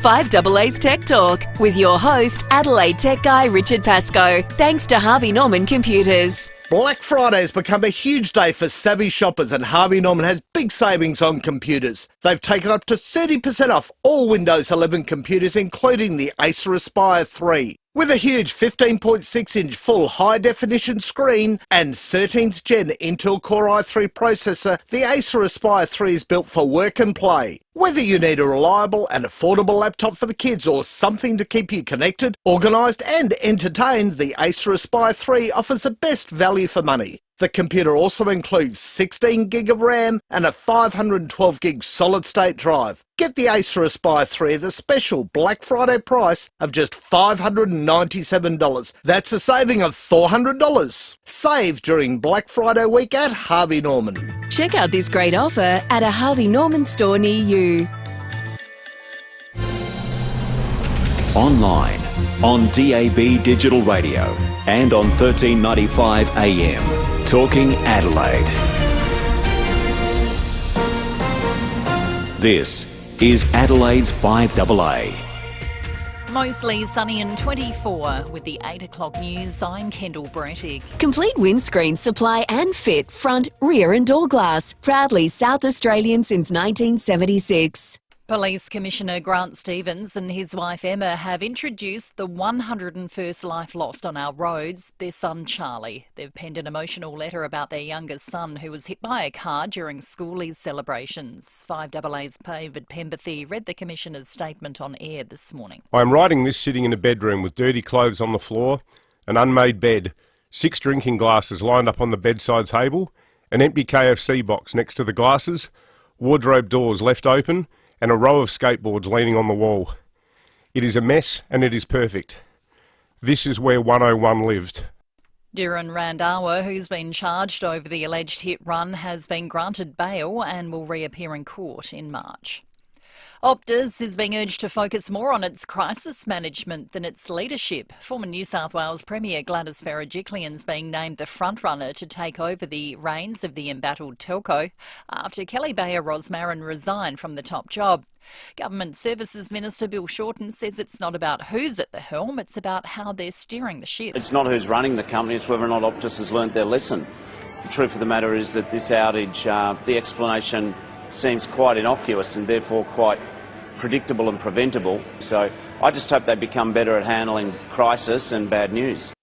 5AA's Tech Talk with your host, Adelaide Tech Guy Richard Pascoe. Thanks to Harvey Norman Computers. Black Friday has become a huge day for savvy shoppers, and Harvey Norman has big savings on computers. They've taken up to 30% off all Windows 11 computers, including the Acer Aspire 3. With a huge 15.6-inch full high-definition screen and 13th Gen Intel Core i3 processor, the Acer Aspire 3 is built for work and play. Whether you need a reliable and affordable laptop for the kids or something to keep you connected, organised and entertained, the Acer Aspire 3 offers the best value for money. The computer also includes 16 gig of RAM and a 512 gig solid-state drive. Get the Acer Aspire 3 at the special Black Friday price of just $597. That's a saving of $400. Save during Black Friday week at Harvey Norman. Check out this great offer at a Harvey Norman store near you. Online, on DAB Digital Radio, and on 1395 AM. Talking Adelaide. This is Adelaide's 5AA. Mostly sunny and 24. With the 8 o'clock news, I'm Kendall Brettig. Complete windscreen supply and fit front, rear and door glass. Proudly South Australian since 1976. Police Commissioner Grant Stevens and his wife Emma have introduced the 101st life lost on our roads, their son Charlie. They've penned an emotional letter about their youngest son who was hit by a car during schoolies celebrations. 5AA's David Pemberthy read the Commissioner's statement on air this morning. I'm writing this sitting in a bedroom with dirty clothes on the floor, an unmade bed, 6 drinking glasses lined up on the bedside table, an empty KFC box next to the glasses, wardrobe doors left open, and a row of skateboards leaning on the wall. It is a mess and it is perfect. This is where 101 lived. Dhiren Randhawa, who's been charged over the alleged hit run, has been granted bail and will reappear in court in March. Optus is being urged to focus more on its crisis management than its leadership. Former New South Wales Premier Gladys Berejiklian's being named the frontrunner to take over the reins of the embattled telco after Kelly Bayer Rosmarin resigned from the top job. Government Services Minister Bill Shorten says it's not about who's at the helm, it's about how they're steering the ship. It's not who's running the company, it's whether or not Optus has learnt their lesson. The truth of the matter is that this outage, the explanation seems quite innocuous and therefore quite predictable and preventable. So I just hope they become better at handling crisis and bad news.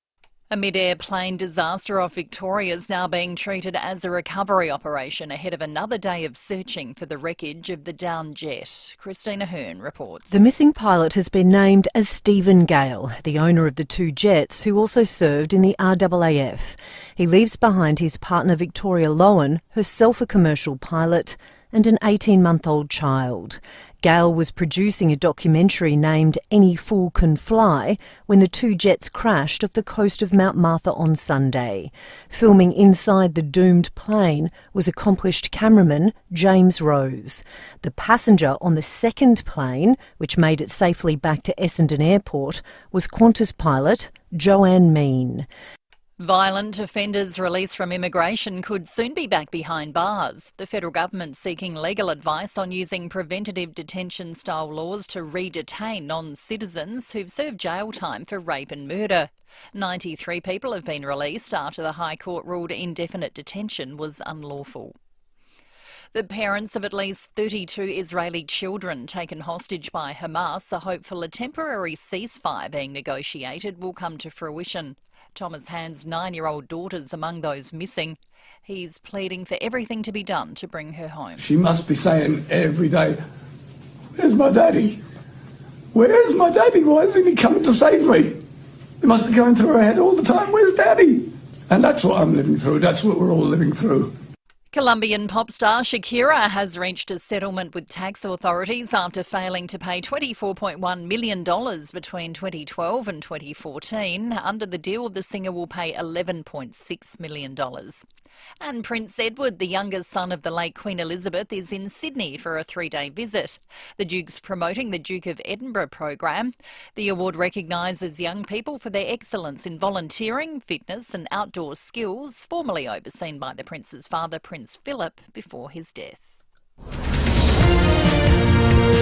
A mid-air plane disaster off Victoria is now being treated as a recovery operation ahead of another day of searching for the wreckage of the downed jet. Christina Hearn reports. The missing pilot has been named as Stephen Gale, the owner of the 2 jets, who also served in the RAAF. He leaves behind his partner Victoria Lowen, herself a commercial pilot, and an 18-month-old child. Gale was producing a documentary named Any Fool Can Fly when the 2 jets crashed off the coast of Mount Martha on Sunday. Filming inside the doomed plane was accomplished cameraman James Rose. The passenger on the second plane, which made it safely back to Essendon Airport, was Qantas pilot Joanne Mean. Violent offenders released from immigration could soon be back behind bars. The federal government seeking legal advice on using preventative detention-style laws to re-detain non-citizens who've served jail time for rape and murder. 93 people have been released after the High Court ruled indefinite detention was unlawful. The parents of at least 32 Israeli children taken hostage by Hamas are hopeful a temporary ceasefire being negotiated will come to fruition. Thomas Hand's 9-year-old daughter's among those missing. He's pleading for everything to be done to bring her home. She must be saying every day, "Where's my daddy? Where's my daddy? Why isn't he coming to save me?" It must be going through her head all the time, "Where's daddy?" And that's what I'm living through. That's what we're all living through. Colombian pop star Shakira has reached a settlement with tax authorities after failing to pay $24.1 million between 2012 and 2014. Under the deal, the singer will pay $11.6 million. And Prince Edward, the youngest son of the late Queen Elizabeth, is in Sydney for a 3-day visit. The Duke's promoting the Duke of Edinburgh program. The award recognises young people for their excellence in volunteering, fitness and outdoor skills, formerly overseen by the Prince's father, Prince Philip, before his death.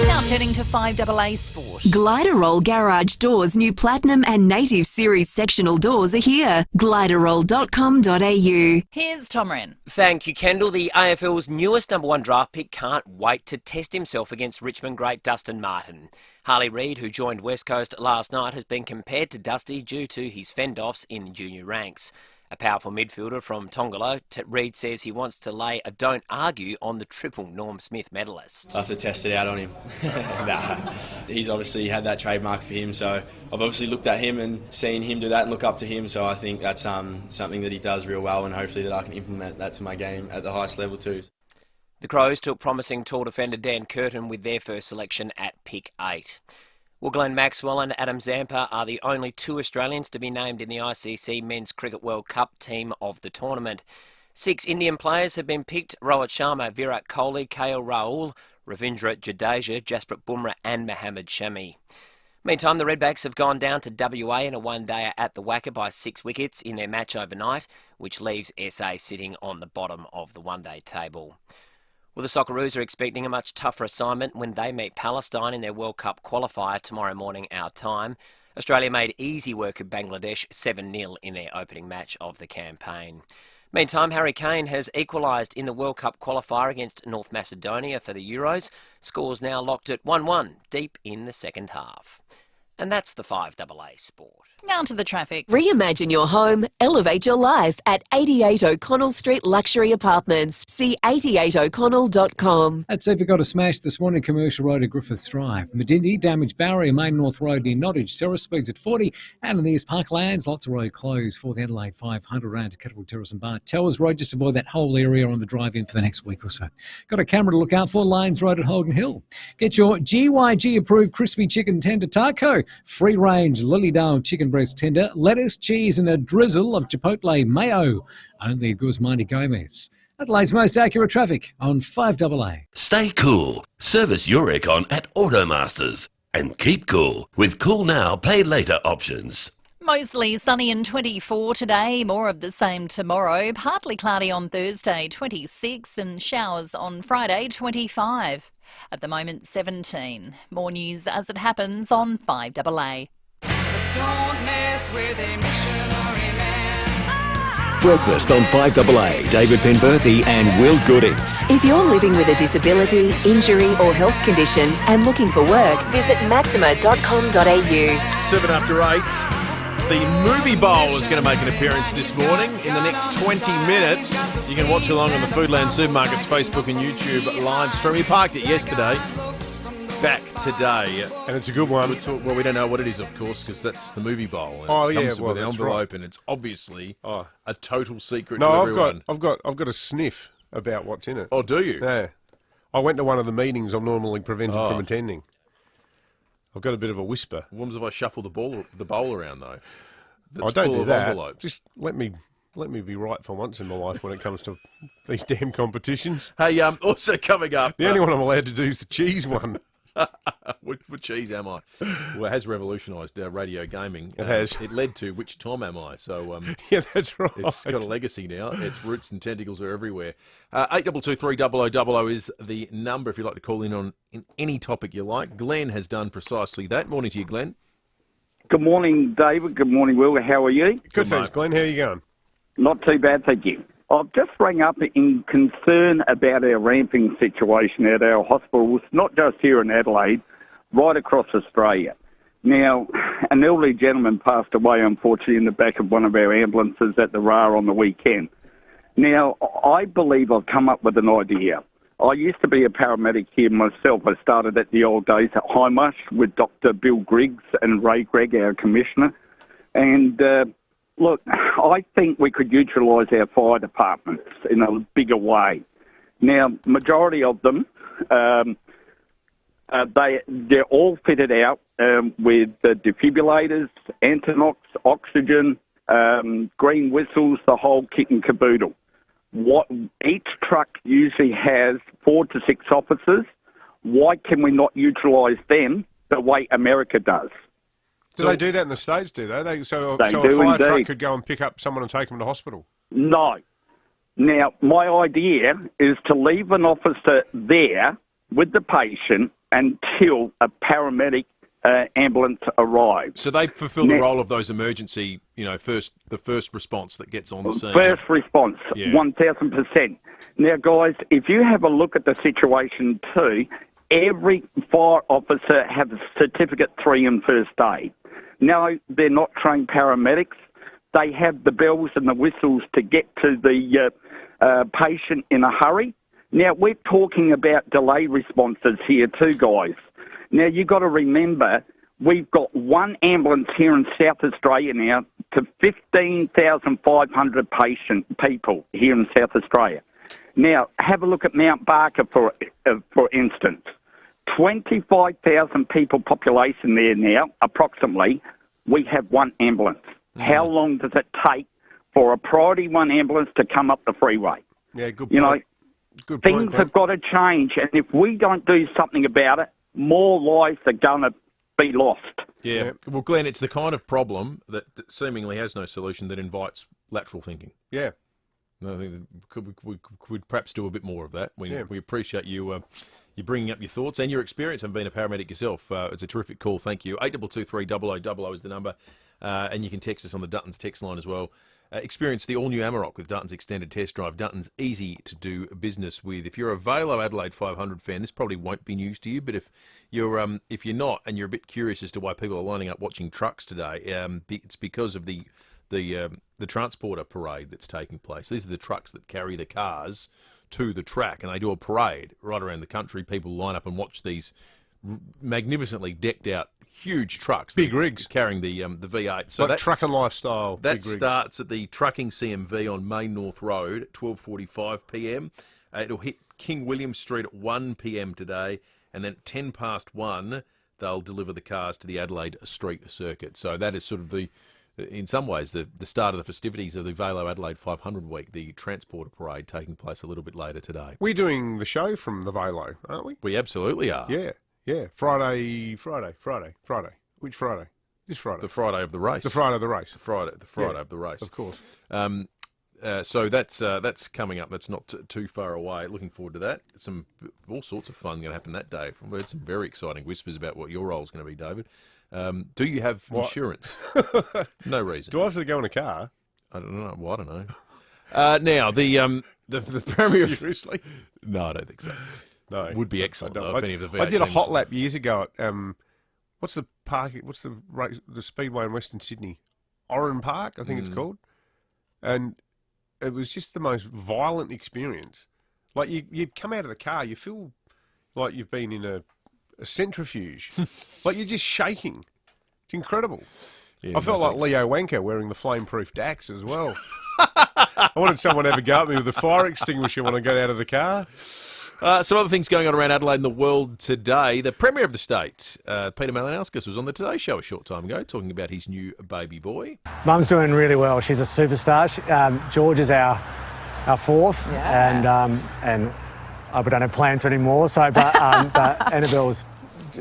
Now turning to 5AA Sport. Gliderroll Garage Doors' new Platinum and Native Series sectional doors are here. Gliderroll.com.au. Here's Tom Wren. Thank you, Kendall. The AFL's newest #1 draft pick can't wait to test himself against Richmond great Dustin Martin. Harley Reid, who joined West Coast last night, has been compared to Dusty due to his fend-offs in the junior ranks. A powerful midfielder from Tongalo, Reid says he wants to lay a don't argue on the triple Norm Smith medalist. I have to test it out on him. He's obviously had that trademark for him, so I've obviously looked at him and seen him do that and look up to him, so I think that's something that he does real well, and hopefully that I can implement that to my game at the highest level too. The Crows took promising tall defender Dan Curtin with their first selection at pick 8. Well, Glenn Maxwell and Adam Zampa are the only 2 Australians to be named in the ICC Men's Cricket World Cup team of the tournament. 6 Indian players have been picked: Rohit Sharma, Virat Kohli, KL Rahul, Ravindra Jadeja, Jasprit Bumrah and Mohammad Shami. Meantime, the Redbacks have gone down to WA in a one-dayer at the Wacker by 6 wickets in their match overnight, which leaves SA sitting on the bottom of the one-day table. Well, the Socceroos are expecting a much tougher assignment when they meet Palestine in their World Cup qualifier tomorrow morning our time. Australia made easy work of Bangladesh 7-0 in their opening match of the campaign. Meantime, Harry Kane has equalised in the World Cup qualifier against North Macedonia for the Euros. Scores now locked at 1-1 deep in the second half. And that's the 5AA Sport. Now to the traffic. Reimagine your home, elevate your life at 88 O'Connell Street Luxury Apartments. See 88o'connell.com. At Seaver got a smash this morning, Commercial Road at Griffiths Drive. Medindi damaged barrier, Main North Road near Nottage Terrace, speeds at 40. And in the East Parklands, lots of road closed for the Adelaide 500 round to Kettle Terrace and Bart Towers Road. Just avoid that whole area on the drive-in for the next week or so. Got a camera to look out for, Lions Road at Holden Hill. Get your GYG approved crispy chicken tender taco. Free range Lilydale chicken breast tender, lettuce, cheese and a drizzle of chipotle mayo. Only at Guzmani Gomez. Adelaide's most accurate traffic on 5AA. Stay cool. Service your aircon at Automasters. And keep cool with Cool Now, Pay Later options. Mostly sunny and 24 today, more of the same tomorrow. Partly cloudy on Thursday, 26, and showers on Friday, 25. At the moment, 17. More news as it happens on 5AA. Don't mess with a missionary man. Breakfast on 5AA. David Penberthy and Will Goodings. If you're living with a disability, injury or health condition and looking for work, visit maxima.com.au. 7 after 8. The Movie Bowl is going to make an appearance this morning. In the next 20 minutes, you can watch along on the Foodland Supermarkets Facebook and YouTube live stream. We parked it yesterday. Back today. And it's a good one. Well, we don't know what it is, of course, because that's the Movie Bowl. And it comes with an that's envelope, right. and it's obviously a total secret No, to I've everyone. got a sniff about what's in it. Oh, do you? Yeah. I went to one of the meetings I'm normally prevented from attending. I've got a bit of a whisper. What happens if I shuffle the bowl around, though? That's I don't full do of that. envelopes. Just let me be right for once in my life when it comes to these damn competitions. Hey, also coming up... The only one I'm allowed to do is the cheese one. What cheese am I? Well, it has revolutionised radio gaming. It has. It led to Which Tom Am I? So yeah, that's right. It's got a legacy now. Its roots and tentacles are everywhere. 8223 is the number if you'd like to call in any topic you like. Glenn has done precisely that. Morning to you, Glenn. Good morning, David. Good morning, Will. How are you? Good, thanks, Glenn. How are you going? Not too bad, thank you. I've just rang up in concern about our ramping situation at our hospitals, not just here in Adelaide, right across Australia. Now, an elderly gentleman passed away, unfortunately, in the back of one of our ambulances at the RAR on the weekend. Now, I believe I've come up with an idea. I used to be a paramedic here myself. I started at the old days at Highmarsh with Dr. Bill Griggs and Ray Gregg, our commissioner. And look, I think we could utilise our fire departments in a bigger way. Now, majority of them, they're all fitted out with defibrillators, Antonox, oxygen, green whistles, the whole kit and caboodle. Each truck usually has 4 to 6 officers. Why can we not utilise them the way America does? Do they do that in the States, do they? So They a do fire indeed. truck could go and pick up someone and take them to hospital? No. Now, my idea is to leave an officer there with the patient until a paramedic ambulance arrives. So they fulfil the role of those emergency, the first response that gets on the scene. First response, Yeah. 1,000%. Now, guys, if you have a look at the situation too, every fire officer has a certificate 3 in first aid. No, they're not trained paramedics. They have the bells and the whistles to get to the patient in a hurry. Now, we're talking about delay responses here too, guys. Now, you've got to remember, we've got one ambulance here in South Australia now to 15,500 people here in South Australia. Now, have a look at Mount Barker, for instance. 25,000 people population there now, approximately. We have one ambulance. How long does it take for a priority 1 ambulance to come up the freeway? Yeah, good point. You know, Good things point, have got to change, and if we don't do something about it, more lives are going to be lost. Yeah. Well, Glenn, it's the kind of problem that seemingly has no solution that invites lateral thinking. Yeah. I think we could perhaps do a bit more of that. We appreciate you bringing up your thoughts and your experience and being a paramedic yourself. It's a terrific call. Thank you. 8223 0000 is the number, and you can text us on the Duttons text line as well. Experience the all-new Amarok with Dutton's Extended Test Drive. Dutton's easy to do business with. If you're a Velo Adelaide 500 fan, this probably won't be news to you, but if you're not and you're a bit curious as to why people are lining up watching trucks today, it's because of the transporter parade that's taking place. These are the trucks that carry the cars to the track, and they do a parade right around the country. People line up and watch these magnificently decked out huge trucks, big rigs carrying the V8. So like that truck and lifestyle. That starts at the Trucking CMV on Main North Road at 12:45 p.m. It'll hit King William Street at 1 p.m. today, and then at 10 past 1 they'll deliver the cars to the Adelaide Street Circuit. So that is sort of in some ways, the start of the festivities of the Velo Adelaide 500 week, the transporter parade taking place a little bit later today. We're doing the show from the Velo, aren't we? We absolutely are. Yeah. Friday. Which Friday? This Friday. The Friday of the race. The Friday of the race. The Friday of the race. Of course. So that's coming up. That's not too far away. Looking forward to that. All sorts of fun going to happen that day. We've heard some very exciting whispers about what your role is going to be, David. Do you have insurance? No reason. Do I have to go in a car? I don't know. Well, I don't know. Now the Premier. Seriously? No, I don't think so. No, would be excellent though, if any of the V8 I did a teams hot lap years ago at what's the speedway in Western Sydney? Oran Park, I think it's called, and it was just the most violent experience. Like you come out of the car, you feel like you've been in a centrifuge. Like you're just shaking. It's incredible. Yeah, I felt like Leo Wanker wearing the flame-proof Dax as well. I wanted someone to have a go at me with a fire extinguisher when I got out of the car. Some other things going on around Adelaide and the world today. The Premier of the state, Peter Malinauskas, was on the Today Show a short time ago talking about his new baby boy. Mum's doing really well. She's a superstar. George is our fourth, and we don't have plans anymore. So, but Annabelle's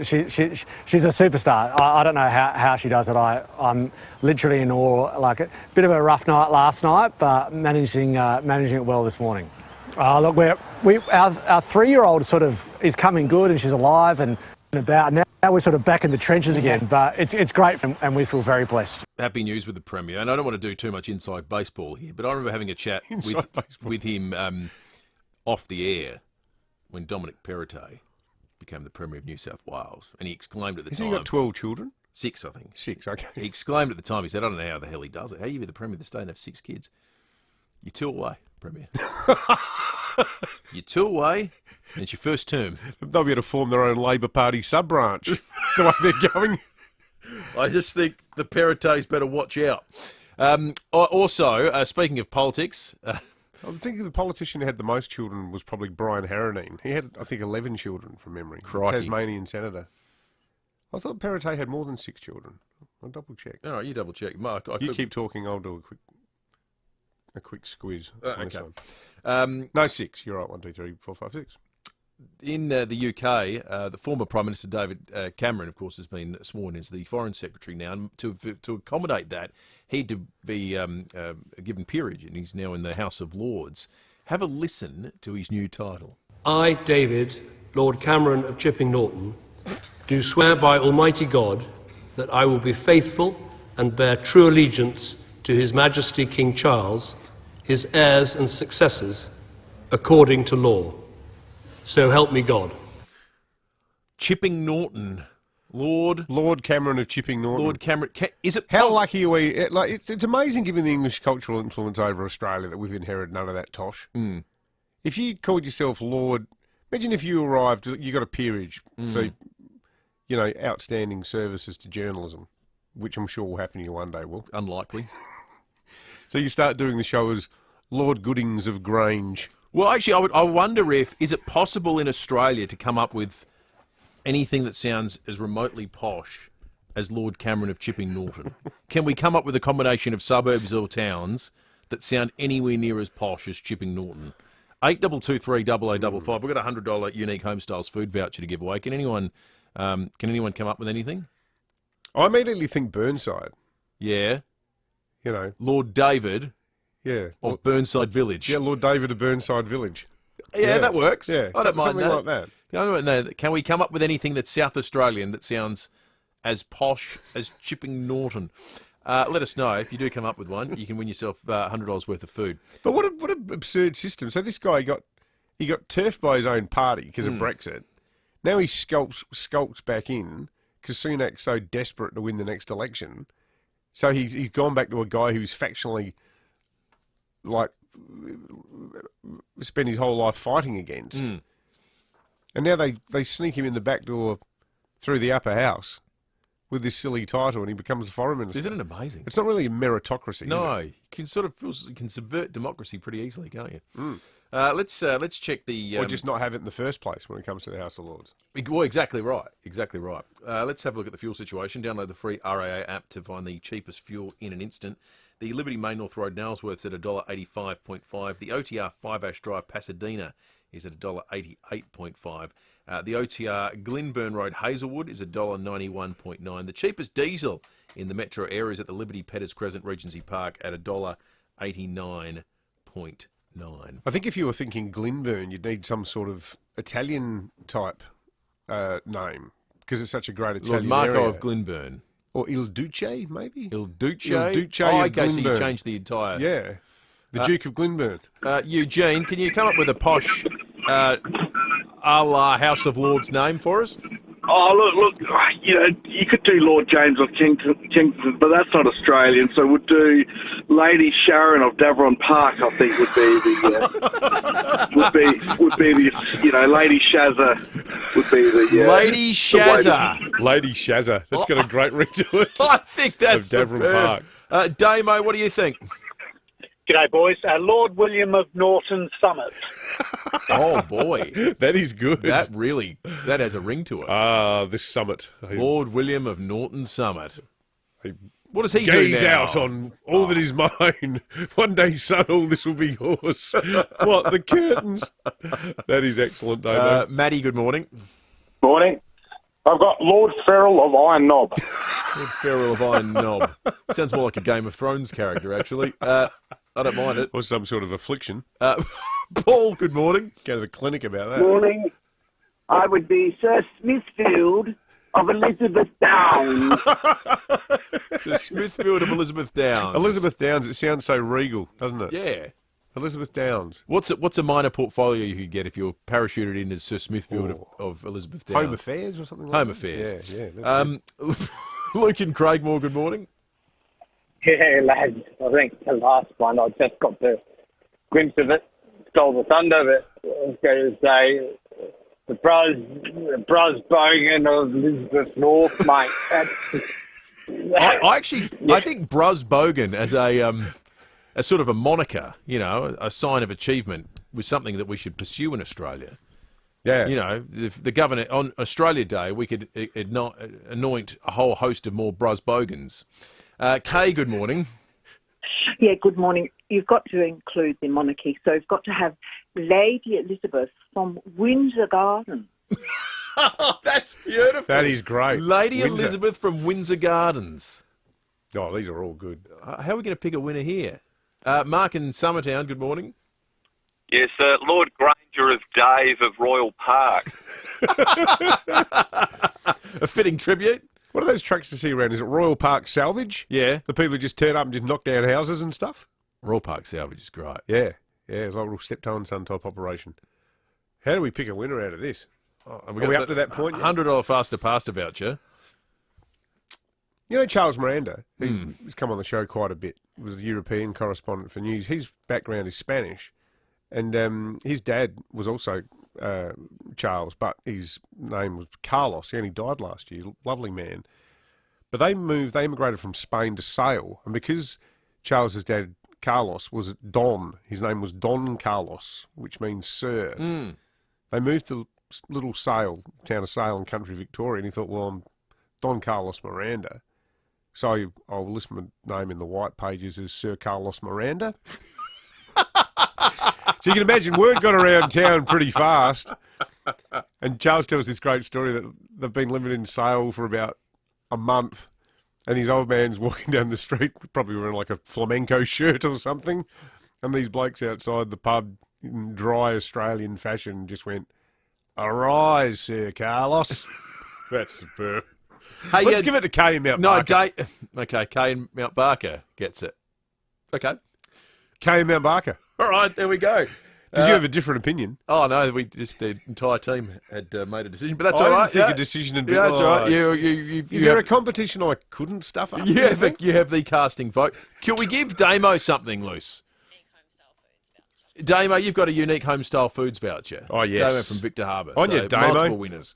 she's a superstar. I don't know how she does it. I'm literally in awe. Like a bit of a rough night last night, but managing it well this morning. Look, our 3-year-old sort of is coming good, and she's alive and about. Now we're sort of back in the trenches again, but it's great, and we feel very blessed. Happy news with the Premier, and I don't want to do too much inside baseball here, but I remember having a chat with him off the air when Dominic Perrottet became the Premier of New South Wales, and he exclaimed at the time... Has he got 12 children? 6, I think. 6, okay. He exclaimed at the time, he said, I don't know how the hell he does it. How you be the Premier of the state and have 6 kids? You're 2 away, Premier. You're 2 away, and it's your first term. They'll be able to form their own Labor Party sub-branch, the way they're going. I just think the Perrottets better watch out. Also, speaking of politics... I'm thinking the politician who had the most children was probably Brian Harradine. He had, I think, 11 children from memory. Crikey. Tasmanian senator. I thought Perrottet had more than 6 children. I'll double check. All right, you double check. Mark, keep talking, I'll do a quick squiz. Okay. No, 6. You're right. 1, 2, 3, 4, 5, 6. In the UK, the former Prime Minister David Cameron, of course, has been sworn as the Foreign Secretary now. And to accommodate that, he had to be given peerage, and he's now in the House of Lords. Have a listen to his new title. I, David, Lord Cameron of Chipping Norton, do swear by Almighty God that I will be faithful and bear true allegiance to His Majesty King Charles, his heirs and successors, according to law. So help me God. Chipping Norton. Lord Cameron of Chipping Norton. Lord Cameron. Is it how lucky are we? Like it's amazing, given the English cultural influence over Australia, that we've inherited none of that tosh. Mm. If you called yourself Lord, imagine if you arrived, you got a peerage for, outstanding services to journalism, which I'm sure will happen to you one day. Will unlikely. So you start doing the show as Lord Goodings of Grange. Well, actually, I wonder is it possible in Australia to come up with anything that sounds as remotely posh as Lord Cameron of Chipping Norton? Can we come up with a combination of suburbs or towns that sound anywhere near as posh as Chipping Norton? 8223 0055. We've got a $100 unique Homestyles food voucher to give away. Can anyone come up with anything? I immediately think Burnside. Yeah. Lord David. Yeah. Of Burnside Village. Yeah, Lord David of Burnside Village. Yeah, that works. Yeah, I don't mind something that. like that. Yeah, I don't mind. Can we come up with anything that's South Australian that sounds as posh as Chipping Norton? Let us know. If you do come up with one, you can win yourself $100 worth of food. But what an absurd system. So this guy got turfed by his own party because of Brexit. Now he skulks back in because Sunak's so desperate to win the next election. So he's gone back to a guy who's factionally, like, spent his whole life fighting against. And now they sneak him in the back door through the upper house with this silly title, and he becomes the foreign minister. Isn't it amazing? It's not really a meritocracy. No, is it? you can sort of you can subvert democracy pretty easily, can't you? Let's check the or just not have it in the first place when it comes to the House of Lords. Well, exactly right. Exactly right. Let's have a look at the fuel situation. Download the free RAA app to find the cheapest fuel in an instant. The Liberty Main North Road Nailsworth's at $1.85.5. The OTR 5 Drive Pasadena is at $1.88.5. The OTR Glenburn Road Hazelwood is $1.91.9. The cheapest diesel in the metro area is at the Liberty Petters Crescent Regency Park at $1.89.9. I think if you were thinking Glenburn, you'd need some sort of Italian type name because it's such a great Italian Lord Marco area. of Glenburn. Or Il Duce, maybe? Il Duce? Il Duce oh, of okay, so you Glenburn. changed the entire... Yeah. The Duke of Glenburn. Eugene, can you come up with a posh a la House of Lords name for us? Oh, look, you know, you could do Lord James of Kington, but that's not Australian, so we'd do Lady Sharon of Davron Park, I think would be the, would be the, you know, Lady Shazza would be the... Lady Shazza. Lady Shazza. That's got a great ring to it. I think that's of Davron Park. Damo, what do you think? G'day, boys. Lord William of Norton Summit. Oh, boy. That is good. That has a ring to it. This summit. Lord William of Norton Summit. What does he do Gaze now? out on all that is mine. One day, son, all this will be yours. What, the curtains? That is excellent, Damo. Maddie, good morning. Morning. I've got Lord Ferrell of Iron Knob. Lord Ferrell of Iron Knob. Sounds more like a Game of Thrones character, actually. I don't mind it. Or some sort of affliction. Paul, good morning. Go to the clinic about that. Morning. I would be Sir Smithfield of Elizabeth Downs. Sir Smithfield of Elizabeth Downs. Elizabeth Downs, it sounds so regal, doesn't it? Yeah. Elizabeth Downs. What's a minor portfolio you could get if you're parachuted in as Sir Smithfield of Elizabeth Downs? Home Affairs or something like Home that? Affairs. Yeah. Luke and Craigmore, good morning. Yeah, lads. I think the last one, I just got the glimpse of it, stole the thunder, but I was going to say the Bruz Bogan of Elizabeth North, mate. I think Bruz Bogan as a sort of a moniker, you know, a sign of achievement was something that we should pursue in Australia. Yeah. You know, the governor on Australia Day, we could anoint a whole host of more Bruz Bogans. Kay, good morning. Yeah, good morning. You've got to include the monarchy, so you've got to have Lady Elizabeth from Windsor Gardens. That's beautiful. That is great. Lady Windsor. Elizabeth from Windsor Gardens. Oh, these are all good. How are we going to pick a winner here? Mark in Summertown, good morning. Yes, Lord Granger of Dave of Royal Park. A fitting tribute. What are those trucks to see around? Is it Royal Park Salvage? Yeah. The people who just turn up and just knock down houses and stuff? Royal Park Salvage is great. Yeah. Yeah, it's like a little steptoe and son type operation. How do we pick a winner out of this? Are we up to that point yet? $100 faster pasta voucher. You know Charles Miranda, who's come on the show quite a bit, was a European correspondent for news. His background is Spanish, and his dad was also Charles, but his name was Carlos. He only died last year. Lovely man. But they immigrated from Spain to Sale, and because Charles's dad, Carlos, was Don, his name was Don Carlos, which means sir. They moved to little Sale, town of Sale in country Victoria, and he thought, well, I'm Don Carlos Miranda, so I'll list my name in the white pages as Sir Carlos Miranda. So you can imagine word got around town pretty fast. And Charles tells this great story that they've been living in Sale for about a month, and his old man's walking down the street, probably wearing like a flamenco shirt or something, And these blokes outside the pub, in dry Australian fashion, just went, "Arise, Sir Carlos." That's superb. Hey, Let's give it to Kay in Mount Barker. Okay, Kay in Mount Barker gets it. Okay. Kay in Mount Barker. All right, there we go. Did you have a different opinion? Oh, no, the entire team had made a decision, but that's I all right. didn't think a decision had been... Yeah, that's all right. Is there a competition I couldn't stuff up? You have the casting vote. Can we give Damo something loose? Damo, you've got a unique homestyle foods voucher. Oh, yes. Damo from Victor Harbour. On you, Damo. Multiple winners.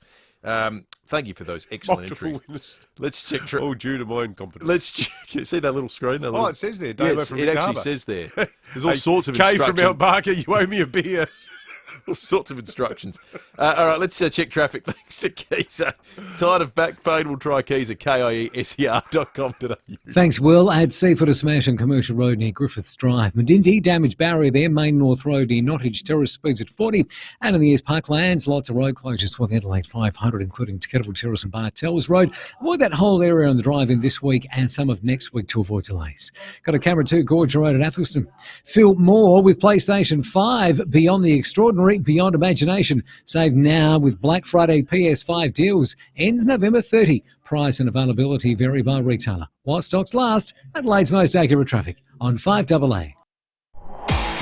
Thank you for those excellent entries. Winners. Let's check. All due to my incompetence. Let's check. See that little screen? It says there, Damo from Victor It actually Harbour. says there. There's all sorts of Kay instructions. from Mount Barker, you owe me a beer. All sorts of instructions. All right, let's check traffic thanks to Keezer. Tired of back pain? We'll try Keezer, KIESER.com.au. Thanks, Will. At Seaford, a smash on Commercial Road near Griffiths Drive. Medindi, damaged barrier there. Main North Road near Nottage Terrace, speeds at 40. And in the East Parklands, lots of road closures for the Adelaide 500, including Kettleville Terrace and Bartels Road. Avoid that whole area on the drive-in this week and some of next week to avoid delays. Got a camera too, Gorge Road at Athelston. Feel more with PlayStation 5 beyond the extraordinary, beyond imagination. Save now with Black Friday PS5 deals. Ends November 30. Price and availability vary by retailer. While stocks last, Adelaide's most accurate traffic on 5AA.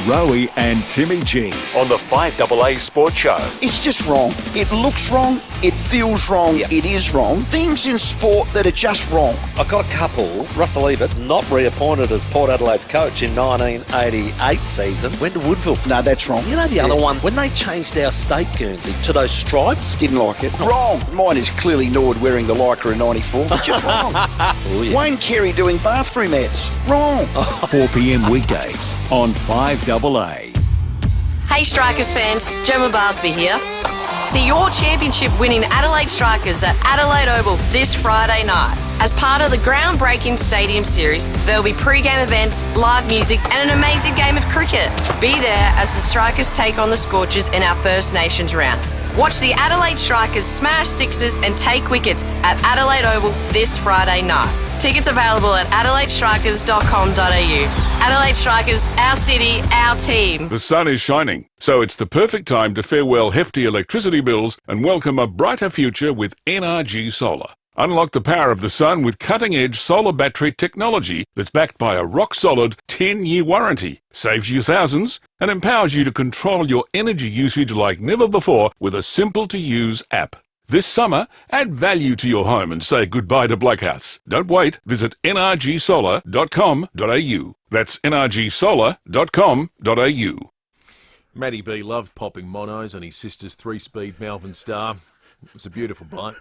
Rowie and Timmy G on the 5AA Sports Show. It's just wrong. It looks wrong. It feels wrong. Yeah. It is wrong. Things in sport that are just wrong. I've got a couple. Russell Ebert, not reappointed as Port Adelaide's coach in 1988 season, went to Woodville. No, that's wrong. You know the other one? When they changed our state Guernsey to those stripes? Didn't like it. Wrong. Mine is clearly Nord wearing the Lycra in 94. It's just wrong. Oh, yeah. Wayne Carey doing bathroom ads. Wrong. 4 p.m. weekdays on 5AA. Hey Strikers fans, Gemma Barsby here. See your championship winning Adelaide Strikers at Adelaide Oval this Friday night. As part of the groundbreaking stadium series, there will be pre-game events, live music and an amazing game of cricket. Be there as the Strikers take on the Scorchers in our First Nations round. Watch the Adelaide Strikers smash sixes and take wickets at Adelaide Oval this Friday night. Tickets available at adelaidestrikers.com.au. Adelaide Strikers, our city, our team. The sun is shining, so it's the perfect time to farewell hefty electricity bills and welcome a brighter future with NRG Solar. Unlock the power of the sun with cutting-edge solar battery technology that's backed by a rock-solid 10-year warranty, saves you thousands, and empowers you to control your energy usage like never before with a simple-to-use app. This summer, add value to your home and say goodbye to blackouts. Don't wait. Visit nrgsolar.com.au. That's nrgsolar.com.au. Matty B loved popping monos on his sister's 3-speed Malvern Star. It was a beautiful bike.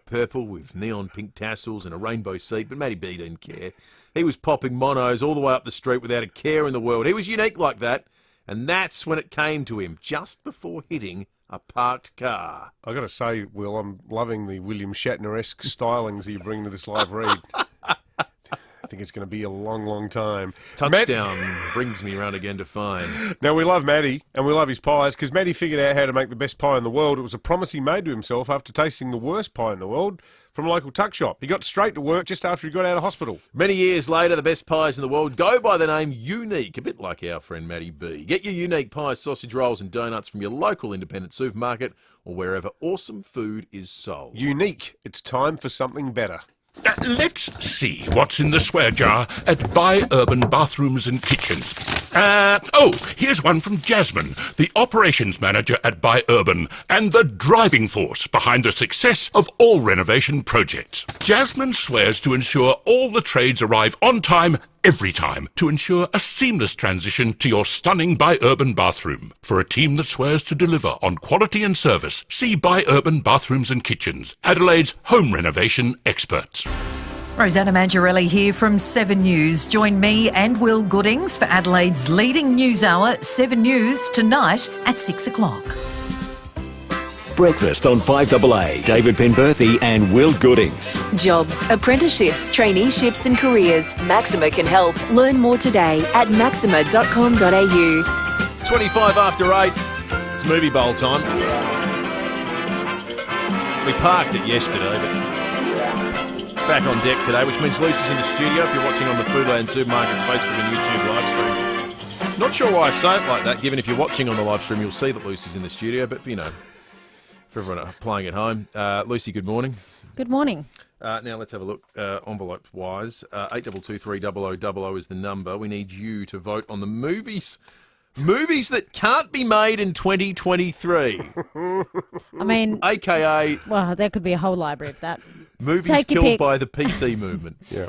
Purple with neon pink tassels and a rainbow seat, but Matty B didn't care. He was popping monos all the way up the street without a care in the world. He was unique like that, and that's when it came to him, just before hitting a parked car. I got to say, Will, I'm loving the William Shatner-esque stylings that you bring to this live read. I think it's going to be a long, long time. Touchdown brings me round again to find. Now, we love Matty, and we love his pies, because Matty figured out how to make the best pie in the world. It was a promise he made to himself after tasting the worst pie in the world from a local tuck shop. He got straight to work just after he got out of hospital. Many years later, the best pies in the world go by the name Unique, a bit like our friend Matty B. Get your Unique pies, sausage rolls and donuts from your local independent supermarket or wherever awesome food is sold. Unique. It's time for something better. Let's see what's in the swear jar at Buy Urban Bathrooms and Kitchens. Here's one from Jasmine, the operations manager at Buy Urban and the driving force behind the success of all renovation projects. Jasmine swears to ensure all the trades arrive on time every time to ensure a seamless transition to your stunning Buy Urban bathroom. For a team that swears to deliver on quality and service, see Buy Urban Bathrooms and Kitchens, Adelaide's home renovation experts. Rosanna Mangiarelli here from 7 News. Join me and Will Goodings for Adelaide's leading news hour, 7 News, tonight at 6 o'clock. Breakfast on 5AA. David Penberthy and Will Goodings. Jobs, apprenticeships, traineeships and careers. Maxima can help. Learn more today at maxima.com.au. 25 after 8. It's movie bowl time. We parked it yesterday, but it's back on deck today, which means Lucy's in the studio if you're watching on the Foodland Supermarkets Facebook and YouTube live stream. Not sure why I say it like that, given if you're watching on the live stream, you'll see that Lucy's in the studio. But, for everyone playing at home, Lucy, good morning. Good morning. Now let's have a look, envelope-wise. 82230000 is the number. We need you to vote on the movies that can't be made in 2023. I mean... AKA... Well, there could be a whole library of that. Movies killed by the PC movement. Yeah.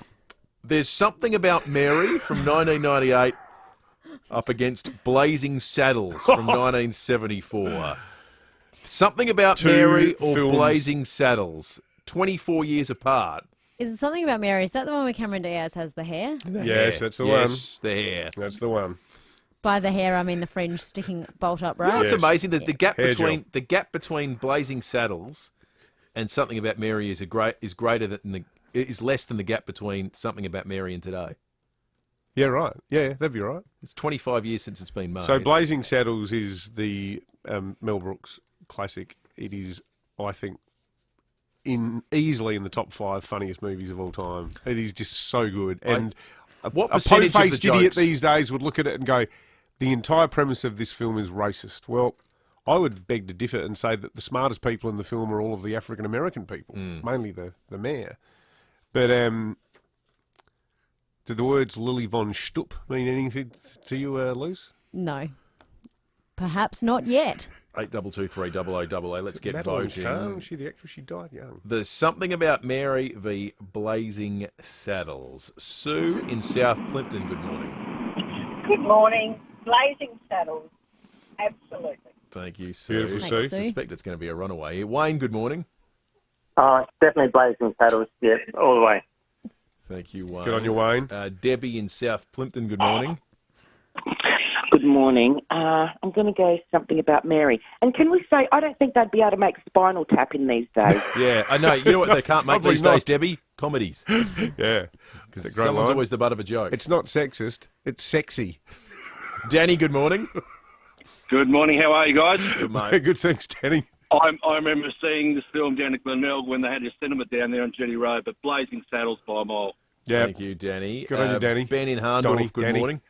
There's Something About Mary from 1998 up against Blazing Saddles from 1974. Something About Mary or films. Blazing Saddles, 24 years apart. Is it Something About Mary? Is that the one where Cameron Diaz has the hair? Yes, that's the one. Yes, the hair. That's the one. By the hair, I mean the fringe sticking bolt upright. You know what's amazing? The gap Hair between the gap between Blazing Saddles and Something About Mary is less than the gap between Something About Mary and today. Yeah, right. Yeah, that'd be right. It's 25 years since it's been made. So Blazing Saddles is the Mel Brooks classic. It is, I think, easily in the top 5 funniest movies of all time. It is just so good. And what a percentage of the po-faced idiot jokes? these days would look at it and go, the entire premise of this film is racist. Well, I would beg to differ and say that the smartest people in the film are all of the African-American people, mainly the mayor. But did the words Lily von Stupp mean anything to you, Luce? No. Perhaps not yet. 82230000. Let's get Madeline voting. Kahn, was she the actress? She died young. There's Something About Mary v Blazing Saddles. Sue in South Plimpton, good morning. Good morning. Blazing Saddles. Absolutely. Thank you, Sue. Beautiful, Sue. I suspect it's going to be a runaway here. Wayne, good morning. It's definitely Blazing Saddles. Yeah, all the way. Thank you, Wayne. Good on you, Wayne. Debbie in South Plimpton, good morning. Good morning. I'm going to go Something About Mary. And can we say, I don't think they'd be able to make Spinal Tap in these days. Yeah, I know. You know what they can't make these Probably days, Debbie? Comedies. Yeah. Because someone's always the butt of a joke. It's not sexist. It's sexy. Danny, good morning. Good morning. How are you guys? Good, mate. Good, thanks, Danny. I remember seeing this film down at Glenelg when they had a cinema down there on Jetty Road, but Blazing Saddles by a mile. Yeah. Thank you, Danny. Good on you, Danny. Ben in Harndorf, Donnie, good Danny. morning.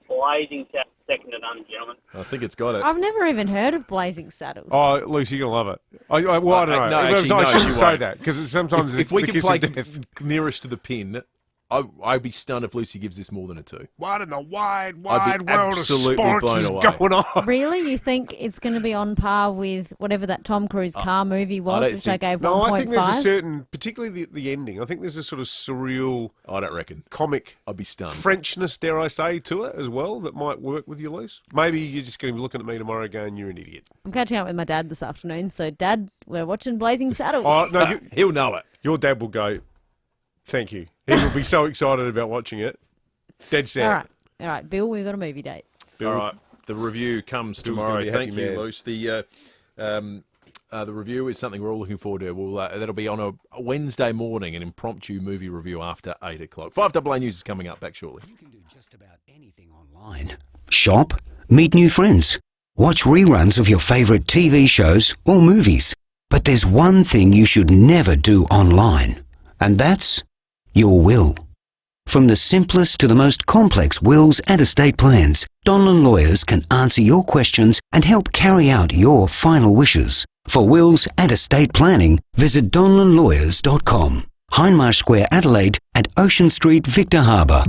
Blazing Saddles, second to none, gentlemen. I think it's got it. I've never even heard of Blazing Saddles. Oh, Lucy, you're going to love it. I don't know. No, actually, I no, shouldn't you say won't. that, because sometimes If we the can kiss play of death. nearest to the pin, I'd be stunned if Lucy gives this more than a 2. What in the wide I'd be world of absolutely sports blown is away. going on? Really? You think it's going to be on par with whatever that Tom Cruise car movie was, don't which I think- gave 1.5? No, I think there's a certain, particularly the ending, I think there's a sort of surreal... I don't reckon. Comic I'd be stunned. Frenchness, dare I say, to it as well, that might work with you, Luce. Maybe you're just going to be looking at me tomorrow going, you're an idiot. I'm catching up with my dad this afternoon. So, Dad, we're watching Blazing Saddles. Oh, no, he'll know it. Your dad will go, thank you. He will be so excited about watching it. Dead set. All right, Bill, we've got a movie date. All right, the review comes Bill's tomorrow. gonna be a Thank happy you, man. Luce. The review is something we're all looking forward to. That'll be on a Wednesday morning, an impromptu movie review after 8 o'clock. 5AA News is coming up. Back shortly. Shop, meet new friends, watch reruns of your favourite TV shows or movies. But there's one thing you should never do online, and that's your will. From the simplest to the most complex wills and estate plans, Donlan Lawyers can answer your questions and help carry out your final wishes. For wills and estate planning, visit donlanlawyers.com. Hindmarsh Square, Adelaide, and Ocean Street, Victor Harbour.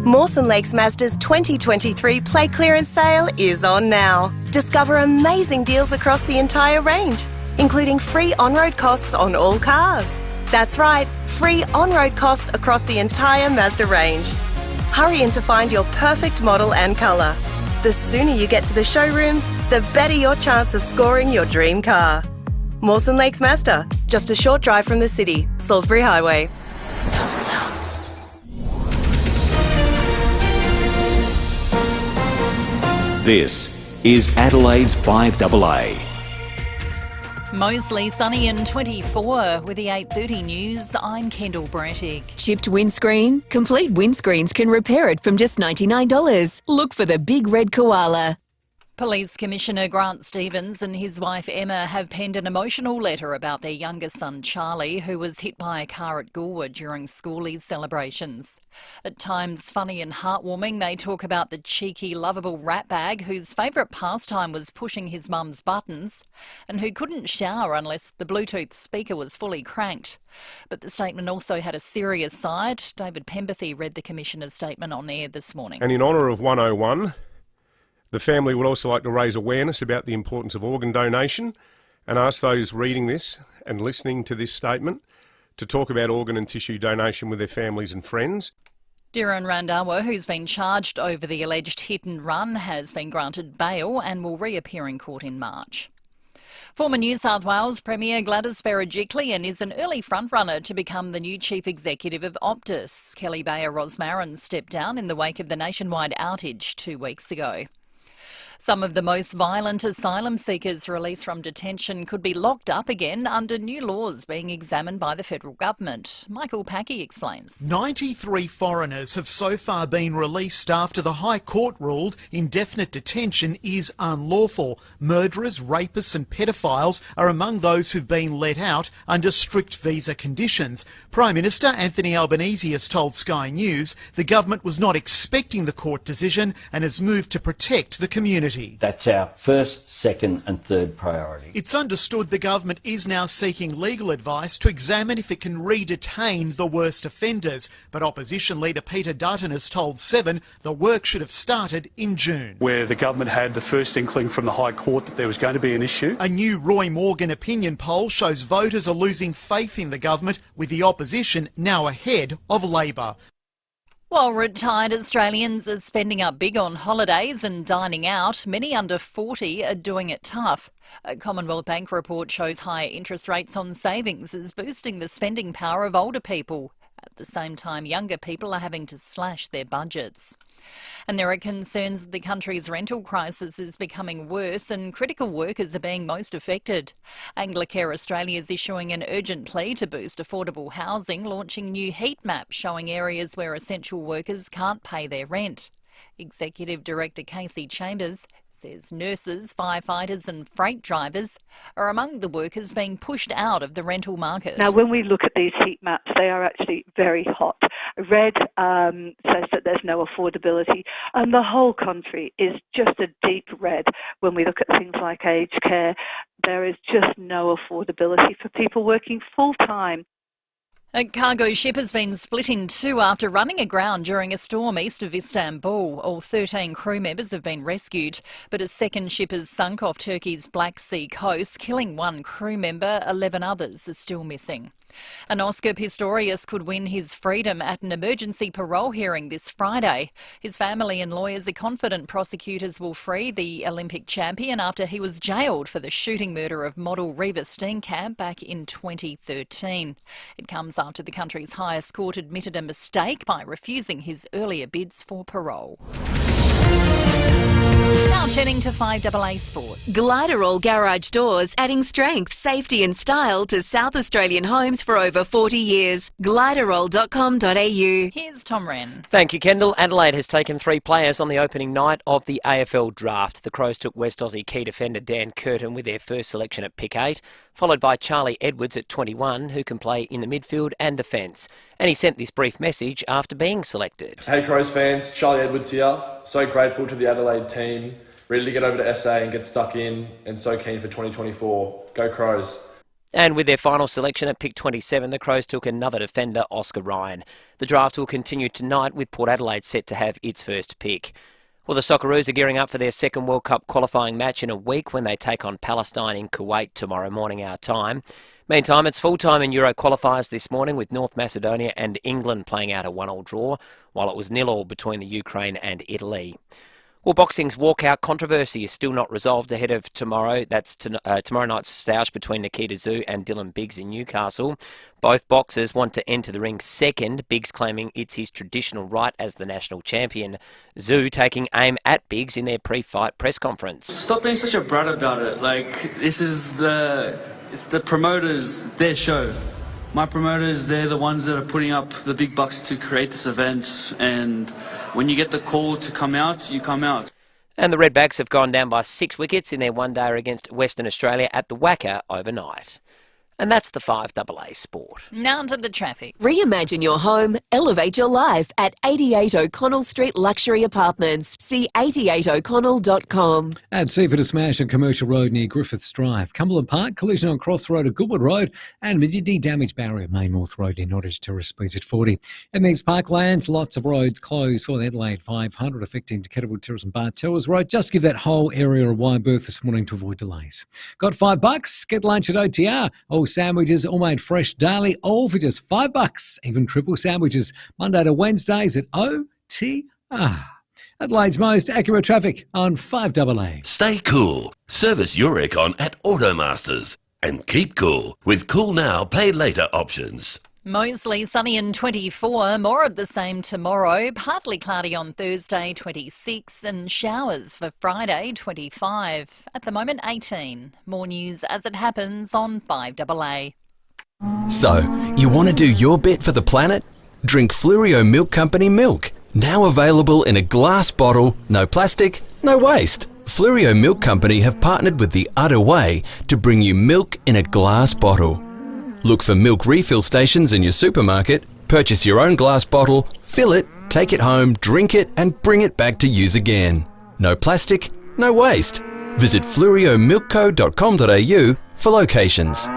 Mawson Lakes Mazda's 2023 Play Clearance Sale is on now. Discover amazing deals across the entire range, including free on-road costs on all cars. That's right, free on-road costs across the entire Mazda range. Hurry in to find your perfect model and colour. The sooner you get to the showroom, the better your chance of scoring your dream car. Mawson Lakes Mazda, just a short drive from the city, Salisbury Highway. This is Adelaide's 5AA. Mostly sunny and 24 with the 8:30 news. I'm Kendall Brettig. Chipped windscreen? Complete Windscreens can repair it from just $99. Look for the big red koala. Police Commissioner Grant Stevens and his wife Emma have penned an emotional letter about their younger son Charlie, who was hit by a car at Goolwa during schoolies celebrations. At times funny and heartwarming, they talk about the cheeky, lovable ratbag whose favourite pastime was pushing his mum's buttons and who couldn't shower unless the Bluetooth speaker was fully cranked. But the statement also had a serious side. David Pemberthy read the Commissioner's statement on air this morning. And in honour of 101, the family would also like to raise awareness about the importance of organ donation and ask those reading this and listening to this statement to talk about organ and tissue donation with their families and friends. Dhiren Randhawa, who's been charged over the alleged hit and run, has been granted bail and will reappear in court in March. Former New South Wales Premier Gladys Berejiklian is an early frontrunner to become the new Chief Executive of Optus. Kelly Bayer Rosmarin stepped down in the wake of the nationwide outage 2 weeks ago. Some of the most violent asylum seekers released from detention could be locked up again under new laws being examined by the federal government. Michael Packy explains. 93 foreigners have so far been released after the High Court ruled indefinite detention is unlawful. Murderers, rapists and pedophiles are among those who've been let out under strict visa conditions. Prime Minister Anthony Albanese has told Sky News the government was not expecting the court decision and has moved to protect the community. That's our first, second and third priority. It's understood the government is now seeking legal advice to examine if it can re-detain the worst offenders. But opposition leader Peter Dutton has told Seven the work should have started in June. Where the government had the first inkling from the High Court that there was going to be an issue. A new Roy Morgan opinion poll shows voters are losing faith in the government, with the opposition now ahead of Labor. While retired Australians are spending up big on holidays and dining out, many under 40 are doing it tough. A Commonwealth Bank report shows higher interest rates on savings is boosting the spending power of older people. At the same time, younger people are having to slash their budgets. And there are concerns the country's rental crisis is becoming worse and critical workers are being most affected. Anglicare Australia is issuing an urgent plea to boost affordable housing, launching new heat maps showing areas where essential workers can't pay their rent. Executive Director Casey Chambers says nurses, firefighters and freight drivers are among the workers being pushed out of the rental market. Now, when we look at these heat maps, they are actually very hot. Red says that there's no affordability, and the whole country is just a deep red. When we look at things like aged care, there is just no affordability for people working full-time. A cargo ship has been split in two after running aground during a storm east of Istanbul. All 13 crew members have been rescued, but a second ship has sunk off Turkey's Black Sea coast, killing one crew member. 11 others are still missing. An Oscar Pistorius could win his freedom at an emergency parole hearing this Friday. His family and lawyers are confident prosecutors will free the Olympic champion after he was jailed for the shooting murder of model Reva Steenkamp back in 2013. It comes after the country's highest court admitted a mistake by refusing his earlier bids for parole. Now turning to 5AA Sport. Gliderol Garage Doors, adding strength, safety and style to South Australian homes for over 40 years. Gliderol.com.au. Here's Tom Wren. Thank you, Kendall. Adelaide has taken 3 players on the opening night of the AFL draft. The Crows took West Aussie key defender Dan Curtin with their first selection at pick 8, followed by Charlie Edwards at 21, who can play in the midfield and defence. And he sent this brief message after being selected. Hey Crows fans, Charlie Edwards here. So grateful to the Adelaide team, ready to get over to SA and get stuck in, and so keen for 2024. Go Crows. And with their final selection at pick 27, the Crows took another defender, Oscar Ryan. The draft will continue tonight with Port Adelaide set to have its first pick. Well, the Socceroos are gearing up for their second World Cup qualifying match in a week when they take on Palestine in Kuwait tomorrow morning our time. Meantime, it's full-time in Euro qualifiers this morning with North Macedonia and England playing out a 1-1 draw, while it was 0-0 between the Ukraine and Italy. Well, boxing's walkout controversy is still not resolved ahead of tomorrow. That's tomorrow night's stoush between Nikita Tszyu and Dylan Biggs in Newcastle. Both boxers want to enter the ring second, Biggs claiming it's his traditional right as the national champion. Tszyu taking aim at Biggs in their pre-fight press conference. Stop being such a brat about it. This is it's the promoters, it's their show. My promoters, they're the ones that are putting up the big bucks to create this event, and when you get the call to come out, you come out. And the Redbacks have gone down by 6 wickets in their one-dayer against Western Australia at the WACA overnight. And that's the 5AA Sport. Now to the traffic. Reimagine your home, elevate your life at 88 O'Connell Street Luxury Apartments. See 88o'connell.com. At Seaford a smash on Commercial Road near Griffiths Drive. Cumberland Park, collision on Cross Road at Goodwood Road, and Mediddy damaged barrier at Main North Road in Nottage Terrace speeds at 40. In these parklands, lots of roads closed for the Adelaide 500 affecting Kettlewell Terrace and Bartels Road. Just give that whole area a wide berth this morning to avoid delays. Got $5? Get lunch at OTR. All sandwiches, all made fresh daily, all for just $5. Even triple sandwiches, Monday to Wednesdays at OTR. Adelaide's most accurate traffic on 5AA. Stay cool. Service your aircon at Automasters. And keep cool with Cool Now, Pay Later options. Mostly sunny and 24, more of the same tomorrow, partly cloudy on Thursday 26 and showers for Friday 25. At the moment 18. More news as it happens on 5AA. So, you want to do your bit for the planet? Drink Flurio Milk Company milk. Now available in a glass bottle, no plastic, no waste. Flurio Milk Company have partnered with the Udder Way to bring you milk in a glass bottle. Look for milk refill stations in your supermarket, purchase your own glass bottle, fill it, take it home, drink it and bring it back to use again. No plastic, no waste. Visit fluoriomilkco.com.au for locations.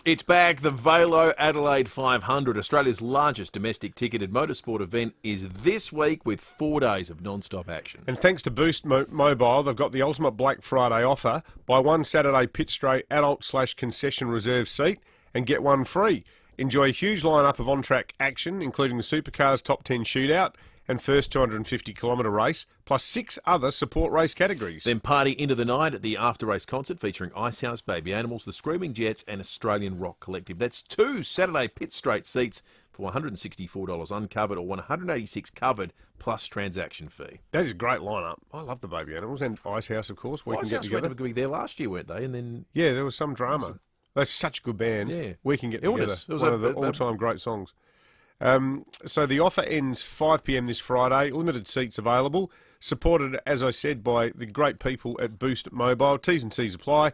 It's back. The Velo Adelaide 500, Australia's largest domestic ticketed motorsport event, is this week with 4 days of non-stop action. And thanks to Boost Mobile, they've got the ultimate Black Friday offer. Buy one Saturday pit straight adult/concession reserve seat and get one free. Enjoy a huge lineup of on-track action, including the Supercars Top 10 Shootout and first 250-kilometre race, plus 6 other support race categories. Then party into the night at the after-race concert featuring Icehouse, Baby Animals, the Screaming Jets and Australian Rock Collective. That's 2 Saturday pit straight seats for $164 uncovered or $186 covered plus transaction fee. That is a great lineup. I love the Baby Animals and Icehouse, of course. We can get together. Icehouse were there last year, weren't they? And then there was some drama. That's such a good band. Yeah. We can get together. Illness. It was one of the all-time great songs. So the offer ends 5 p.m. this Friday. Limited seats available. Supported, as I said, by the great people at Boost Mobile. T's and C's apply.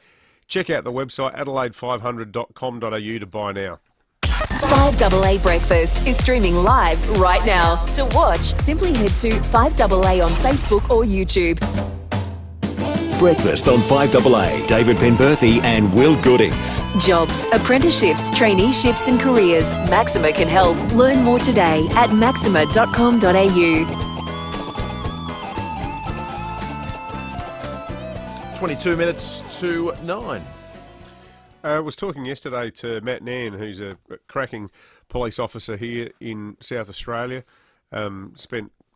Check out the website adelaide500.com.au to buy now. 5AA Breakfast is streaming live right now. To watch, simply head to 5AA on Facebook or YouTube. Breakfast on 5AA. David Penberthy and Will Goodings. Jobs, apprenticeships, traineeships and careers. Maxima can help. Learn more today at maxima.com.au. 22 minutes to 9. I was talking yesterday to Matt Nairn, who's a cracking police officer here in South Australia.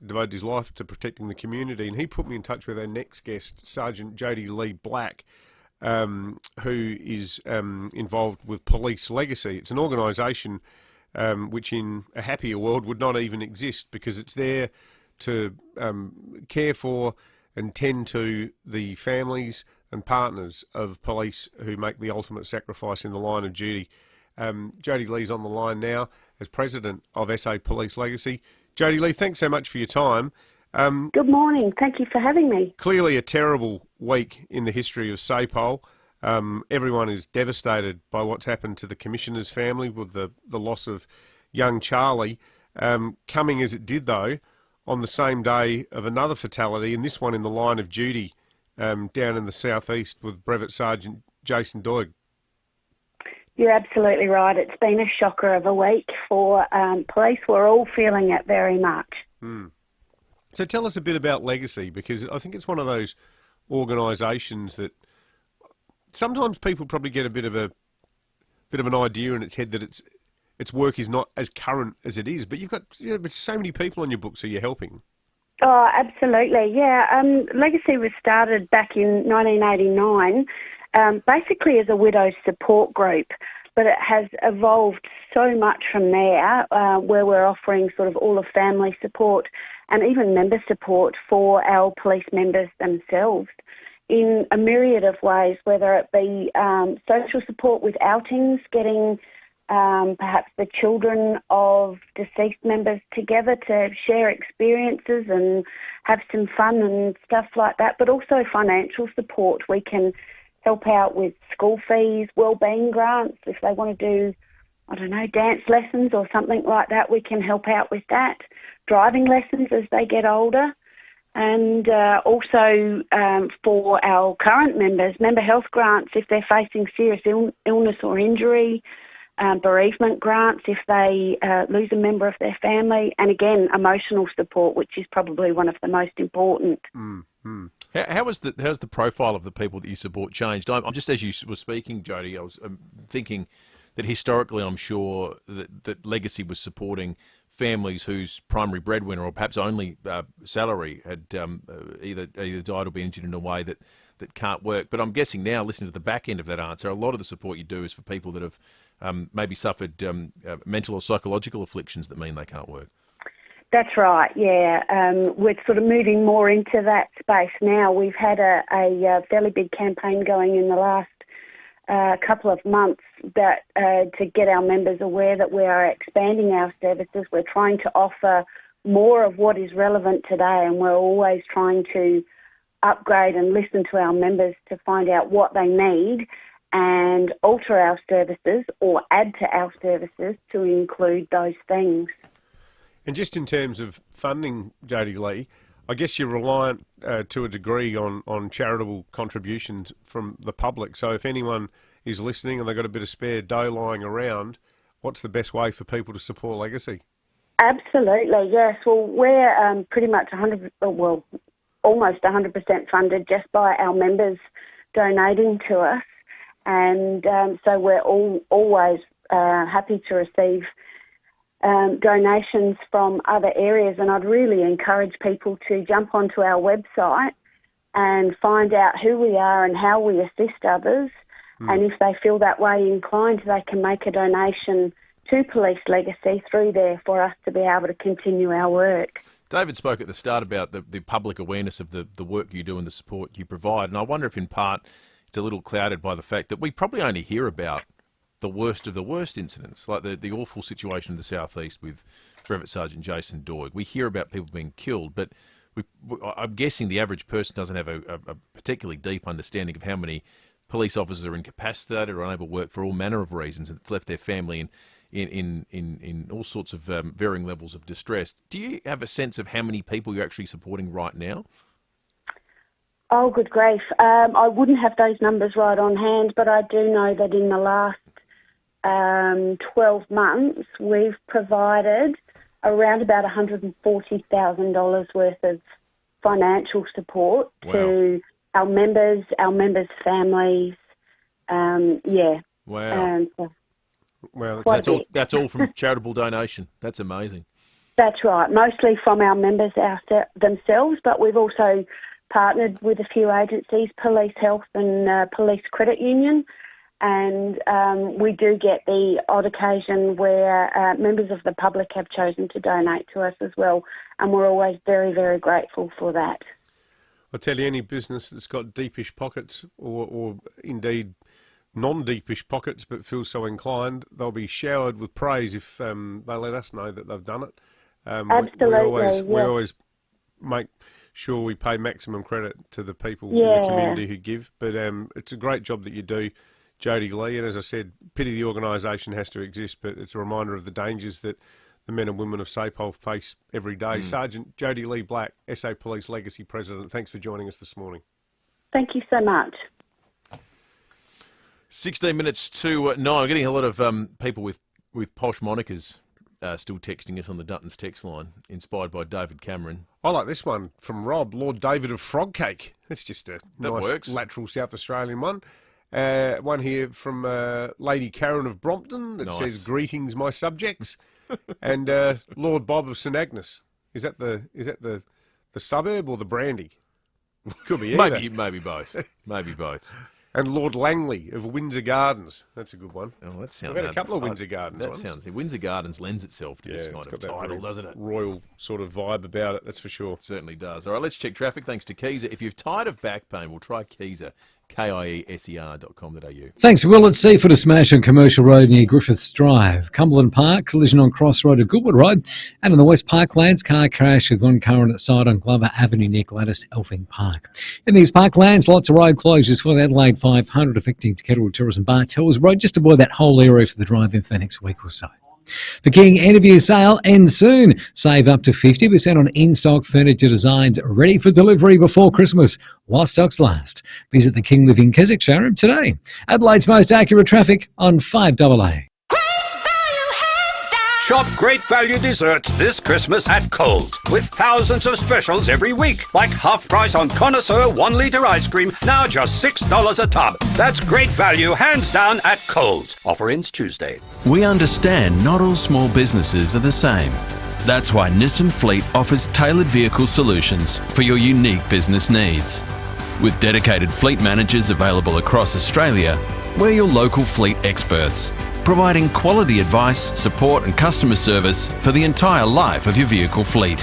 Devoted his life to protecting the community, and he put me in touch with our next guest, Sergeant Jody Lee Black, who is involved with Police Legacy. It's an organisation which in a happier world would not even exist, because it's there to care for and tend to the families and partners of police who make the ultimate sacrifice in the line of duty. Jody Lee's on the line now as President of SA Police Legacy. Jody Lee, thanks so much for your time. Good morning. Thank you for having me. Clearly a terrible week in the history of SAPOL. Everyone is devastated by what's happened to the Commissioner's family with the loss of young Charlie. Coming as it did, though, on the same day of another fatality, and this one in the line of duty down in the southeast with Brevet Sergeant Jason Doig. You're absolutely right. It's been a shocker of a week for police. We're all feeling it very much. So tell us a bit about Legacy, because I think it's one of those organisations that sometimes people probably get a bit of an idea in its head that its work is not as current as it is. But you've got so many people on your books who you're helping. Oh, absolutely. Yeah. Legacy was started back in 1989. Basically as a widows support group, but it has evolved so much from there, where we're offering sort of all of family support and even member support for our police members themselves in a myriad of ways, whether it be social support with outings, getting perhaps the children of deceased members together to share experiences and have some fun and stuff like that, but also financial support. We can help out with school fees, wellbeing grants. If they want to do, I don't know, dance lessons or something like that, we can help out with that. Driving lessons as they get older. And also for our current members, member health grants if they're facing serious illness or injury, bereavement grants if they lose a member of their family, and again, emotional support, which is probably one of the most important. How's the profile of the people that you support changed? I'm just, as you were speaking, Jody, I was thinking that historically, I'm sure that Legacy was supporting families whose primary breadwinner or perhaps only salary had either died or been injured in a way that can't work. But I'm guessing now, listening to the back end of that answer, a lot of the support you do is for people that have maybe suffered mental or psychological afflictions that mean they can't work. That's right, yeah. We're sort of moving more into that space now. We've had a fairly big campaign going in the last couple of months that to get our members aware that we are expanding our services. We're trying to offer more of what is relevant today, and we're always trying to upgrade and listen to our members to find out what they need and alter our services or add to our services to include those things. And just in terms of funding, Jody Lee, I guess you're reliant to a degree on charitable contributions from the public. So if anyone is listening and they've got a bit of spare dough lying around, what's the best way for people to support Legacy? Absolutely, yes. Well, we're pretty much almost 100% funded just by our members donating to us. And so we're always happy to receive donations from other areas, and I'd really encourage people to jump onto our website and find out who we are and how we assist others. And if they feel that way inclined, they can make a donation to Police Legacy through there for us to be able to continue our work. David spoke at the start about the public awareness of the work you do and the support you provide, and I wonder if in part it's a little clouded by the fact that we probably only hear about the worst of the worst incidents, like the awful situation in the southeast with Brevet Sergeant Jason Doig. We hear about people being killed, but I'm guessing the average person doesn't have a particularly deep understanding of how many police officers are incapacitated or unable to work for all manner of reasons, and it's left their family in all sorts of varying levels of distress. Do you have a sense of how many people you're actually supporting right now? Oh, good grief. I wouldn't have those numbers right on hand, but I do know that in the last 12 months, we've provided around about $140,000 worth of financial support to our members' families. Wow. Well, that's all from charitable donation. That's amazing. That's right. Mostly from our members themselves, but we've also partnered with a few agencies, Police Health and Police Credit Union, and we do get the odd occasion where members of the public have chosen to donate to us as well, and we're always very, very grateful for that. I tell you, any business that's got deepish pockets or indeed non-deepish pockets but feel so inclined, they'll be showered with praise if they let us know that they've done it. Absolutely. We always make sure we pay maximum credit to the people in the community who give, but it's a great job that you do, Jody Lee, and as I said, pity the organisation has to exist, but it's a reminder of the dangers that the men and women of SAPOL face every day. Sergeant Jody Lee Black, SA Police Legacy President, thanks for joining us this morning. Thank you so much. 16 minutes to 9. I'm getting a lot of people with posh monikers still texting us on the Duttons text line, inspired by David Cameron. I like this one from Rob, Lord David of Frogcake. That's just a nice works. Lateral South Australian one. One here from Lady Karen of Brompton that says, "Greetings, my subjects," and Lord Bob of St Agnes. Is that the suburb or the brandy? Could be either. Maybe both. Maybe both. And Lord Langley of Windsor Gardens. That's a good one. Oh, that sounds. We've had a couple of Windsor Gardens. That sounds. Windsor Gardens lends itself to this kind of title, doesn't it? Royal sort of vibe about it. That's for sure. It certainly does. All right, let's check traffic. Thanks to Keezer. If you're tired of back pain, we'll try Keezer. KIESER.com.au. Thanks, Will. At Seaford, a smash on Commercial Road near Griffiths Drive. Cumberland Park, collision on Cross Road at Goodwood Road. And in the West Parklands, car crash with one car on its side on Glover Avenue near Gladys Elfing Park. In these parklands, lots of road closures for the Adelaide 500 affecting Kettle Tourism Bar Towers Road. Just avoid that whole area for the drive-in for the next week or so. The King Interview Sale ends soon. Save up to 50% on in-stock furniture designs ready for delivery before Christmas, while stocks last. Visit the King Living Keswick showroom today. Adelaide's most accurate traffic on 5AA. Shop great value desserts this Christmas at Coles with thousands of specials every week, like half price on Connoisseur 1 litre ice cream, now just $6 a tub. That's great value, hands down, at Coles. Offer ends Tuesday. We understand not all small businesses are the same. That's why Nissan Fleet offers tailored vehicle solutions for your unique business needs. With dedicated fleet managers available across Australia, we're your local fleet experts, providing quality advice, support and customer service for the entire life of your vehicle fleet.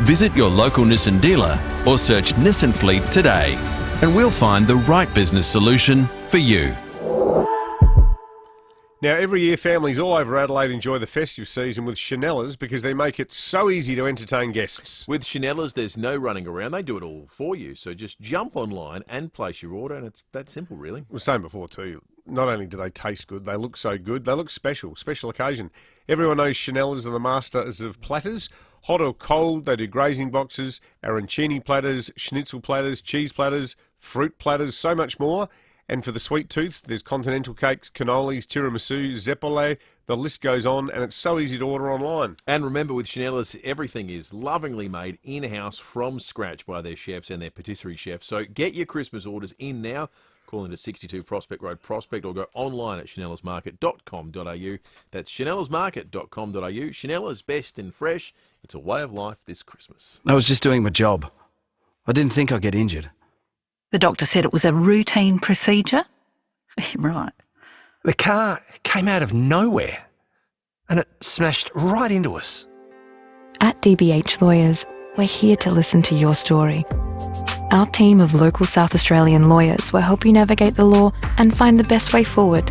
Visit your local Nissan dealer or search Nissan Fleet today and we'll find the right business solution for you. Now, every year families all over Adelaide enjoy the festive season with Chanellas because they make it so easy to entertain guests. With Chanellas, there's no running around. They do it all for you. So just jump online and place your order, and it's that simple, really. I was saying before too, not only do they taste good, they look so good, they look special occasion. Everyone knows Chanellas are the masters of platters. Hot or cold, they do grazing boxes, arancini platters, schnitzel platters, cheese platters, fruit platters, so much more. And for the sweet tooths, there's continental cakes, cannolis, tiramisu, zeppole. The list goes on, and it's so easy to order online. And remember, with Chanellas, everything is lovingly made in-house from scratch by their chefs and their patisserie chefs. So get your Christmas orders in now. Call into 62 Prospect Road, Prospect, or go online at chanellasmarket.com.au. That's chanellasmarket.com.au. Chanellas, best and fresh. It's a way of life this Christmas. I was just doing my job. I didn't think I'd get injured. The doctor said it was a routine procedure? Right. The car came out of nowhere and it smashed right into us. At DBH Lawyers, we're here to listen to your story. Our team of local South Australian lawyers will help you navigate the law and find the best way forward.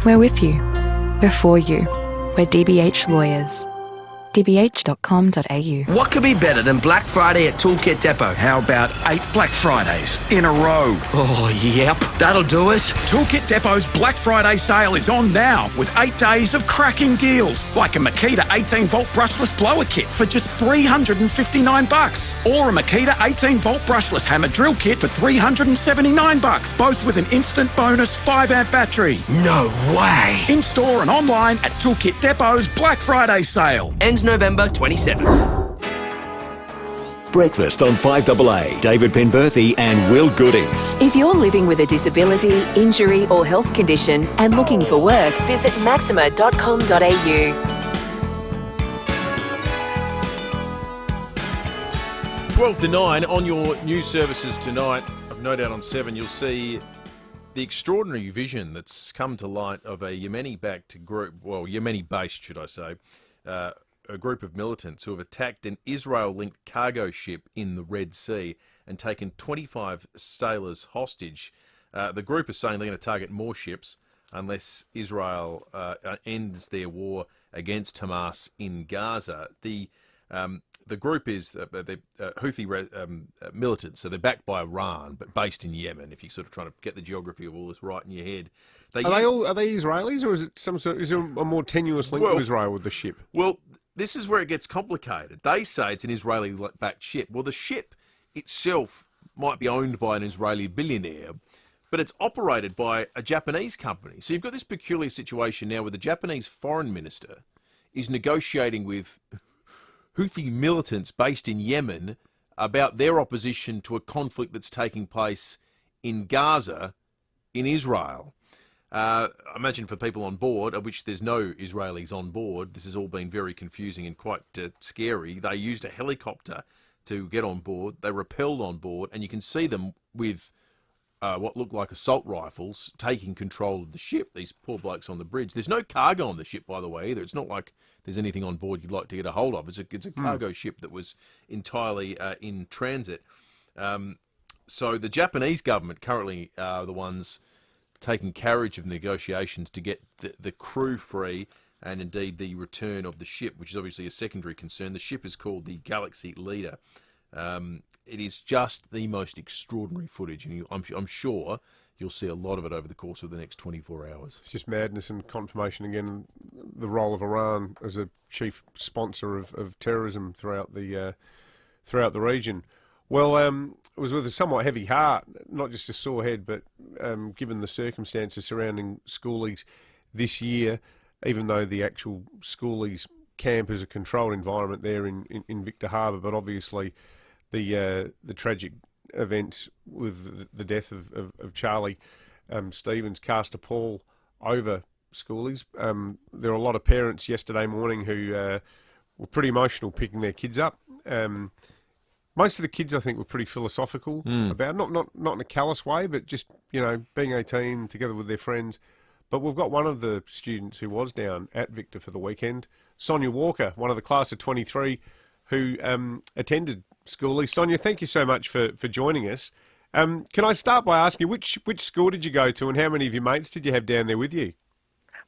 We're with you. We're for you. We're DBH Lawyers. dbh.com.au. What could be better than Black Friday at Toolkit Depot? How about 8 Black Fridays in a row? Oh, yep. That'll do it. Toolkit Depot's Black Friday sale is on now with 8 days of cracking deals, like a Makita 18-volt brushless blower kit for just $359, or a Makita 18-volt brushless hammer drill kit for $379, both with an instant bonus 5-amp battery. No way. In store and online at Toolkit Depot's Black Friday sale. Ends November 27. Breakfast on 5AA. David Penberthy and Will Goodings. If you're living with a disability, injury or health condition and looking for work, visit maxima.com.au. 12 to 9 on your news services tonight. I've no doubt on 7 you'll see the extraordinary vision that's come to light of a Yemeni-backed group, well, Yemeni-based, should I say, a group of militants who have attacked an Israel-linked cargo ship in the Red Sea and taken 25 sailors hostage. The group is saying they're going to target more ships unless Israel ends their war against Hamas in Gaza. The group is Houthi militants, so they're backed by Iran, but based in Yemen. If you're sort of trying to get the geography of all this right in your head, Are they Israelis, or is it is there a more tenuous link to Israel with the ship? Well, this is where it gets complicated. They say it's an Israeli-backed ship. Well, the ship itself might be owned by an Israeli billionaire, but it's operated by a Japanese company. So you've got this peculiar situation now where the Japanese foreign minister is negotiating with Houthi militants based in Yemen about their opposition to a conflict that's taking place in Gaza, in Israel. I imagine for people on board, of which there's no Israelis on board, this has all been very confusing and quite scary. They used a helicopter to get on board. They rappelled on board, and you can see them with what look like assault rifles taking control of the ship. These poor blokes on the bridge. There's no cargo on the ship, by the way, either. It's not like there's anything on board you'd like to get a hold of. It's a cargo ship that was entirely in transit. So the Japanese government currently are the ones taking carriage of negotiations to get the crew free and indeed the return of the ship, which is obviously a secondary concern. The ship is called the Galaxy Leader. It is just the most extraordinary footage, and I'm sure you'll see a lot of it over the course of the next 24 hours. It's just madness and confirmation again, the role of Iran as a chief sponsor of terrorism throughout the region. Well, it was with a somewhat heavy heart, not just a sore head, but given the circumstances surrounding schoolies this year, even though the actual schoolies camp is a controlled environment there in Victor Harbour, but obviously the tragic events with the death of Charlie Stevens cast a pall over schoolies. There were a lot of parents yesterday morning who were pretty emotional picking their kids up. Most of the kids, I think, were pretty philosophical about it. Not in a callous way, but just, being 18 together with their friends. But we've got one of the students who was down at Victor for the weekend, Sonia Walker, one of the class of 23, who attended schoolies. Sonia, thank you so much for joining us. Can I start by asking you, which school did you go to and how many of your mates did you have down there with you?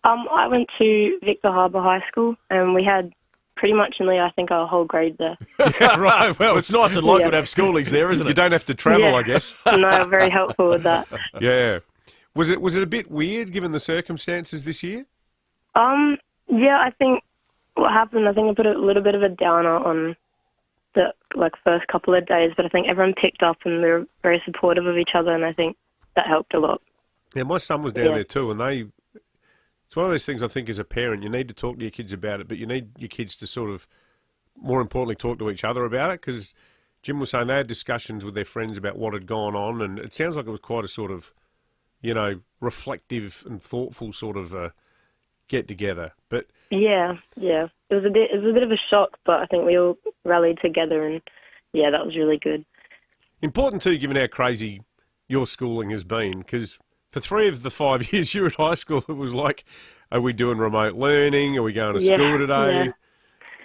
I went to Victor Harbour High School, and we had pretty much nearly, I think, our whole grade there. Yeah, right. Well, it's nice and local to have schoolies there, isn't it? You don't have to travel, I guess. No, very helpful with that. Yeah. Was it a bit weird given the circumstances this year? Yeah, I think what happened, I think I put a little bit of a downer on the first couple of days, but I think everyone picked up and they were very supportive of each other, and I think that helped a lot. Yeah, my son was down there too, and it's one of those things I think as a parent, you need to talk to your kids about it, but you need your kids to sort of, more importantly, talk to each other about it, because Jim was saying they had discussions with their friends about what had gone on, and it sounds like it was quite a sort of, reflective and thoughtful sort of get together. But yeah, it was a bit of a shock, but I think we all rallied together, and yeah, that was really good. Important too, given how crazy your schooling has been, because for 3 of the 5 years you were at high school, it was like, are we doing remote learning? Are we going to school today?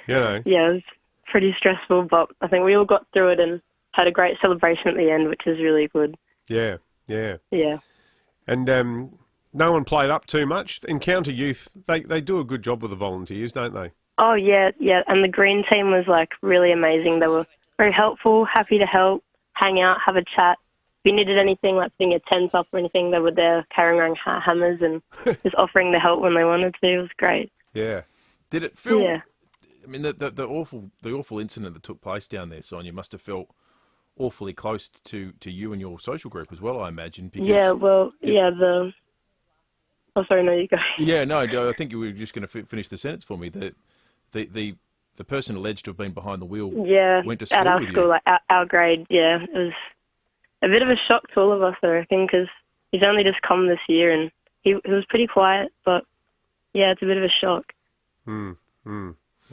Yeah, it was pretty stressful, but I think we all got through it and had a great celebration at the end, which is really good. Yeah. And no one played up too much. Encounter Youth, they do a good job with the volunteers, don't they? Oh, yeah. And the green team was, really amazing. They were very helpful, happy to help, hang out, have a chat. If you needed anything, like putting your tents up or anything, they were there carrying around hammers and just offering the help when they wanted to. It was great. Yeah. Did it feel... Yeah. I mean, the awful incident that took place down there, Sonia, must have felt awfully close to you and your social group as well, I imagine. Because Oh, sorry, no, you go. Yeah, no, I think you were just going to finish the sentence for me. The person alleged to have been behind the wheel went to school at our with school, you. our grade, yeah. It was a bit of a shock to all of us, I reckon, because he's only just come this year and he was pretty quiet, but yeah, it's a bit of a shock.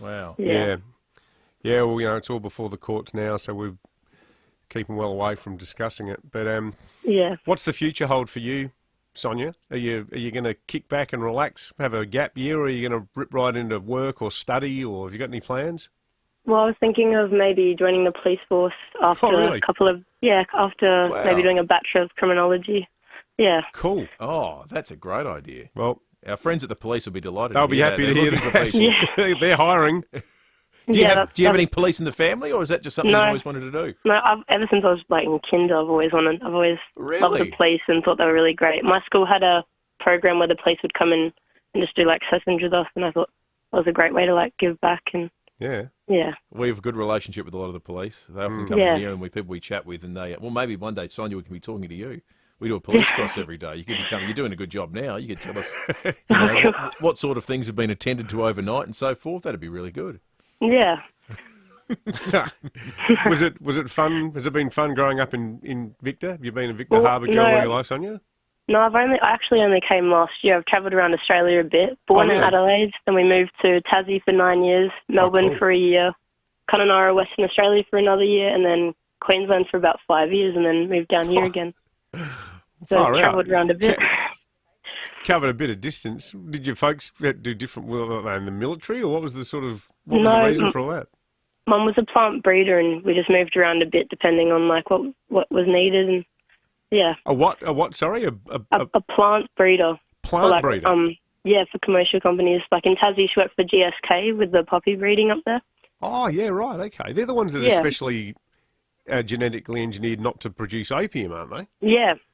Wow. Yeah. Yeah, well, it's all before the courts now, so we're keeping well away from discussing it. But what's the future hold for you, Sonia? Are you going to kick back and relax, have a gap year, or are you going to rip right into work or study, or have you got any plans? Well, I was thinking of maybe joining the police force after really? a couple of, after maybe doing a Bachelor of Criminology. Yeah. Cool. Oh, that's a great idea. Well, our friends at the police will be delighted. They'll be happy to hear that. They're hiring. Do you have any police in the family, or is that just something you always wanted to do? No, ever since I was in kinder, I've always loved the police and thought they were really great. My school had a program where the police would come in and just do sessions with us, and I thought it was a great way to give back. And yeah. We have a good relationship with a lot of the police. They often come in here and people we chat with, and maybe one day, Sonia, we can be talking to you. We do a police cross every day. You could be coming. You're doing a good job now. You could tell us what sort of things have been attended to overnight and so forth. That'd be really good. Yeah. Was it fun? Has it been fun growing up in Victor? Have you been a Victor Harbour girl all your life, Sonia? No, I actually only came last year. I've travelled around Australia a bit. Born in Adelaide, then we moved to Tassie for 9 years, Melbourne for a year, Kununurra, Western Australia for another year, and then Queensland for about 5 years, and then moved down here again. So I travelled around a bit. Covered a bit of distance. Did your folks do different in the military, or what was the reason for all that? Mum was a plant breeder, and we just moved around a bit depending on like what was needed, and yeah. A what? Sorry, a plant breeder. Plant breeder. Yeah, for commercial companies. Like in Tassie, she worked for GSK with the poppy breeding up there. Oh yeah, right. Okay, they're the ones that are especially genetically engineered not to produce opium, aren't they?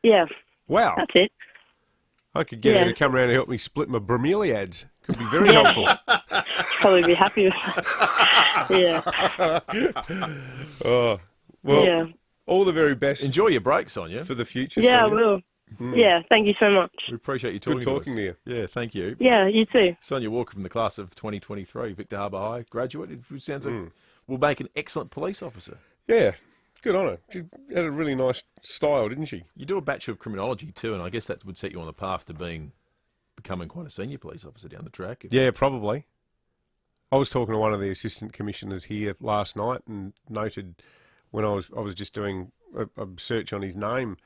Yeah. Wow. That's it. I could get her to come around and help me split my bromeliads. Could be very helpful. Probably be happy with that. Yeah. Oh, well, all the very best. Enjoy your break, Sonia. For the future, Yeah, Sonia. I will. Yeah, thank you so much. We appreciate you Good talking to you. Yeah, thank you. Yeah, you too. Sonia Walker from the class of 2023, Victor Harbour High graduate. It sounds like will make an excellent police officer. Yeah, good on her. She had a really nice style, didn't she? You do a Bachelor of Criminology too, and I guess that would set you on the path to becoming quite a senior police officer down the track. Yeah, probably. I was talking to one of the assistant commissioners here last night and noted when I was just doing a search on his name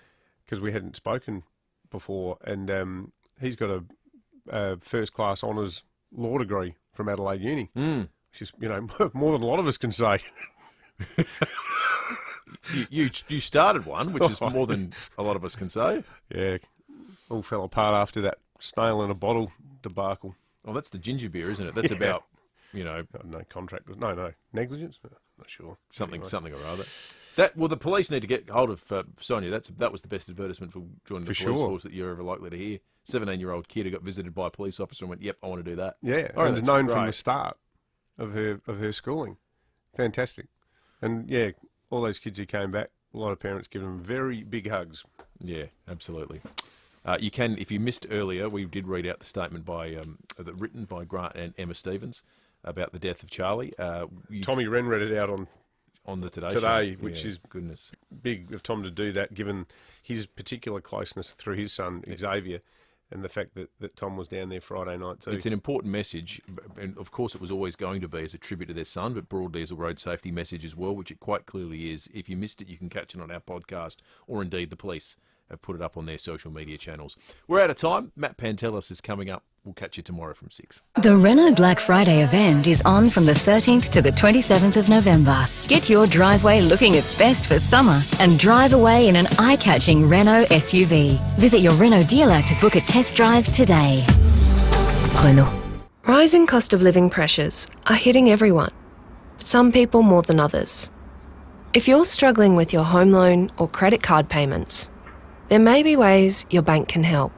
because we hadn't spoken before, and he's got a first class honours law degree from Adelaide Uni, which is more than a lot of us can say. You started one, which is more than a lot of us can say. Yeah, all fell apart after that snail in a bottle debacle. Well, that's the ginger beer, isn't it? That's about, no contract, no negligence. Not sure. Something or other. The police need to get hold of Sonia. That was the best advertisement for joining the police force that you're ever likely to hear. 17-year-old kid who got visited by a police officer and went, "Yep, I want to do that." Yeah, and was known from the start of her schooling. Fantastic, and yeah, all those kids who came back, a lot of parents give them very big hugs. Yeah, absolutely. You can, if you missed earlier, we did read out the statement written by Grant and Emma Stevens about the death of Charlie. Tommy Wren read it out on the Today Show, which which is goodness big of Tom to do that, given his particular closeness through his son Xavier, and the fact that Tom was down there Friday night too. It's an important message, and of course it was always going to be as a tribute to their son, but broadly as a road safety message as well, which it quite clearly is. If you missed it, you can catch it on our podcast, or indeed the police have put it up on their social media channels. We're out of time. Matt Pantelis is coming up. We'll catch you tomorrow from 6. The Renault Black Friday event is on from the 13th to the 27th of November. Get your driveway looking its best for summer and drive away in an eye-catching Renault SUV. Visit your Renault dealer to book a test drive today. Renault. Rising cost of living pressures are hitting everyone, some people more than others. If you're struggling with your home loan or credit card payments, there may be ways your bank can help,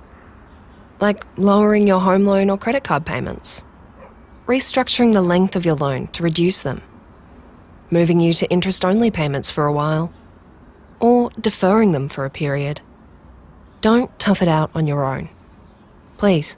like lowering your home loan or credit card payments, restructuring the length of your loan to reduce them, moving you to interest-only payments for a while, or deferring them for a period. Don't tough it out on your own. Please,